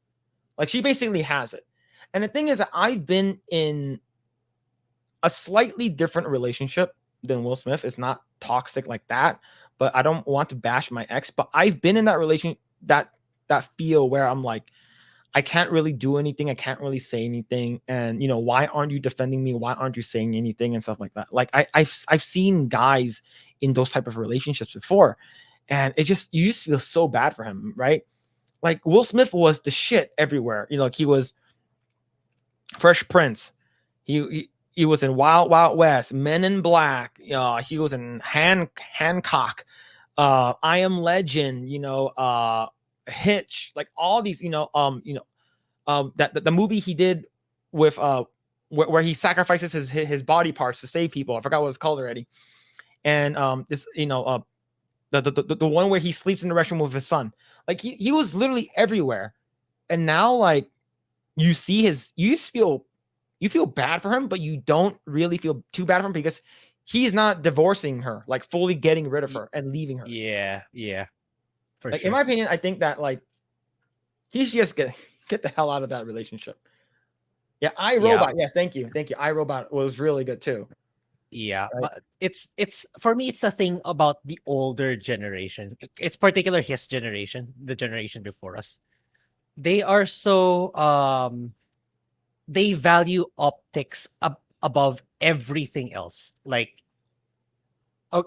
Like she basically has it. And the thing is that I've been in a slightly different relationship than Will Smith. It's not toxic like that, but I don't want to bash my ex. But I've been in that relationship, that feel where I'm like, I can't really do anything. I can't really say anything. And, you know, why aren't you defending me? Why aren't you saying anything and stuff like that? Like I've seen guys in those type of relationships before, and you just feel so bad for him, right? Like Will Smith was the shit everywhere. You know, like he was Fresh Prince. He was in Wild Wild West, Men in Black. He was in Hancock, I Am Legend. You know, Hitch, like all these, that the movie he did with where he sacrifices his body parts to save people. I forgot what it's called already. And this, the one where he sleeps in the restroom with his son. Like he was literally everywhere. And now like you feel bad for him, but you don't really feel too bad for him because he's not divorcing her, like fully getting rid of her and leaving her. Yeah. For like sure. In my opinion, I think that like he should just get the hell out of that relationship. Yeah, iRobot. Yes, thank you. iRobot was really good too. Yeah, right? but it's for me, it's a thing about the older generation. It's particular his generation, the generation before us. They are so they value optics above everything else. Like,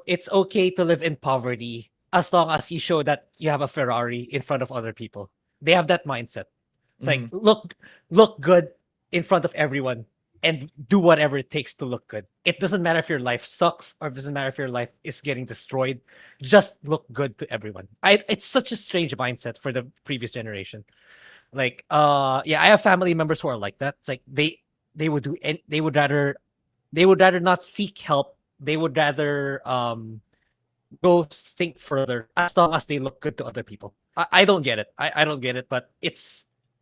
it's okay to live in poverty as long as you show that you have a Ferrari in front of other people. They have that mindset. It's like look good in front of everyone and do whatever it takes to look good. It doesn't matter if your life sucks or it doesn't matter if your life is getting destroyed. Just look good to everyone. It's such a strange mindset for the previous generation. Like, I have family members who are like that. It's like they would do, and they would rather not seek help. They would rather go think further as long as they look good to other people. I don't get it. I don't get it, but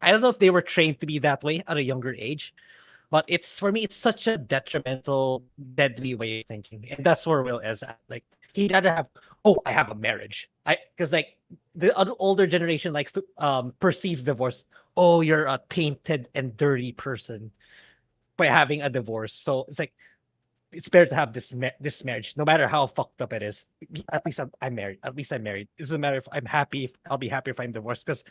I don't know if they were trained to be that way at a younger age. But for me, it's such a detrimental, deadly way of thinking. And that's where Will is at. Like, he'd rather have, I have a marriage. Because like the older generation likes to perceive divorce. Oh, you're a tainted and dirty person by having a divorce. So it's like, it's better to have this marriage, no matter how fucked up it is. At least I'm married. At least I'm married. It doesn't matter if I'm happy. I'll be happy if I'm divorced. Because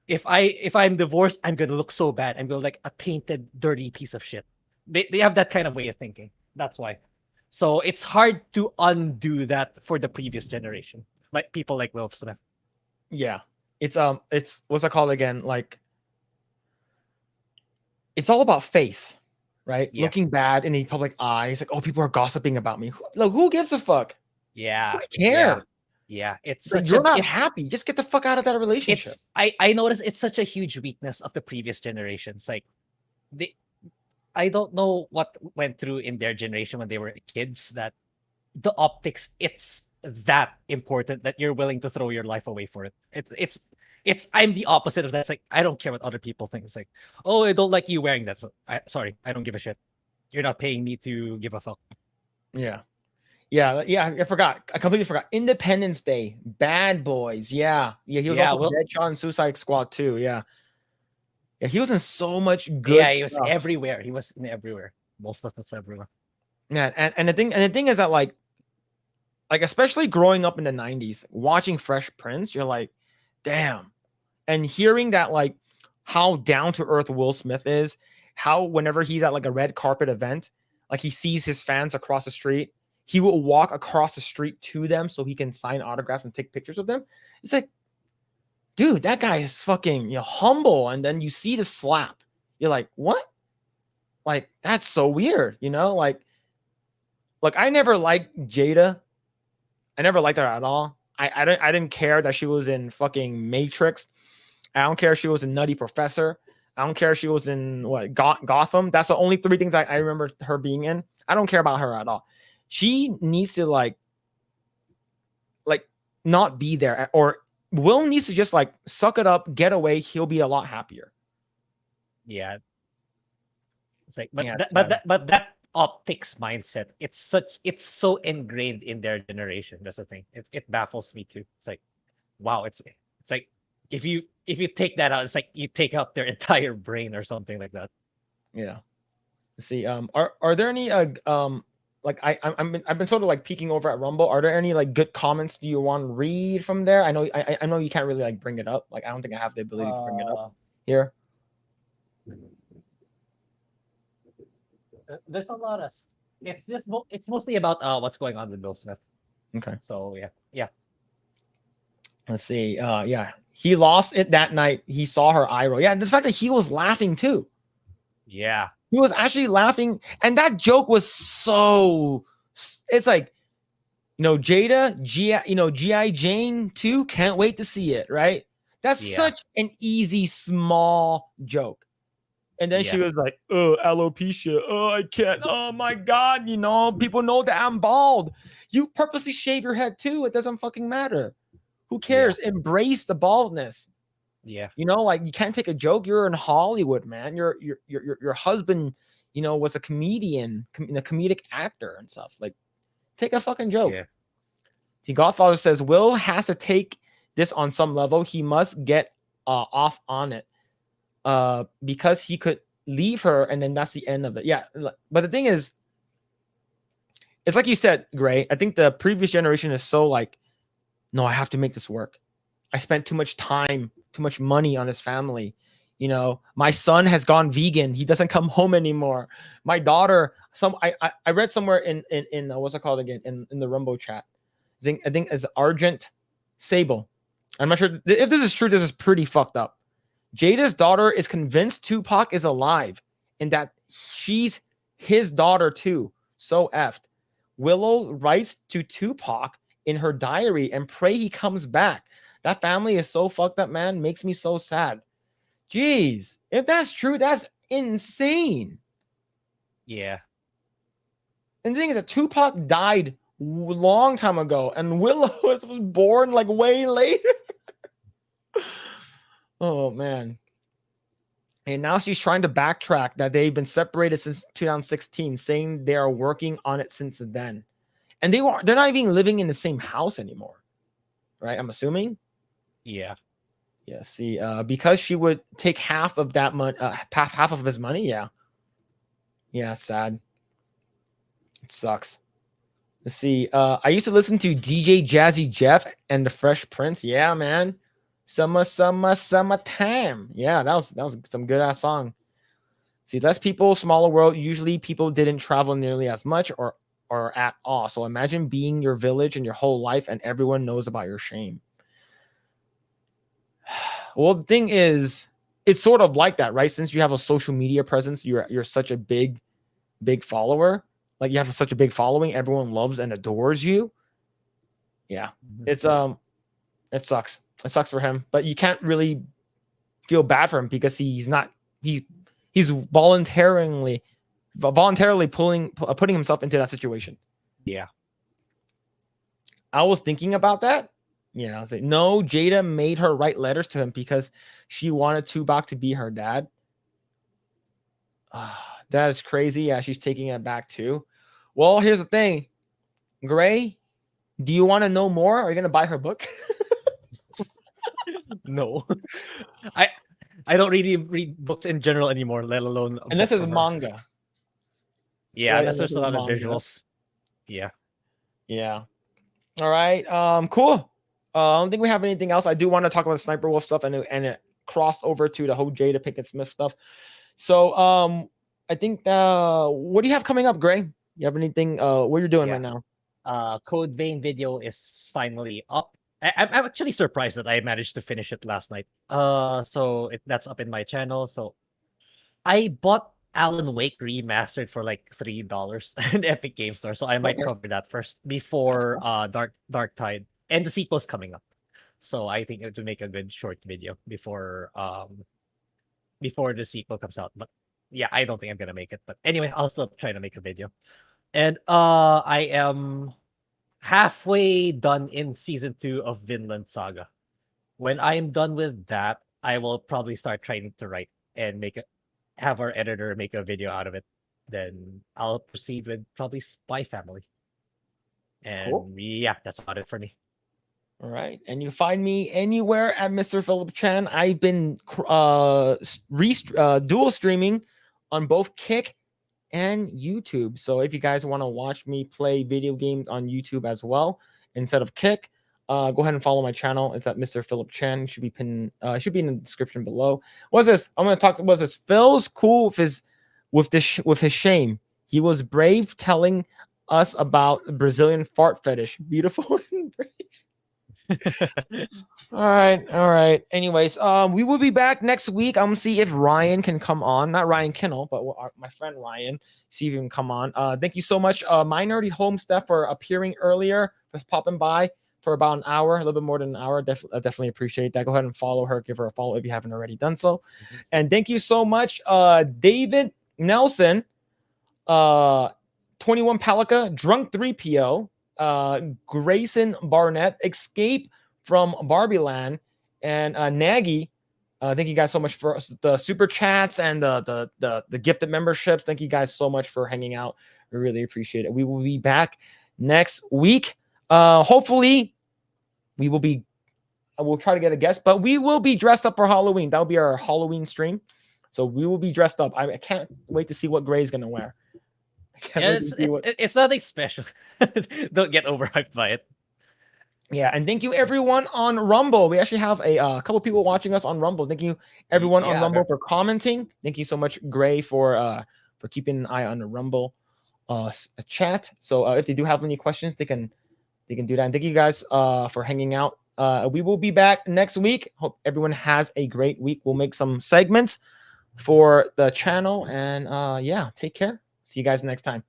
if I'm divorced, I'm gonna look so bad. I'm gonna like a tainted, dirty piece of shit. They have that kind of way of thinking. That's why. So it's hard to undo that for the previous generation, like people like Will Smith. Yeah, it's what's it called again? Like, it's all about face, right? Yeah. Looking bad in a public eye. It's like, oh, people are gossiping about me. Who gives a fuck? Yeah. Who cares? Yeah. It's Like, such you're a not it's happy. Just get the fuck out of that relationship. it's I noticed it's such a huge weakness of the previous generations. Like they I don't know what went through in their generation when they were kids that the optics, it's that important that you're willing to throw your life away for it. It's I'm the opposite of that. It's like I don't care what other people think. It's like, oh, I don't like you wearing that. So sorry, I don't give a shit. You're not paying me to give a fuck. Yeah. I forgot. I completely forgot. Independence Day, Bad Boys. Yeah. He was Yeah, also well, Deadshot in Suicide Squad too. Yeah. He was in so much yeah, good he was stuff. everywhere. He was in everywhere. Most of us everywhere. Yeah, and the thing is that like especially growing up in the 90s, watching Fresh Prince, you're like, damn. And hearing that like how down to earth Will Smith is, how whenever he's at like a red carpet event, like he sees his fans across the street, he will walk across the street to them so he can sign autographs and take pictures of them. It's like, dude, that guy is fucking humble. And then you see the slap. You're like, what? Like, that's so weird, Like I never liked Jada. I never liked her at all. I didn't care that she was in fucking Matrix. I don't care if she was a Nutty Professor. I don't care if she was in what Gotham. That's the only three things I remember her being in. I don't care about her at all. She needs to like not be there, or Will needs to just like suck it up, get away. He'll be a lot happier. Yeah. It's like, but Yeah, that optics mindset, it's so ingrained in their generation. That's the thing. It baffles me too. It's like, wow, it's like if you take that out, it's like you take out their entire brain or something like that. Yeah. Let's see. Are there any like I've been sort of like peeking over at Rumble. Are there any like good comments do you want to read from there? I know I know you can't really like bring it up. Like I don't think I have the ability to bring it up here. There's a lot of it's mostly about what's going on with Will Smith. Okay. So yeah. Let's see. Yeah. He lost it that night. He saw her eye roll. Yeah, the fact that he was laughing too. Yeah. He was actually laughing. And that joke was so it's like, Jada, G.I. Jane too. Can't wait to see it, right? That's such an easy, small joke. And then she was like, oh, alopecia. Oh, I can't. Oh my God. People know that I'm bald. You purposely shave your head too. It doesn't fucking matter. Who cares? Yeah. Embrace the baldness. Yeah. Like you can't take a joke. You're in Hollywood, man. Your husband, was a comedian, a comedic actor and stuff. Like, take a fucking joke. Yeah. The Godfather says Will has to take this on some level. He must get off on it. Because he could leave her and then that's the end of it. Yeah. But the thing is, it's like you said, Grae, I think the previous generation is so like, no, I have to make this work. I spent too much time, too much money on his family. My son has gone vegan. He doesn't come home anymore. My daughter, I read somewhere in what's it called again? In the Rumble chat. I think it's Argent Sable. I'm not sure if this is true. This is pretty fucked up. Jada's daughter is convinced Tupac is alive and that she's his daughter too. So effed. Willow writes to Tupac in her diary and pray he comes back. That family is so fucked up, man. Makes me so sad. Jeez. If that's true, that's insane. Yeah. And the thing is that Tupac died a long time ago and Willow was born like way later. Oh, man. And now she's trying to backtrack that they've been separated since 2016, saying they are working on it since then. And they're not even living in the same house anymore. Right? I'm assuming. Yeah. Yeah. See, because she would take half of that money, half of his money. Yeah. Yeah. It's sad. It sucks. Let's see. I used to listen to DJ Jazzy Jeff and the Fresh Prince. Yeah, man. Summertime. Yeah, that was some good ass song. See, less people, smaller world. Usually people didn't travel nearly as much or at all. So imagine being your village and your whole life and everyone knows about your shame. Well, the thing is, it's sort of like that, right? Since you have a social media presence, you're such a big big follower, like you have such a big following, everyone loves and adores you. Yeah, it's it sucks. It sucks for him, but you can't really feel bad for him because he's voluntarily putting himself into that situation. Yeah. I was thinking about that. Yeah, I was like, no, Jada made her write letters to him because she wanted Tuvok to be her dad. That is crazy. Yeah, she's taking it back too. Well, here's the thing. Grae, do you want to know more? Are you gonna buy her book? No. I don't really read books in general anymore, let alone And this is manga. Yeah, Right, unless there's a lot of manga. visuals. Yeah. Yeah. All right. Cool. I don't think we have anything else. I do want to talk about the Sniper Wolf stuff and it crossed over to the whole Jada Pinkett Smith stuff. So I think what do you have coming up, Grae? You have anything what you're doing right now? Code Vein video is finally up. I'm actually surprised that I managed to finish it last night. So that's up in my channel. So I bought Alan Wake remastered for like $3 in Epic Game Store. So I might cover that first before Dark Tide. And the sequel's coming up. So I think it would make a good short video before the sequel comes out. But yeah, I don't think I'm gonna make it. But anyway, I'll still try to make a video. And I am halfway done in season 2 of Vinland Saga. When I'm done with that, I will probably start trying to write and have our editor make a video out of it. Then I'll proceed with probably Spy Family. And yeah, that's about it for me. All right. And you find me anywhere at Mr. Phillip Chan. I've been dual streaming on both Kick and YouTube. So if you guys want to watch me play video games on YouTube as well instead of Kick, go ahead and follow my channel. It's at Mr. Phillip Chan. It should be pinned. Should be in the description below. What's this? I'm gonna talk. What's this? Phil's cool with his shame. He was brave telling us about Brazilian fart fetish. Beautiful and brave. All right. Anyways, we will be back next week. I'm gonna see if Ryan can come on. Not Ryan Kinnell, but my friend Ryan. See if he can come on. Thank you so much, My Nerdy Home Steph, for appearing earlier, for popping by for about an hour, a little bit more than an hour. Definitely appreciate that. Go ahead and follow her. Give her a follow if you haven't already done so. And thank you so much, David Nelson, 21 Palica, Drunk 3PO, Grayson Barnett, Escape from Barbie Land, and Nagy. Thank you guys so much for the super chats and the gifted memberships. Thank you guys so much for hanging out. We really appreciate it. We will be back next week. Hopefully, we'll try to get a guest, but we will be dressed up for Halloween. That'll be our Halloween stream. So we will be dressed up. I can't wait to see what Grae's gonna wear. Yeah, it's nothing special. Don't get overhyped by it. Yeah, and thank you everyone on Rumble. We actually have a couple people watching us on Rumble. Thank you everyone on Rumble for commenting. Thank you so much, Grae, for keeping an eye on the Rumble chat. So if they do have any questions, they can do that. And thank you guys for hanging out. We will be back next week. Hope everyone has a great week. We'll make some segments for the channel, and yeah, take care. See you guys next time.